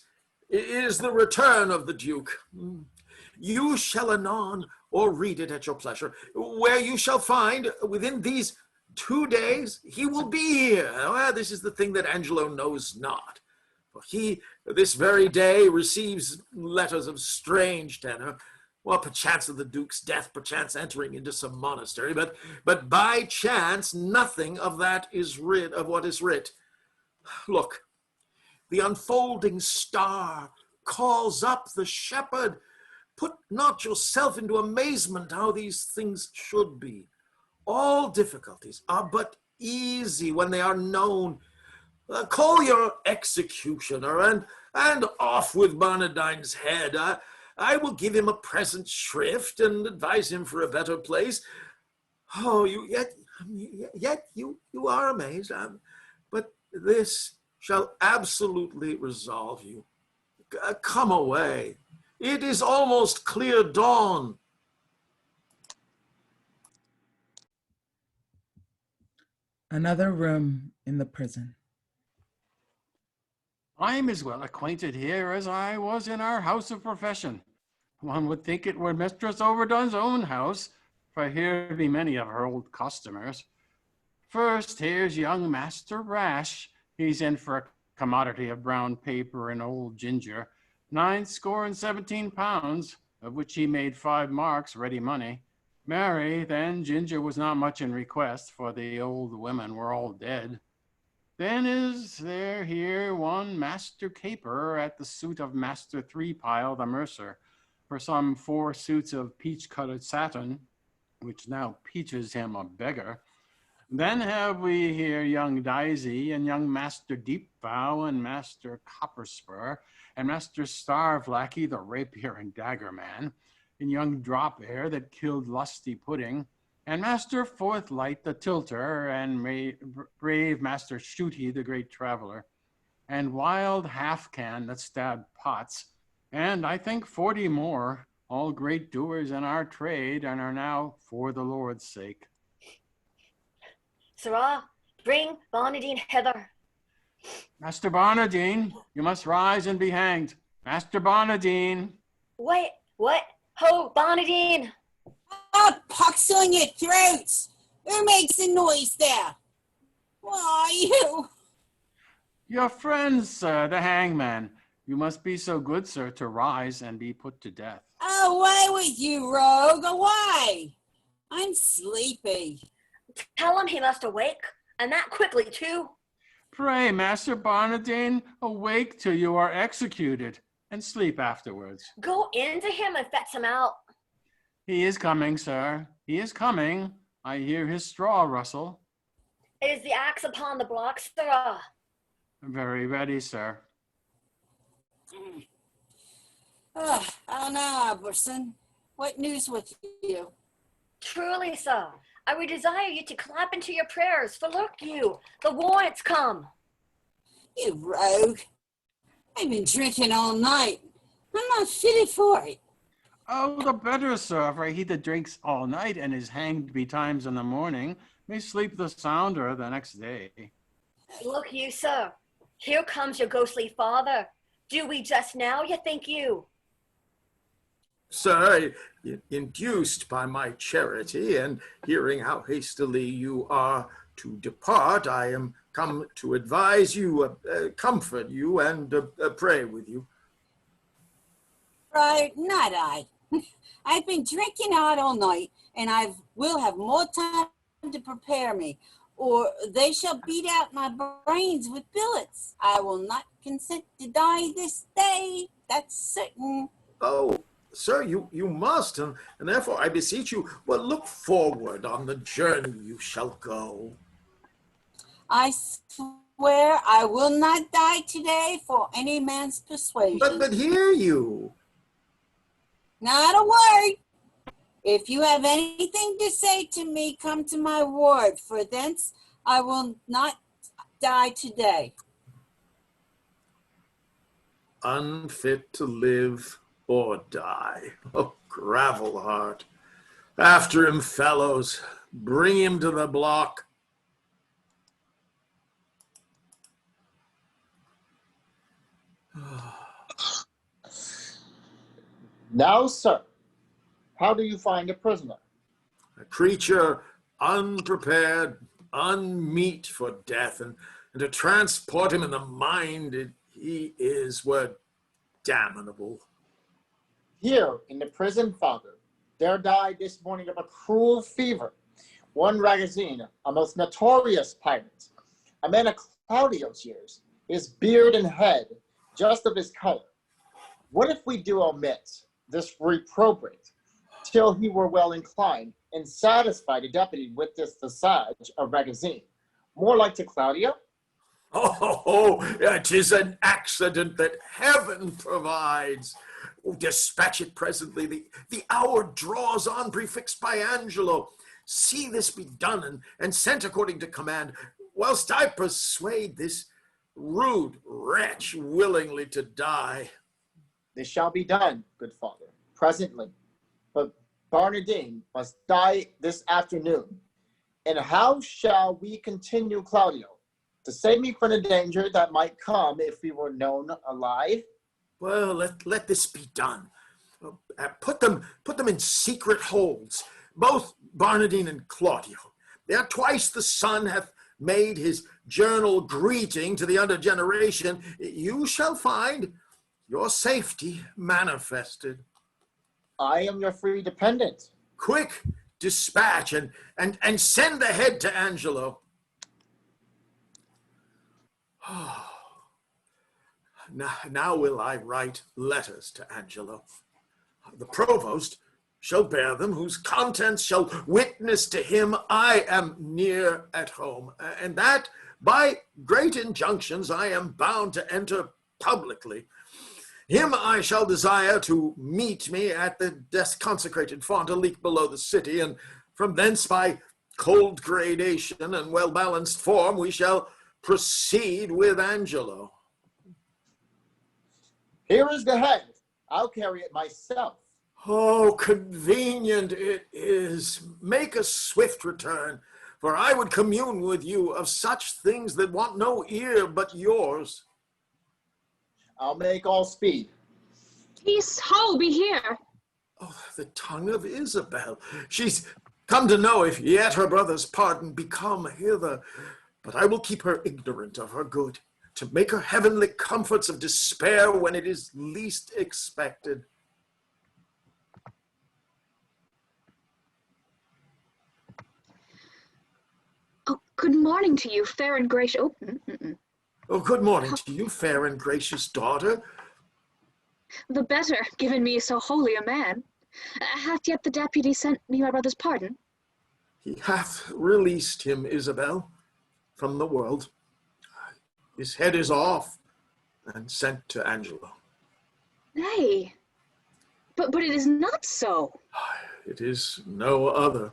Speaker 2: is the return of the Duke. You shall anon or read it at your pleasure, where you shall find within these 2 days he will be here. Well, this is the thing that Angelo knows not. For he, this very day, receives letters of strange tenor. Well, perchance of the Duke's death, perchance entering into some monastery, but by chance nothing of that is writ of what is writ. Look, the unfolding star calls up the shepherd. Put not yourself into amazement how these things should be. All difficulties are but easy when they are known. Call your executioner and off with Bernardine's head. I will give him a present shrift and advise him for a better place. Oh, yet you are amazed. But this shall absolutely resolve you. Come away. It is almost clear dawn.
Speaker 1: Another room in the prison.
Speaker 9: I'm as well acquainted here as I was in our house of profession. One would think it were Mistress Overdone's own house, for here be many of her old customers. First, here's young Master Rash. He's in for a commodity of brown paper and old ginger, 17 pounds, of which he made 5 marks ready money. Marry, then ginger was not much in request, for the old women were all dead. Then is there here one Master Caper at the suit of Master Threepile the mercer, for some 4 suits of peach-colored satin, which now peaches him a beggar. Then have we here young Daisy and young Master Deepvow and Master Copperspur and Master Starvlackey, the rapier and dagger man, and young Drop Air that killed Lusty Pudding, and Master Forthlight the tilter, and brave Master Shooty the great traveler, and wild Halfcan that stabbed Potts, and I think 40 more, all great doers in our trade, and are now for the Lord's sake.
Speaker 6: Sirrah, bring Bernardine hither.
Speaker 9: Master Bernardine, you must rise and be hanged. Master Bernardine.
Speaker 6: Wait, what? Ho, Bernardine!
Speaker 7: Oh, pox on your throats! Who makes a noise there? Why, you?
Speaker 9: Your friend, sir, the hangman. You must be so good, sir, to rise and be put to death.
Speaker 7: Away with you, rogue, away! I'm sleepy.
Speaker 6: Tell him he must awake, and that quickly, too.
Speaker 9: Pray, Master Bernardine, awake till you are executed, and sleep afterwards.
Speaker 6: Go into him and fetch him out.
Speaker 9: He is coming, sir. He is coming. I hear his straw rustle.
Speaker 6: Is the axe upon the block, sirrah?
Speaker 9: Very ready, sir.
Speaker 7: Oh, now, Abhorson, what news with you?
Speaker 6: Truly, sir, I would desire you to clap into your prayers, for look you, the warrant's come.
Speaker 7: You rogue. I've been drinking all night. I'm not fitted for it.
Speaker 9: Oh, the better, sir, for he that drinks all night and is hanged betimes in the morning may sleep the sounder the next day.
Speaker 6: Look you, sir, here comes your ghostly father. Do we just now, you think you?
Speaker 2: Sir, induced by my charity and hearing how hastily you are to depart, I am come to advise you, comfort you, and pray with you.
Speaker 7: Right, not I. I've been drinking out all night, and I will have more time to prepare me, or they shall beat out my brains with billets. I will not consent to die this day, that's certain.
Speaker 2: Oh, sir, you must, and therefore I beseech you, well, look forward on the journey you shall go.
Speaker 7: I swear I will not die today for any man's persuasion.
Speaker 2: But hear you.
Speaker 7: Not a word. If you have anything to say to me, come to my ward, for thence I will not die today.
Speaker 2: Unfit to live or die. Oh, gravel heart. After him, fellows. Bring him to the block.
Speaker 8: Now, sir, how do you find a prisoner?
Speaker 2: A creature unprepared, unmeet for death, and to transport him in the mind, were damnable.
Speaker 8: Here in the prison, father, there died this morning of a cruel fever one Ragazine, a most notorious pirate, a man of Claudio's years, his beard and head just of his color. What if we do omit this reprobate till he were well inclined and satisfied a deputy with this visage of Ragazine, more like to Claudio?
Speaker 2: Oh, it is an accident that heaven provides. Oh, dispatch it presently. The hour draws on, prefixed by Angelo. See this be done and sent according to command, whilst I persuade this rude wretch willingly to die.
Speaker 8: This shall be done, good father, presently. But Bernardine must die this afternoon. And how shall we continue, Claudio, to save me from the danger that might come if we were known alive?
Speaker 2: Well, let this be done. Put them in secret holds, both Bernardine and Claudio. Ere twice the sun hath made his journal greeting to the under generation, you shall find your safety manifested.
Speaker 8: I am your free dependent.
Speaker 2: Quick dispatch and send the head to Angelo. Now will I write letters to Angelo. The provost shall bear them, whose contents shall witness to him I am near at home, and that by great injunctions I am bound to enter publicly. Him I shall desire to meet me at the consecrated font a league below the city, and from thence by cold gradation and well-balanced form we shall proceed with Angelo.
Speaker 8: Here is the head. I'll carry it myself.
Speaker 2: Oh, convenient it is. Make a swift return, for I would commune with you of such things that want no ear but yours.
Speaker 8: I'll make all speed.
Speaker 11: Peace, ho, be here.
Speaker 2: Oh, the tongue of Isabel. She's come to know if yet her brother's pardon be come hither, but I will keep her ignorant of her good, to make her heavenly comforts of despair when it is least expected.
Speaker 11: Oh, good morning to you, fair and gracious.
Speaker 2: Oh, good morning to you, fair and gracious daughter.
Speaker 11: The better, given me so holy a man. Hath yet the deputy sent me my brother's pardon?
Speaker 2: He hath released him, Isabel, from the world. His head is off and sent to Angelo.
Speaker 11: Nay, but it is not so.
Speaker 2: It is no other.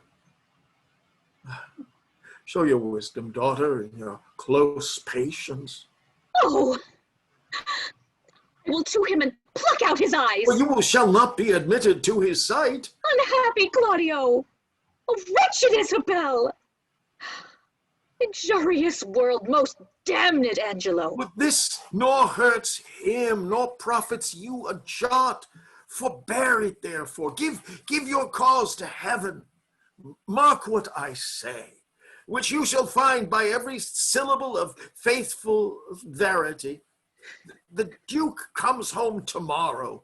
Speaker 2: Show your wisdom, daughter, and your close patience.
Speaker 11: Oh! I will to him and pluck out his eyes.
Speaker 2: Well, you shall not be admitted to his sight.
Speaker 11: Unhappy Claudio! Oh, wretched Isabel! Injurious world, most damned Angelo!
Speaker 2: But this nor hurts him, nor profits you a jot. Forbear it, therefore. Give your cause to heaven. Mark what I say, which you shall find by every syllable of faithful verity. The Duke comes home tomorrow.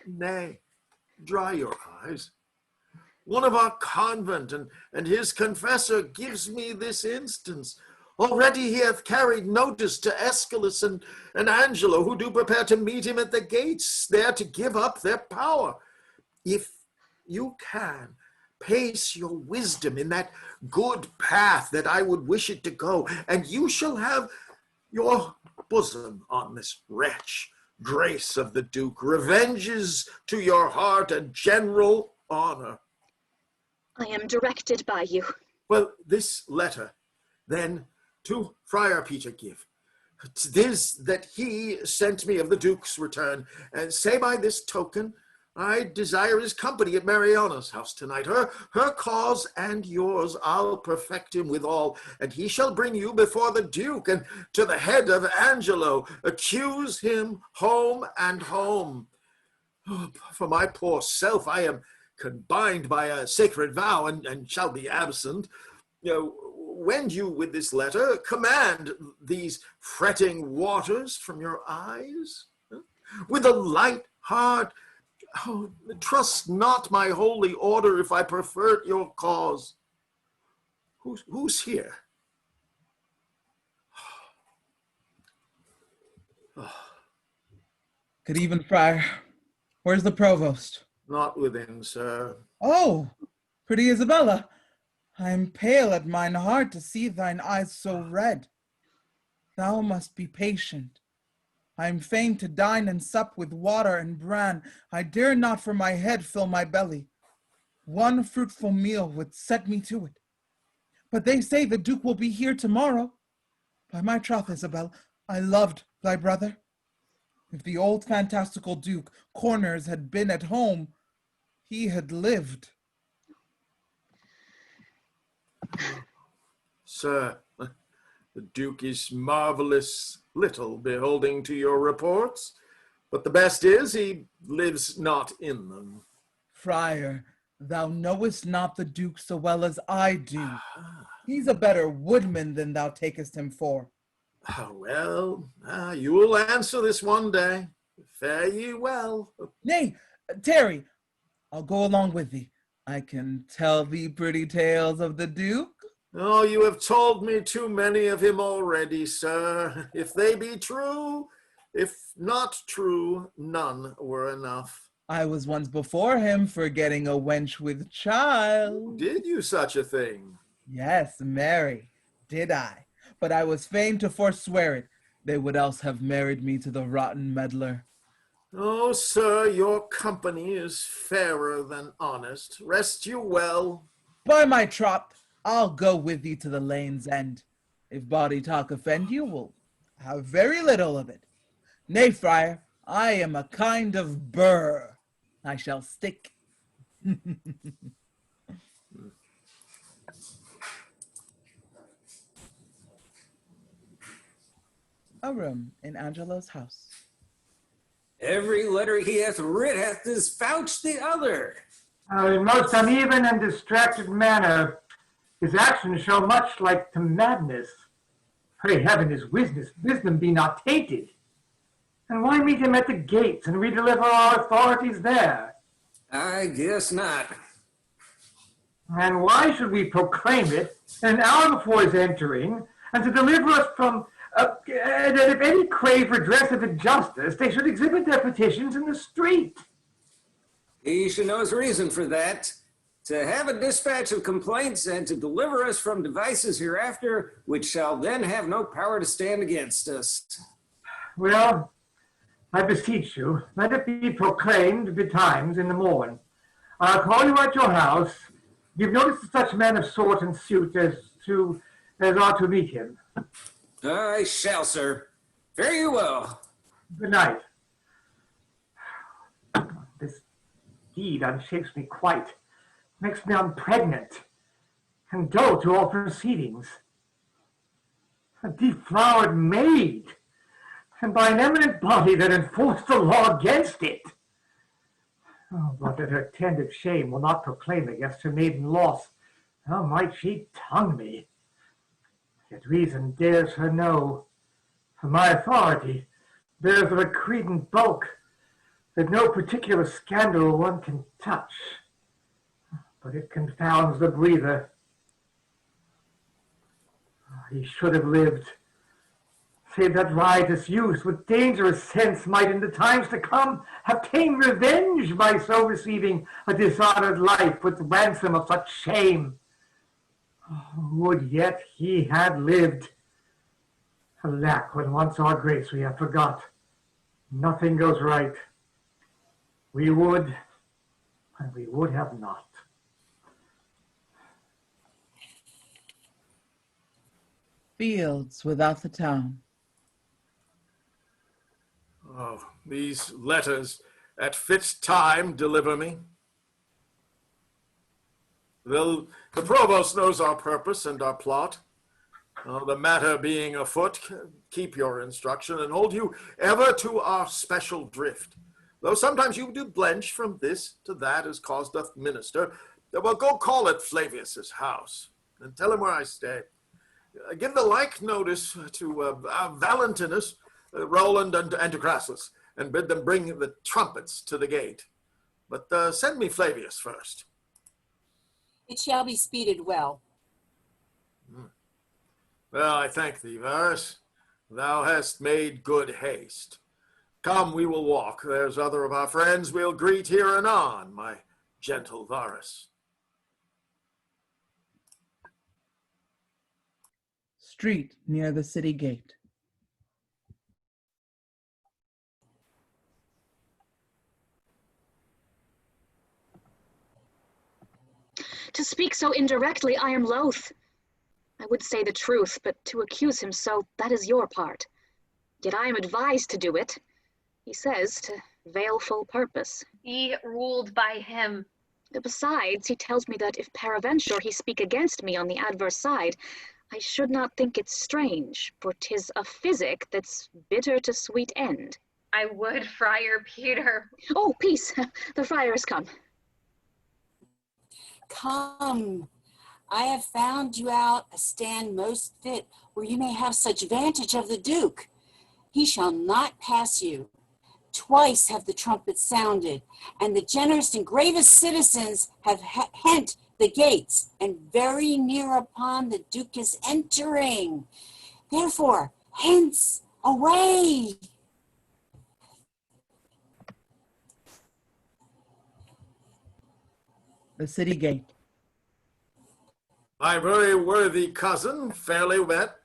Speaker 2: Nay, dry your eyes. One of our convent and his confessor gives me this instance. Already he hath carried notice to Escalus and Angelo, who do prepare to meet him at the gates, there to give up their power. If you can, pace your wisdom in that good path that I would wish it to go, and you shall have your bosom on this wretch. Grace of the Duke, revenges to your heart a general honor.
Speaker 11: I am directed by you.
Speaker 2: Well, this letter, then, to Friar Peter give. 'Tis that he sent me of the Duke's return, and say by this token, I desire his company at Mariana's house tonight. Her cause and yours I'll perfect him withal, and he shall bring you before the Duke, and to the head of Angelo, accuse him home and home. Oh, for my poor self, I am confined by a sacred vow, and shall be absent. Wend you with this letter, command these fretting waters from your eyes. With a light heart, trust not my holy order if I pervert your cause. Who's here?
Speaker 1: Good even, Friar. Where's the provost?
Speaker 2: Not within, sir.
Speaker 1: Oh, pretty Isabella. I am pale at mine heart to see thine eyes so red. Thou must be patient. I am fain to dine and sup with water and bran. I dare not for my head fill my belly. One fruitful meal would set me to it. But they say the Duke will be here tomorrow. By my troth, Isabel, I loved thy brother. If the old fantastical Duke Corners had been at home, he had lived.
Speaker 2: Sir, the Duke is marvelous little beholding to your reports, but the best is he lives not in them.
Speaker 1: Friar, thou knowest not the Duke so well as I do. He's a better woodman than thou takest him for.
Speaker 2: Well, you will answer this one day. Fare ye well.
Speaker 1: Nay, tarry, I'll go along with thee. I can tell thee pretty tales of the Duke.
Speaker 2: Oh, you have told me too many of him already, sir. If they be true, if not true, none were enough.
Speaker 1: I was once before him for getting a wench with child.
Speaker 2: Did you such a thing?
Speaker 1: Yes, marry, did I? But I was fain to forswear it. They would else have married me to the rotten meddler.
Speaker 2: Oh, sir, your company is fairer than honest. Rest you well.
Speaker 1: By my troth, I'll go with thee to the lane's end. If body talk offend you, we'll have very little of it. Nay, friar, I am a kind of burr. I shall stick. A room in Angelo's house.
Speaker 4: Every letter he hath writ hath disvouched the other.
Speaker 3: In most uneven and distracted manner, his actions show much like to madness. Pray heaven his wisdom be not tainted. And why meet him at the gates and redeliver our authorities there?
Speaker 4: I guess not.
Speaker 3: And why should we proclaim it an hour before his entering, and to deliver us from, that if any crave redress of injustice, they should exhibit their petitions in the street?
Speaker 4: He should know his reason for that. To have a dispatch of complaints and to deliver us from devices hereafter, which shall then have no power to stand against us.
Speaker 3: Well, I beseech you, let it be proclaimed betimes in the morn. I'll call you at your house, give notice to such men of sort and suit as are to meet him.
Speaker 4: I shall, sir. Fare you well.
Speaker 3: Good night. This deed unshakes me quite, makes me unpregnant, and dull to all proceedings. A deflowered maid, and by an eminent body that enforced the law against it. Oh, but that her tended shame will not proclaim against her maiden loss, how might she tongue me? Yet reason dares her no, for my authority bears of a credent bulk that no particular scandal one can touch, but it confounds the breather. He should have lived, save that riotous youth with dangerous sense might in the times to come have tamed revenge by so receiving a dishonored life with ransom of such shame. Would yet he had lived. Alack, when once our grace we have forgot, nothing goes right. We would, and we would have not.
Speaker 1: Fields without the town.
Speaker 2: Oh, these letters at fit time deliver me. The Provost knows our purpose and our plot. The matter being afoot, keep your instruction and hold you ever to our special drift. Though sometimes you do blench from this to that as cause doth minister, well, go call at Flavius's house and tell him where I stay. Give the like notice to Valentinus, Roland, and to Crassus, and bid them bring the trumpets to the gate. But send me Flavius first.
Speaker 7: It shall be speeded well.
Speaker 2: Well, I thank thee, Varrius. Thou hast made good haste. Come, we will walk. There's other of our friends we'll greet here anon, my gentle Varrius.
Speaker 1: Street near the city gate.
Speaker 11: To speak so indirectly, I am loath. I would say the truth, but to accuse him so, that is your part. Yet I am advised to do it. He says to veilful purpose.
Speaker 10: Be ruled by him.
Speaker 11: Besides, he tells me that if peradventure he speak against me on the adverse side, I should not think it strange, for 'tis a physic that's bitter to sweet end.
Speaker 10: I would, Friar Peter.
Speaker 11: Oh, peace! The friar is come.
Speaker 7: Come, I have found you out a stand most fit, where you may have such vantage of the Duke. He shall not pass you. Twice have the trumpets sounded, and the generous and gravest citizens have hent the gates, and very near upon the Duke is entering. Therefore, hence, away!
Speaker 1: the city gate.
Speaker 2: My very worthy cousin, fairly met.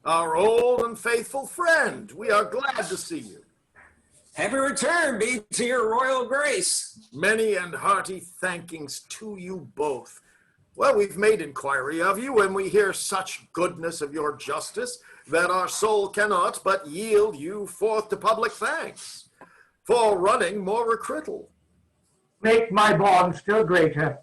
Speaker 2: Our old and faithful friend, we are glad to see you.
Speaker 4: Happy return be to your royal grace.
Speaker 2: Many and hearty thankings to you both. Well, we've made inquiry of you, and we hear such goodness of your justice that our soul cannot but yield you forth to public thanks for running more requital.
Speaker 3: Make my bond still greater.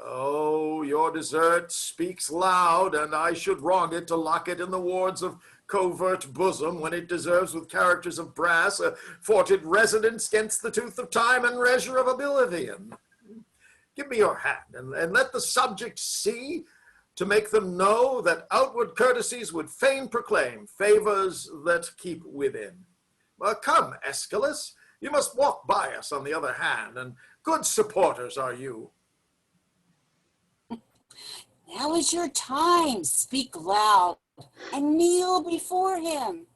Speaker 2: Oh, your desert speaks loud, and I should wrong it to lock it in the wards of covert bosom when it deserves with characters of brass a forted residence against the tooth of time and measure of oblivion. Give me your hand, and let the subject see, to make them know that outward courtesies would fain proclaim favors that keep within. Come, Escalus, you must walk by us on the other hand, and good supporters are you.
Speaker 7: Now is your time. Speak loud and kneel before him.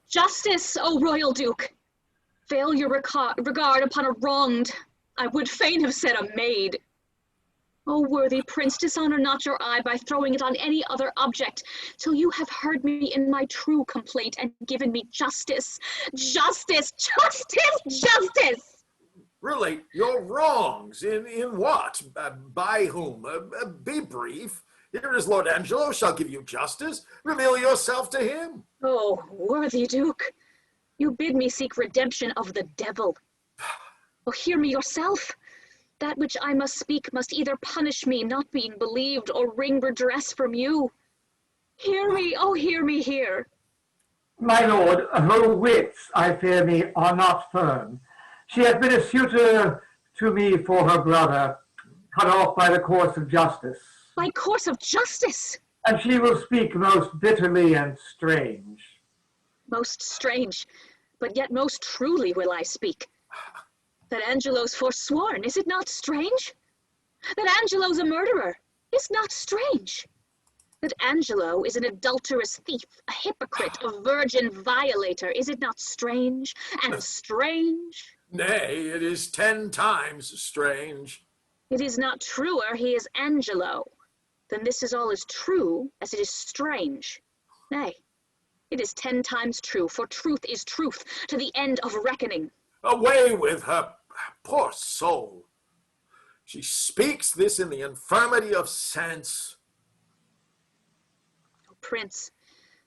Speaker 11: Justice, O royal duke! Veil your regard upon a wronged. I would fain have said a maid. O worthy prince, dishonor not your eye by throwing it on any other object, till you have heard me in my true complaint and given me justice. Justice! Justice! Justice!
Speaker 2: Relate your wrongs. In what? By whom? Be brief. Here is Lord Angelo, shall give you justice. Reveal yourself to him.
Speaker 11: Oh, worthy duke, you bid me seek redemption of the devil. Oh, hear me yourself. That which I must speak must either punish me not being believed or wring redress from you. Hear me, oh, hear me here.
Speaker 3: My lord, her wits, I fear me, are not firm. She has been a suitor to me for her brother, cut off by the course of justice.
Speaker 11: By course of justice?
Speaker 3: And she will speak most bitterly and strange.
Speaker 11: Most strange, but yet most truly will I speak. That Angelo's forsworn, is it not strange? That Angelo's a murderer, is not strange? That Angelo is an adulterous thief, a hypocrite, a virgin violator, is it not strange and strange?
Speaker 2: Nay, it is 10 times strange.
Speaker 11: It is not truer he is Angelo. Then this is all as true as it is strange. Nay, it is 10 times true, for truth is truth to the end of reckoning.
Speaker 2: Away with her, poor soul. She speaks this in the infirmity of sense.
Speaker 11: O Prince,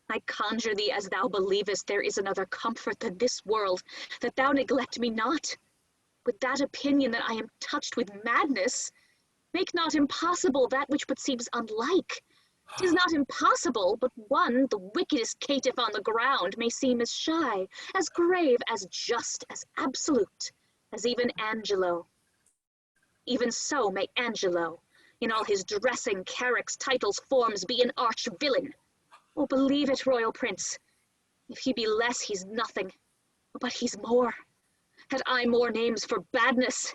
Speaker 11: I conjure thee as thou believest there is another comfort than this world, that thou neglect me not. With that opinion that I am touched with madness, make not impossible that which but seems unlike. 'Tis not impossible, but one, the wickedest caitiff on the ground, may seem as shy, as grave, as just, as absolute, as even Angelo. Even so may Angelo, in all his dressing, carracks, titles, forms, be an arch villain. Oh, believe it, royal prince. If he be less, he's nothing, but he's more. Had I more names for badness?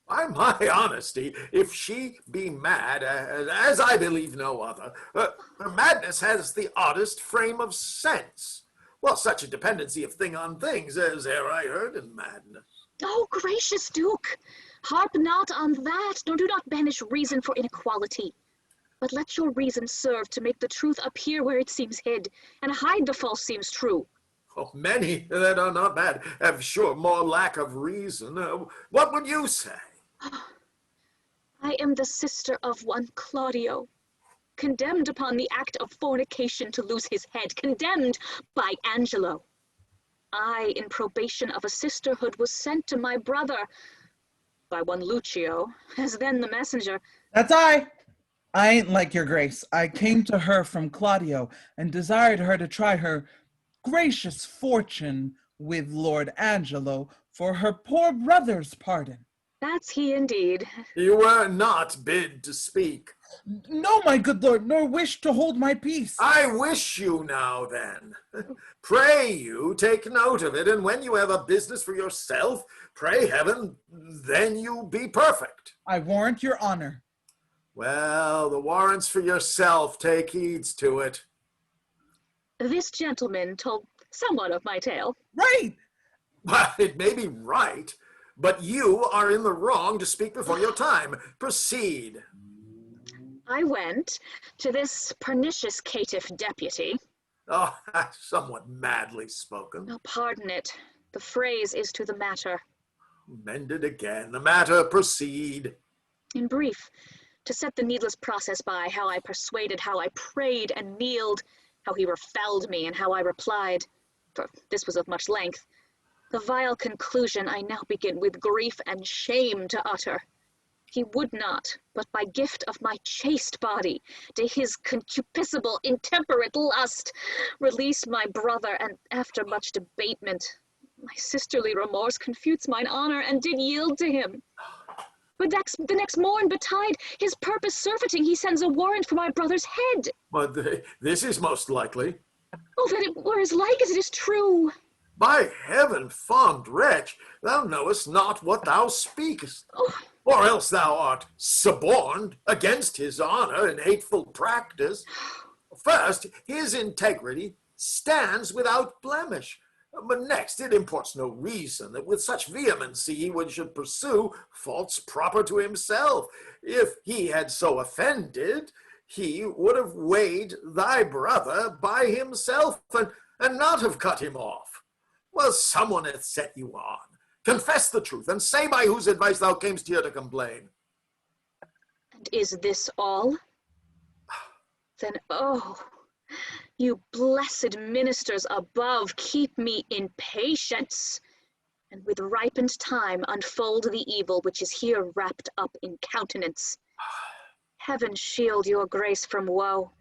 Speaker 2: By my honesty, if she be mad, as I believe no other, her madness has the oddest frame of sense. Well, such a dependency of thing on things as e'er I heard in madness.
Speaker 11: Oh, gracious duke, harp not on that, nor do not banish reason for inequality. But let your reason serve to make the truth appear where it seems hid, and hide the false seems true.
Speaker 2: Oh, many that are not bad have sure more lack of reason. What would you say?
Speaker 11: I am the sister of one Claudio, condemned upon the act of fornication to lose his head, condemned by Angelo. I, in probation of a sisterhood, was sent to my brother by one Lucio, as then the messenger.
Speaker 1: That's I ain't like your grace. I came to her from Claudio and desired her to try her gracious fortune with Lord Angelo for her poor brother's pardon.
Speaker 11: That's he indeed.
Speaker 2: You were not bid to speak.
Speaker 1: No, my good lord, nor wish to hold my peace.
Speaker 2: I wish you now, then. Pray you take note of it, and when you have a business for yourself, pray heaven, then you be perfect.
Speaker 1: I warrant your honor.
Speaker 2: Well, the warrants for yourself, take heeds to it.
Speaker 11: This gentleman told somewhat of my tale.
Speaker 1: Right!
Speaker 2: Well, it may be right, but you are in the wrong to speak before your time. Proceed.
Speaker 11: I went to this pernicious caitiff deputy.
Speaker 2: Oh, somewhat madly spoken.
Speaker 11: Oh, pardon it. The phrase is to the matter.
Speaker 2: Mended again. The matter, proceed.
Speaker 11: In brief, to set the needless process by, how I persuaded, how I prayed and kneeled, how he refelled me, and how I replied, for this was of much length. The vile conclusion I now begin with grief and shame to utter. He would not, but by gift of my chaste body, to his concupiscible, intemperate lust, release my brother, and after much debatement, my sisterly remorse confutes mine honor, and did yield to him. But the next morn betide, his purpose surfeiting, he sends a warrant for my brother's head.
Speaker 2: But this is most likely.
Speaker 11: Oh, that it were as like as it is true.
Speaker 2: By heaven, fond wretch, thou knowest not what thou speakest.
Speaker 11: Oh.
Speaker 2: Or else thou art suborned against his honor in hateful practice. First, his integrity stands without blemish. But next, it imports no reason that with such vehemency he should pursue faults proper to himself. If he had so offended, he would have weighed thy brother by himself and not have cut him off. Well, someone hath set you on. Confess the truth, and say by whose advice thou camest here to complain.
Speaker 11: And is this all? Then, oh, you blessed ministers above, keep me in patience, and with ripened time unfold the evil which is here wrapped up in countenance. Heaven shield your grace from woe,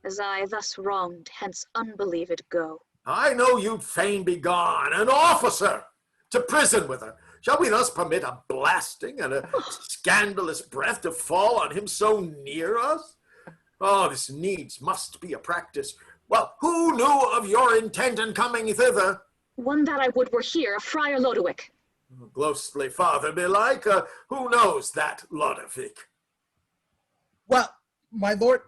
Speaker 11: as I thus wronged hence unbelieved go.
Speaker 2: I know you'd fain be gone, an officer! To prison with her. Shall we thus permit a blasting and a scandalous breath to fall on him so near us? Oh, this needs must be a practice. Well, who knew of your intent in coming thither?
Speaker 11: One that I would were here, Friar Lodowick.
Speaker 2: Ghostly father, belike. Who knows that Lodowick?
Speaker 1: Well, my lord,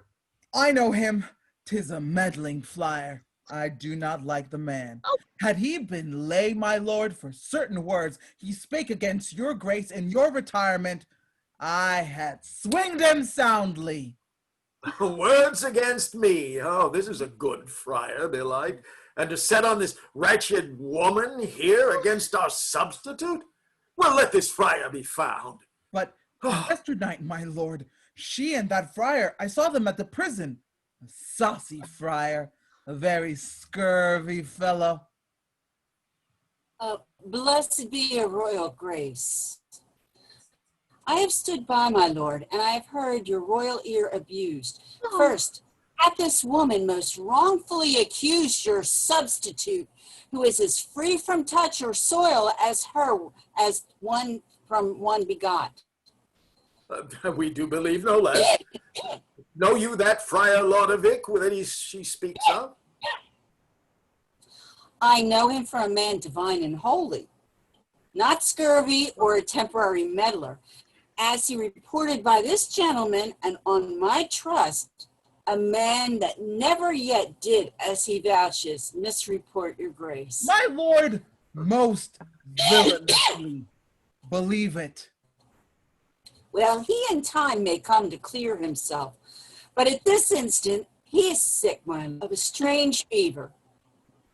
Speaker 1: I know him. 'Tis a meddling flyer. I do not like the man.
Speaker 11: Oh.
Speaker 1: Had he been lay, my lord, for certain words he spake against your grace in your retirement, I had swinged him soundly.
Speaker 2: Words against me. Oh, this is a good friar, belike. And to set on this wretched woman here against our substitute? Well, let this friar be found.
Speaker 1: But yesternight, my lord, she and that friar, I saw them at the prison. A saucy friar. A very scurvy fellow.
Speaker 7: Blessed be your royal grace. I have stood by, my lord, and I have heard your royal ear abused.
Speaker 11: Oh.
Speaker 7: First, hath this woman most wrongfully accused your substitute, who is as free from touch or soil as one from one begot.
Speaker 2: We do believe no less. Know you that Friar Lodowick that she speaks of?
Speaker 7: I know him for a man divine and holy, not scurvy or a temporary meddler, as he reported by this gentleman, and on my trust, a man that never yet did as he vouches misreport your grace.
Speaker 1: My lord, most villainously. Believe it.
Speaker 7: Well, he in time may come to clear himself, but at this instant, he is sick, my love, of a strange fever.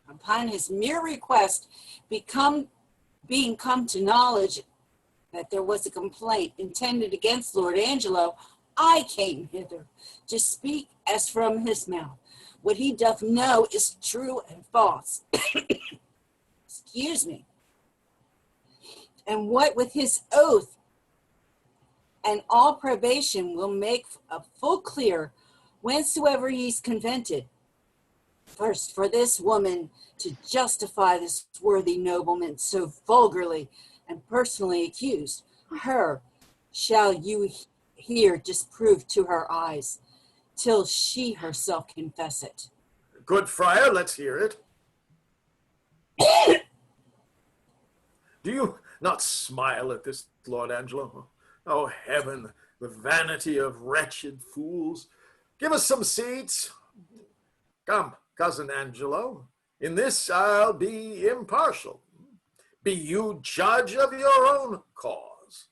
Speaker 7: Upon his mere request, being come to knowledge that there was a complaint intended against Lord Angelo, I came hither to speak as from his mouth. What he doth know is true and false. Excuse me. And what with his oath and all probation will make a full clear whensoever he's convented. First, for this woman to justify this worthy nobleman so vulgarly and personally accused, her shall you here disprove to her eyes, till she herself confess it.
Speaker 2: Good friar, let's hear it. Do you not smile at this, Lord Angelo? Oh, heaven, the vanity of wretched fools. Give us some seats. Come, cousin Angelo. In this I'll be impartial. Be you judge of your own cause.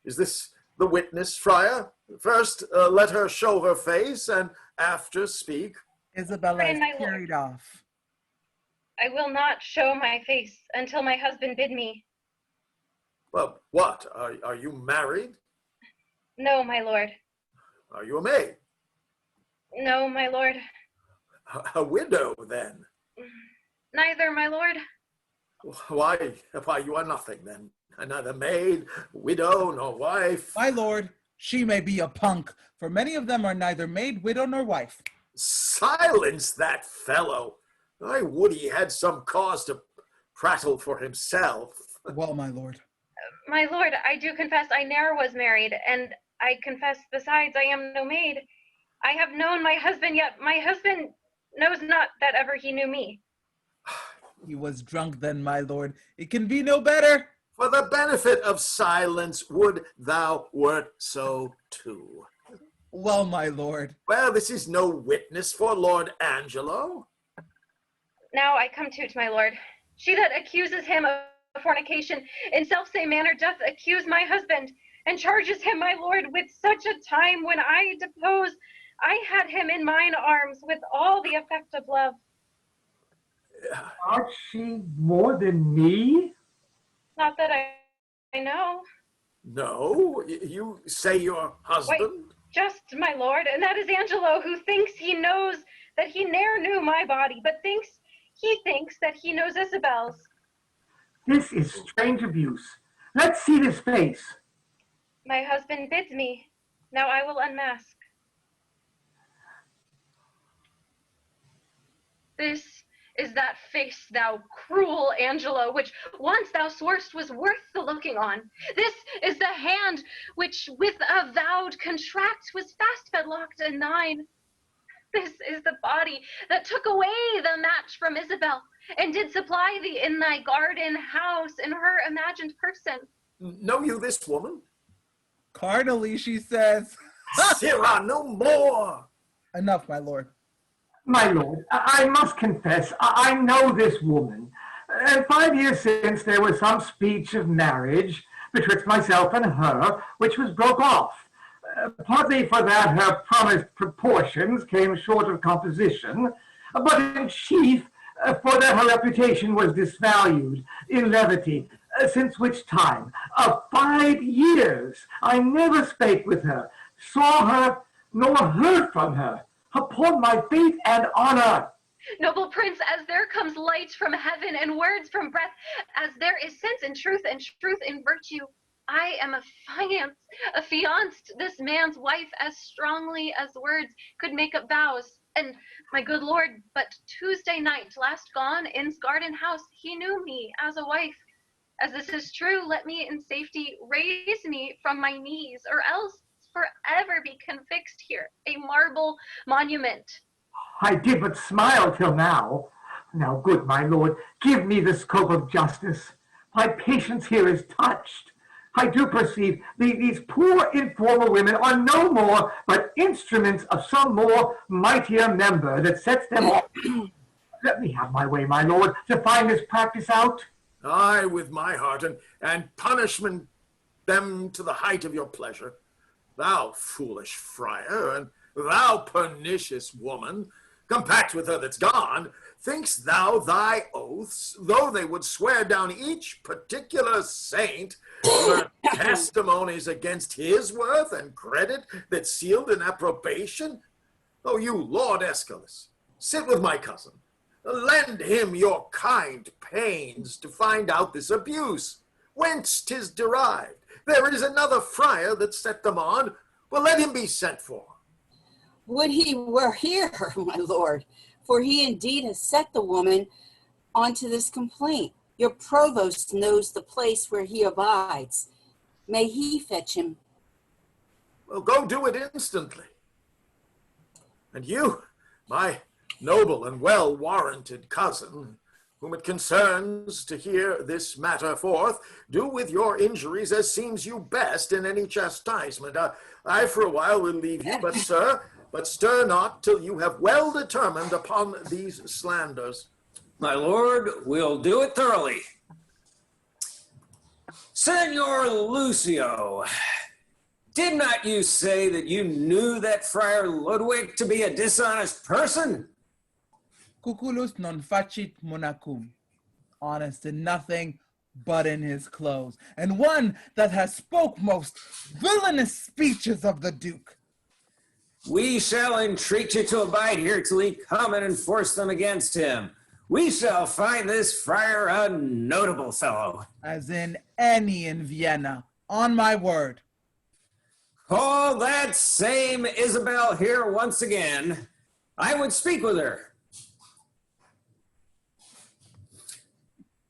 Speaker 2: Is this the witness, friar? First, let her show her face, and after speak.
Speaker 1: Isabella
Speaker 10: Pray,
Speaker 1: is
Speaker 10: my lord.
Speaker 1: carried off.
Speaker 10: I will not show my face until my husband bid me.
Speaker 2: Well, what? Are you married?
Speaker 10: No, my lord.
Speaker 2: Are you a maid?
Speaker 10: No, my lord.
Speaker 2: A widow, then?
Speaker 10: Neither, my lord.
Speaker 2: Why, you are nothing, then. Neither maid, widow, nor wife.
Speaker 1: My lord, she may be a punk, for many of them are neither maid, widow, nor wife.
Speaker 2: Silence that fellow. I would he had some cause to prattle for himself.
Speaker 1: Well, my lord.
Speaker 10: My lord, I do confess I ne'er was married, and I confess besides I am no maid. I have known my husband, yet my husband knows not that ever he knew me.
Speaker 1: He was drunk then, my lord. It can be no better.
Speaker 2: For the benefit of silence, would thou wert so too.
Speaker 1: Well, my lord.
Speaker 2: Well, this is no witness for Lord Angelo.
Speaker 10: Now I come to my lord. She that accuses him of fornication in selfsame manner doth accuse my husband, and charges him, my lord, with such a time when I depose I had him in mine arms with all the effect of love.
Speaker 3: Ought she more than me?
Speaker 10: Not that I know.
Speaker 2: No? You say your husband?
Speaker 10: Wait, just my lord, and that is Angelo, who thinks he knows that he ne'er knew my body, but he thinks that he knows Isabel's.
Speaker 3: This is strange abuse. Let's see this face.
Speaker 10: My husband bids me. Now I will unmask. This is that face, thou cruel Angelo, which once thou sworst was worth the looking on. This is the hand which with a vowed contract was fast fedlocked in thine. This is the body that took away the match from Isabel, and did supply thee in thy garden house in her imagined person.
Speaker 2: Know you this woman?
Speaker 1: Carnally, she says.
Speaker 2: Sirrah, no more!
Speaker 1: Enough, my lord.
Speaker 3: My lord, I must confess, I know this woman. 5 years since there was some speech of marriage betwixt myself and her, which was broke off. Partly for that her promised proportions came short of composition, but in chief for that her reputation was disvalued in levity, since which time, of 5 years, I never spake with her, saw her, nor heard from her. Upon my faith and honor.
Speaker 10: Noble prince, as there comes light from heaven and words from breath, as there is sense in truth and truth in virtue, I am affianced this man's wife as strongly as words could make up vows. And my good lord, but Tuesday night last gone in's garden house, he knew me as a wife. As this is true, let me in safety raise me from my knees, or else forever be confixed here, a marble monument.
Speaker 3: I did but smile till now. Now, good my lord, give me the scope of justice. My patience here is touched. I do perceive these poor informal women are no more but instruments of some more mightier member that sets them off. Let me have my way, my lord, to find this practice out.
Speaker 2: Aye, with my heart, and punishment them to the height of your pleasure. Thou foolish friar, and thou pernicious woman, compact with her that's gone, think'st thou thy oaths, though they would swear down each particular saint, were testimonies against his worth and credit that sealed an approbation? Oh, you Lord Escalus, sit with my cousin. Lend him your kind pains to find out this abuse, whence 'tis derived. There is another friar that set them on. Well, let him be sent for.
Speaker 7: Would he were here, my lord, for he indeed has set the woman onto this complaint. Your provost knows the place where he abides. May he fetch him.
Speaker 2: Well, go do it instantly. And you, my noble and well-warranted cousin, whom it concerns to hear this matter forth, do with your injuries as seems you best in any chastisement. I for a while will leave you, but stir not till you have well determined upon these slanders.
Speaker 4: My lord, we'll do it thoroughly. Senor Lucio, did not you say that you knew that Friar Ludwig to be a dishonest person?
Speaker 1: Cuculus non facit monachum, honest in nothing but in his clothes, and one that has spoke most villainous speeches of the Duke.
Speaker 4: We shall entreat you to abide here till he come and enforce them against him. We shall find this friar a notable fellow.
Speaker 1: As in any in Vienna, on my word.
Speaker 4: Call that same Isabel here once again. I would speak with her.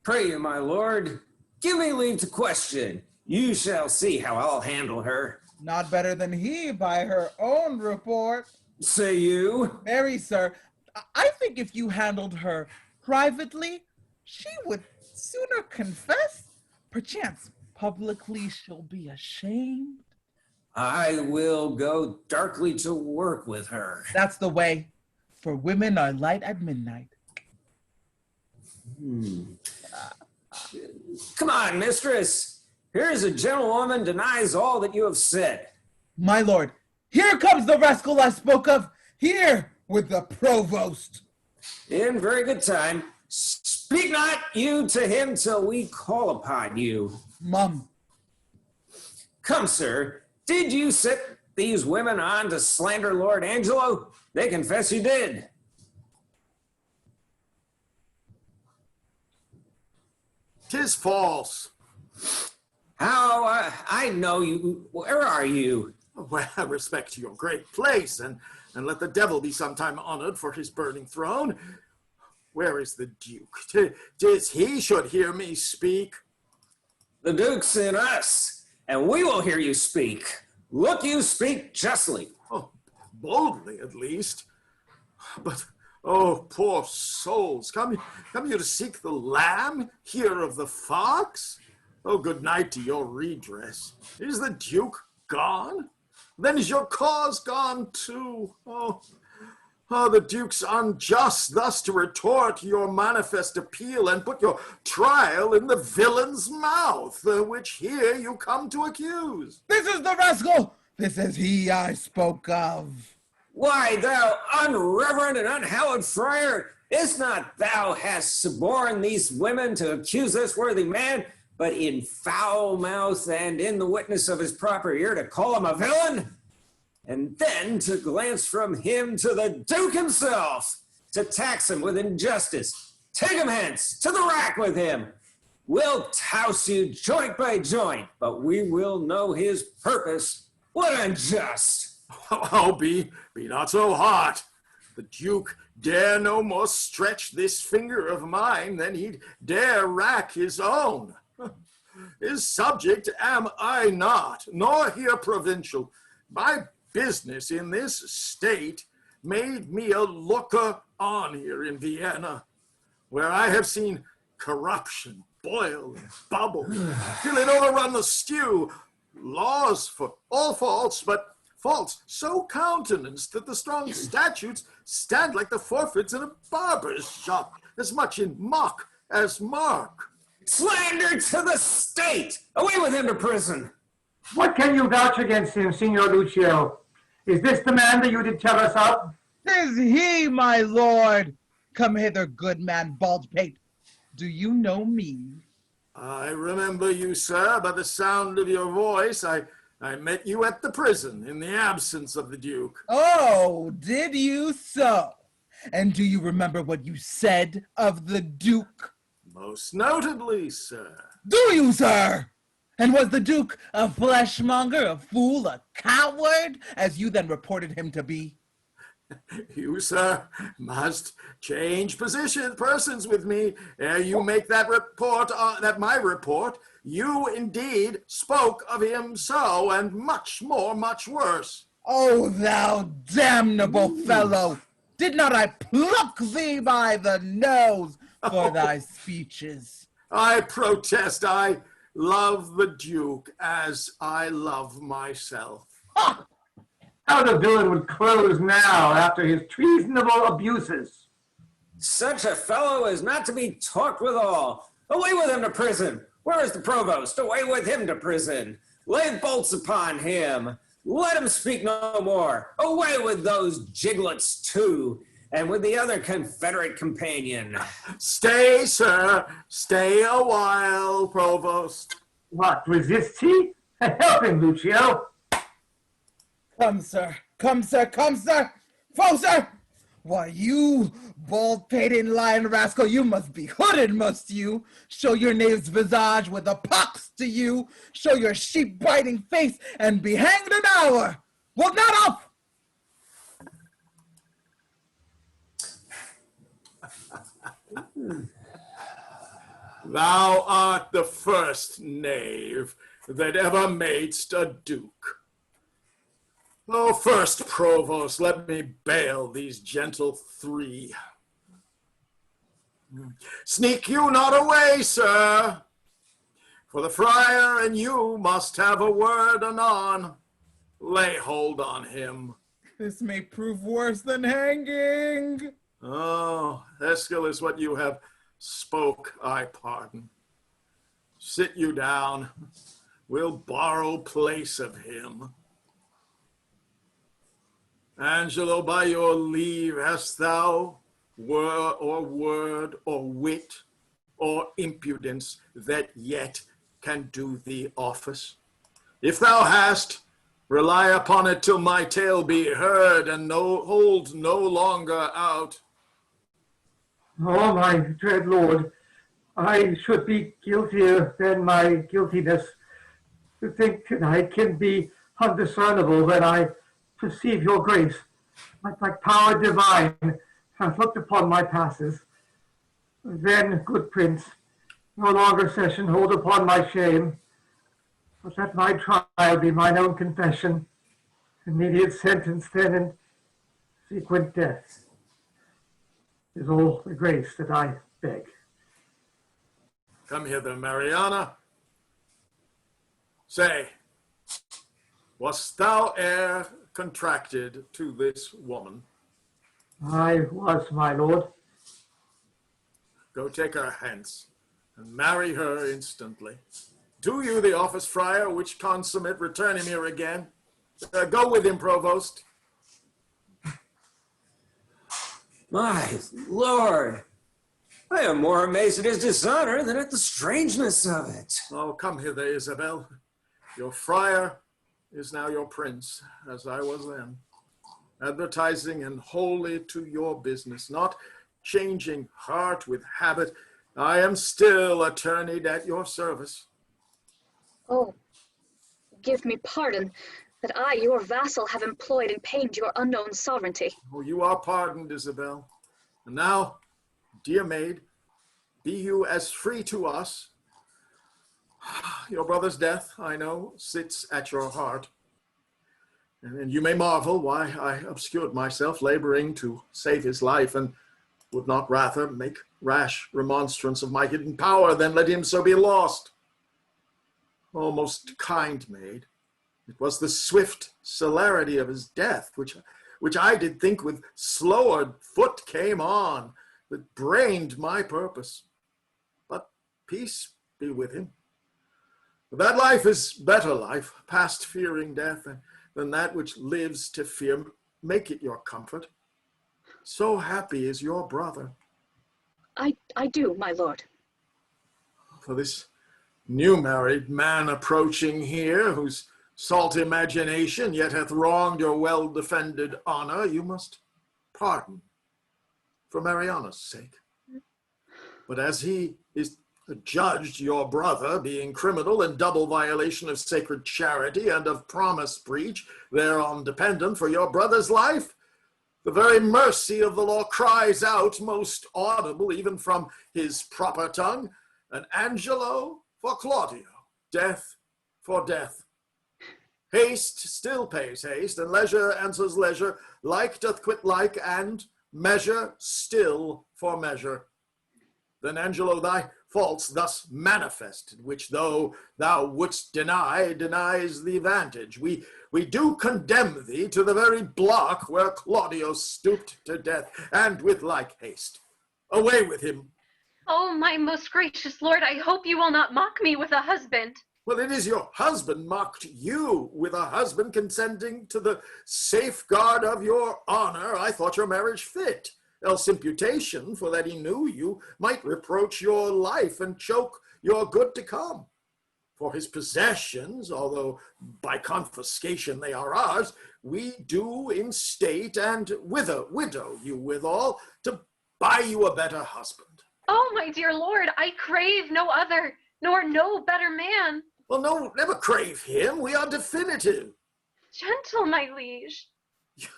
Speaker 4: Pray you, my lord, give me leave to question. You shall see how I'll handle her.
Speaker 1: Not better than he by her own report.
Speaker 4: Say you?
Speaker 1: Marry, sir, I think if you handled her privately, she would sooner confess. Perchance publicly she'll be ashamed.
Speaker 4: I will go darkly to work with her.
Speaker 1: That's the way, for women are light at midnight.
Speaker 4: Come on, mistress. Here's a gentlewoman denies all that you have said.
Speaker 1: My lord, here comes the rascal I spoke of. Here with the provost.
Speaker 4: In very good time. Speak not you to him till we call upon you.
Speaker 1: Mum.
Speaker 4: Come, sir. Did you set these women on to slander Lord Angelo? They confess you did.
Speaker 2: "'Tis false."
Speaker 4: How? I know you. Where are you?
Speaker 2: Well, respect your great place, and let the devil be sometime honored for his burning throne. Where is the Duke? 'Tis he should hear me speak.
Speaker 4: The Duke's in us, and we will hear you speak. Look, you speak justly.
Speaker 2: Oh, boldly at least. But, oh, poor souls, come you to seek the lamb, hear of the fox? Oh, good night to your redress. Is the Duke gone? Then is your cause gone too. Oh, the Duke's unjust thus to retort your manifest appeal and put your trial in the villain's mouth, which here you come to accuse.
Speaker 1: This is the rascal! This is he I spoke of.
Speaker 4: Why, thou unreverend and unhallowed friar, is not thou hast suborned these women to accuse this worthy man, but in foul mouth and in the witness of his proper ear to call him a villain? And then to glance from him to the Duke himself, to tax him with injustice. Take him hence, to the rack with him. We'll touse you joint by joint, but we will know his purpose. What unjust!
Speaker 2: Oh, be not so hot. The Duke dare no more stretch this finger of mine than he'd dare rack his own. His subject am I not, nor here provincial. My business in this state made me a looker on here in Vienna, where I have seen corruption boil and bubble till it overrun the stew. Laws for all faults, but faults so countenanced that the strong statutes stand like the forfeits in a barber's shop, as much in mock as mark.
Speaker 4: Slander to the state! Away with him to prison!
Speaker 3: What can you vouch against him, Signor Lucio? Is this the man that you did tell us of?
Speaker 1: 'Tis he, my lord. Come hither, good man, Baldpate. Do you know me?
Speaker 2: I remember you, sir, by the sound of your voice. I met you at the prison in the absence of the Duke.
Speaker 1: Oh, did you so? And do you remember what you said of the Duke?
Speaker 2: Most notably, sir.
Speaker 1: Do you, sir? And was the Duke a fleshmonger, a fool, a coward, as you then reported him to be?
Speaker 2: You, sir, must change persons with me ere you make that report, that my report. You indeed spoke of him so, and much more, much worse.
Speaker 1: Oh, thou damnable fellow! Did not I pluck thee by the nose for thy speeches?
Speaker 2: I protest, I love the Duke as I love myself.
Speaker 1: Ha!
Speaker 3: How the villain would close now after his treasonable abuses.
Speaker 4: Such a fellow is not to be talked withal. Away with him to prison. Where is the provost? Away with him to prison. Lay bolts upon him. Let him speak no more. Away with those giglets too, and with the other Confederate companion.
Speaker 2: Stay, sir. Stay a while, Provost.
Speaker 3: What, resists he? Help him, Lucio.
Speaker 1: Come, sir. Come, sir. Come, sir. Foe, sir. Why, you bald-pated lying rascal, you must be hooded, must you? Show your knave's visage with a pox to you. Show your sheep-biting face and be hanged an hour. Well, not off.
Speaker 2: Thou art the first knave that ever madest a duke. Oh, first, Provost, let me bail these gentle three. Sneak you not away, sir, for the friar and you must have a word anon. Lay hold on him.
Speaker 1: This may prove worse than hanging.
Speaker 2: Oh, Escalus, what you have spoke, I pardon. Sit you down. We'll borrow place of him. Angelo, by your leave, hast thou word or wit or impudence that yet can do thee office? If thou hast, rely upon it till my tale be heard and hold no longer out.
Speaker 3: Oh, my dread lord, I should be guiltier than my guiltiness. To think that I can be undiscernible when I perceive your grace, like power divine, hath looked upon my passes. Then, good prince, no longer session hold upon my shame, but let my trial be mine own confession, immediate sentence then, and sequent death is all the grace that I beg.
Speaker 2: Come hither, Mariana. Say, wast thou e'er contracted to this woman?
Speaker 3: I was, my lord.
Speaker 2: Go take her hence, and marry her instantly. Do you the office, friar, which consummate, return him here again. Go with him, Provost.
Speaker 4: My lord, I am more amazed at his dishonor than at the strangeness of it.
Speaker 2: Oh, come hither, Isabel. Your friar is now your prince, as I was then. Advertising and wholly to your business, not changing heart with habit. I am still attorneyed at your service.
Speaker 11: Oh, give me pardon that I, your vassal, have employed and pained your unknown sovereignty.
Speaker 2: Oh, you are pardoned, Isabel. And now, dear maid, be you as free to us. Your brother's death, I know, sits at your heart. And you may marvel why I obscured myself, laboring to save his life, and would not rather make rash remonstrance of my hidden power than let him so be lost. O most kind maid, it was the swift celerity of his death, which I did think with slower foot came on, that brained my purpose. But peace be with him. That life is better life, past fearing death, than that which lives to fear. Make it your comfort. So happy is your brother.
Speaker 11: I do, my lord.
Speaker 2: For this new married man approaching here, whose salt imagination yet hath wronged your well-defended honor, you must pardon, for Mariana's sake. But as he is adjudged your brother, being criminal in double violation of sacred charity and of promise breach, thereon dependent for your brother's life, the very mercy of the law cries out most audible even from his proper tongue, an Angelo for Claudio, death for death. Haste still pays haste, and leisure answers leisure, like doth quit like, and measure still for measure. Then, Angelo, thy faults thus manifested, which though thou wouldst deny, denies the vantage. We do condemn thee to the very block where Claudio stooped to death, and with like haste. Away with him,
Speaker 10: Oh, my most gracious lord, I hope you will not mock me with a husband.
Speaker 2: Well, it is your husband mocked you with a husband consenting to the safeguard of your honor. I thought your marriage fit, else imputation, for that he knew you, might reproach your life and choke your good to come. For his possessions, although by confiscation they are ours, we do in state and widow you withal, to buy you a better husband.
Speaker 10: Oh, my dear lord, I crave no other, nor no better man.
Speaker 2: Well, no, never crave him. We are definitive.
Speaker 10: Gentle, my liege.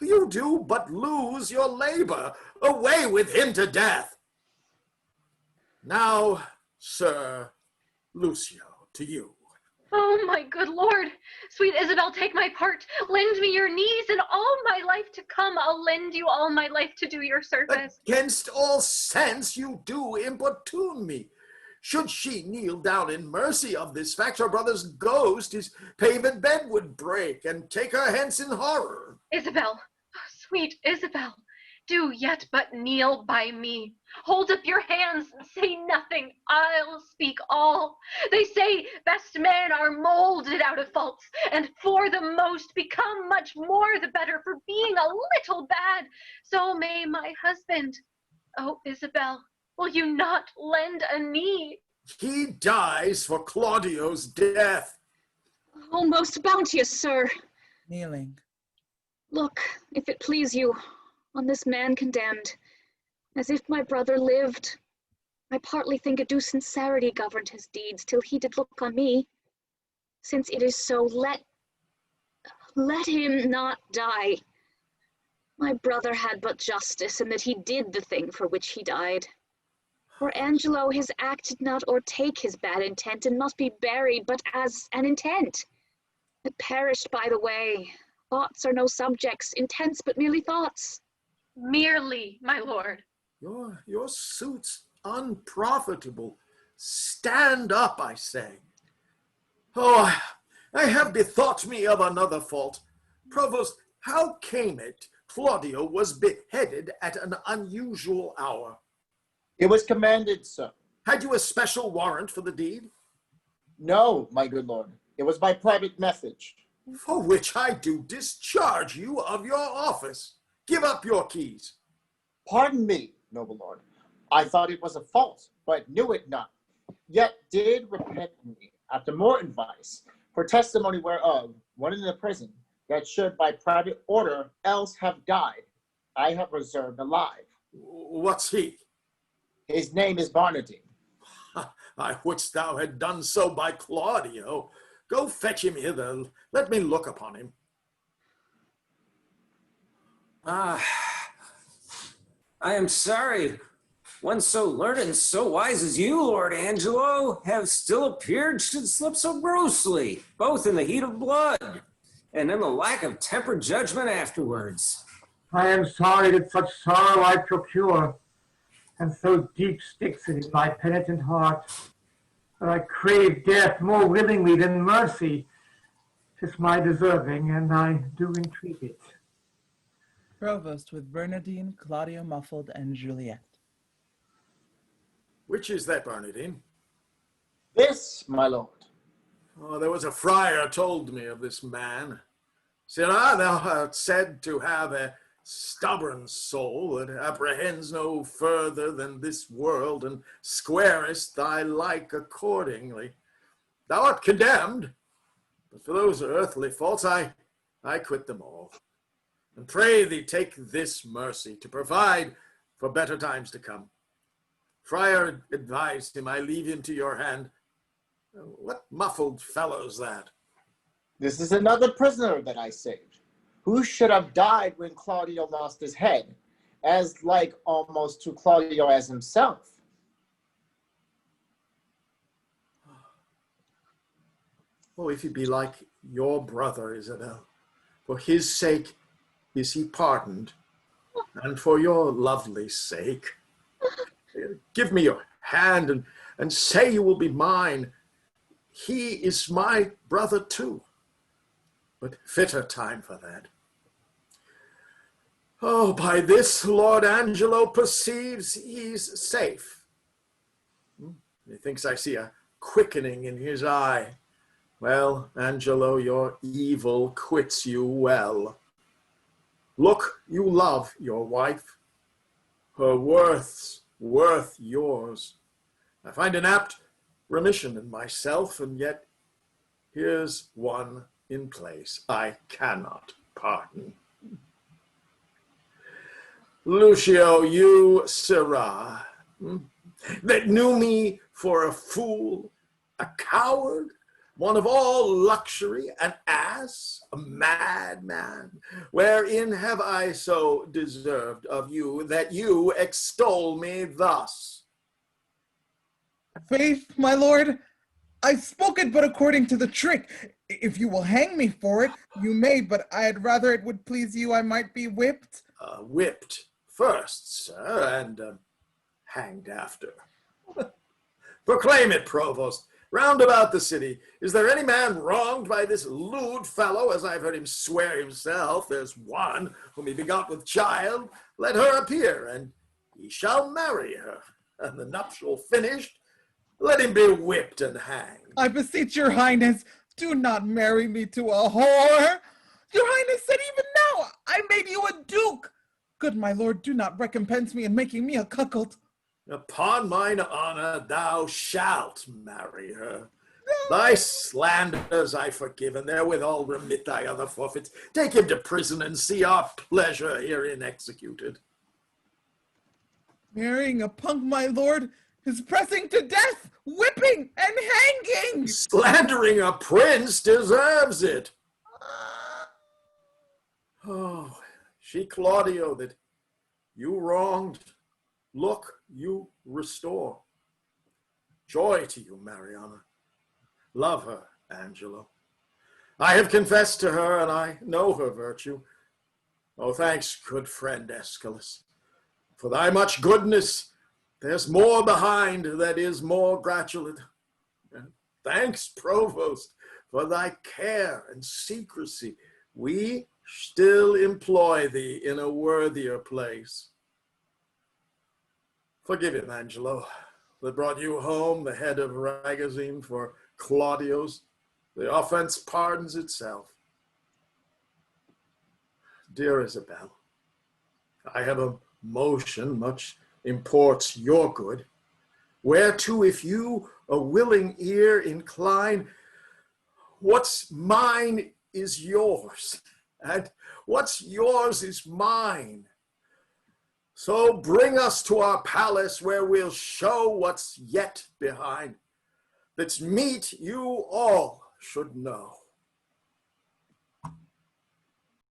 Speaker 2: You do but lose your labor. Away with him to death. Now, Sir Lucio, to you.
Speaker 10: Oh, my good lord. Sweet Isabel, take my part. Lend me your knees, and all my life to come, I'll lend you all my life to do your service.
Speaker 2: Against all sense you do importune me. Should she kneel down in mercy of this fact, her brother's ghost his paved bed would break, and take her hence in horror.
Speaker 10: Isabel, sweet Isabel, do yet but kneel by me. Hold up your hands, say nothing, I'll speak all. They say best men are molded out of faults, and for the most become much more the better for being a little bad. So may my husband. Oh, Isabel, will you not lend a knee?
Speaker 2: He dies for Claudio's death.
Speaker 11: Oh, most bounteous sir.
Speaker 1: Kneeling.
Speaker 11: Look, if it please you, on this man condemned, as if my brother lived. I partly think a due sincerity governed his deeds, till he did look on me. Since it is so, let him not die. My brother had but justice, in that he did the thing for which he died. For Angelo, his act did not o'ertake his bad intent, and must be buried but as an intent. It perished by the way. Thoughts are no subjects, intents but merely thoughts.
Speaker 10: Merely, my lord.
Speaker 2: Your suit's unprofitable. Stand up, I say. Oh, I have bethought me of another fault. Provost, how came it Claudio was beheaded at an unusual hour?
Speaker 8: It was commanded, sir.
Speaker 2: Had you a special warrant for the deed?
Speaker 8: No, my good lord. It was by private message.
Speaker 2: For which I do discharge you of your office. Give up your keys.
Speaker 8: Pardon me, noble lord. I thought it was a fault, but knew it not. Yet did repent me, after more advice, for testimony whereof, one in the prison, that should by private order else have died, I have reserved alive.
Speaker 2: What's he?
Speaker 8: His name is Bernardine.
Speaker 2: I wouldst thou had done so by Claudio. Go fetch him hither. Let me look upon him.
Speaker 4: I am sorry. One so learned and so wise as you, Lord Angelo, have still appeared should slip so grossly, both in the heat of blood and in the lack of tempered judgment afterwards.
Speaker 3: I am sorry that such sorrow I procure, and so deep sticks it in my penitent heart, that I crave death more willingly than mercy. 'Tis my deserving, and I do entreat it.
Speaker 1: Provost with Bernardine, Claudio muffled, and Juliet.
Speaker 2: Which is that, Bernardine?
Speaker 8: This, my lord.
Speaker 2: Oh, there was a friar told me of this man. Sirrah, thou art said to have a stubborn soul that apprehends no further than this world, and squarest thy like accordingly. Thou art condemned, but for those earthly faults I quit them all. And pray thee take this mercy to provide for better times to come. Friar advised him, I leave him to your hand. What muffled fellow's that?
Speaker 8: This is another prisoner that I saved, who should have died when Claudio lost his head, as like almost to Claudio as himself.
Speaker 2: Oh, if he be like your brother, Isabel, for his sake is he pardoned, and for your lovely sake. Give me your hand and say you will be mine. He is my brother too, but fitter time for that. Oh, by this Lord Angelo perceives he's safe. Methinks I see a quickening in his eye. Well, Angelo, your evil quits you well. Look, you love your wife. Her worth's worth yours. I find an apt remission in myself, and yet here's one in place I cannot pardon. Lucio, you sirrah, that knew me for a fool, a coward, one of all luxury, an ass, a madman, wherein have I so deserved of you that you extol me thus?
Speaker 1: Faith, my lord, I spoke it but according to the trick. If you will hang me for it, you may, but I had rather it would please you I might be whipped.
Speaker 2: Whipped first, sir, and hanged after. Proclaim it, Provost. Round about the city, is there any man wronged by this lewd fellow, as I've heard him swear himself? There's one whom he begot with child. Let her appear, and he shall marry her. And the nuptial finished, let him be whipped and hanged.
Speaker 1: I beseech your highness, do not marry me to a whore. Your highness said even now I made you a duke. Good my lord, do not recompense me in making me a cuckold.
Speaker 2: Upon mine honor, thou shalt marry her. Thy slanders I forgive, and therewithal remit thy other forfeits. Take him to prison, and see our pleasure herein executed.
Speaker 1: Marrying a punk, my lord, is pressing to death, whipping, and hanging.
Speaker 2: Slandering a prince deserves it. Oh, she Claudio that you wronged, look, you restore. Joy to you, Mariana. Love her, Angelo. I have confessed to her, and I know her virtue. Oh, thanks, good friend Escalus. For thy much goodness, there's more behind that is more gratulate. And thanks, Provost, for thy care and secrecy. We still employ thee in a worthier place. Forgive him, Angelo, that brought you home the head of Ragozine for Claudio's. The offense pardons itself. Dear Isabel, I have a motion much imports your good, whereto if you a willing ear incline, what's mine is yours, and what's yours is mine. So bring us to our palace where we'll show what's yet behind, that's meet you all should know.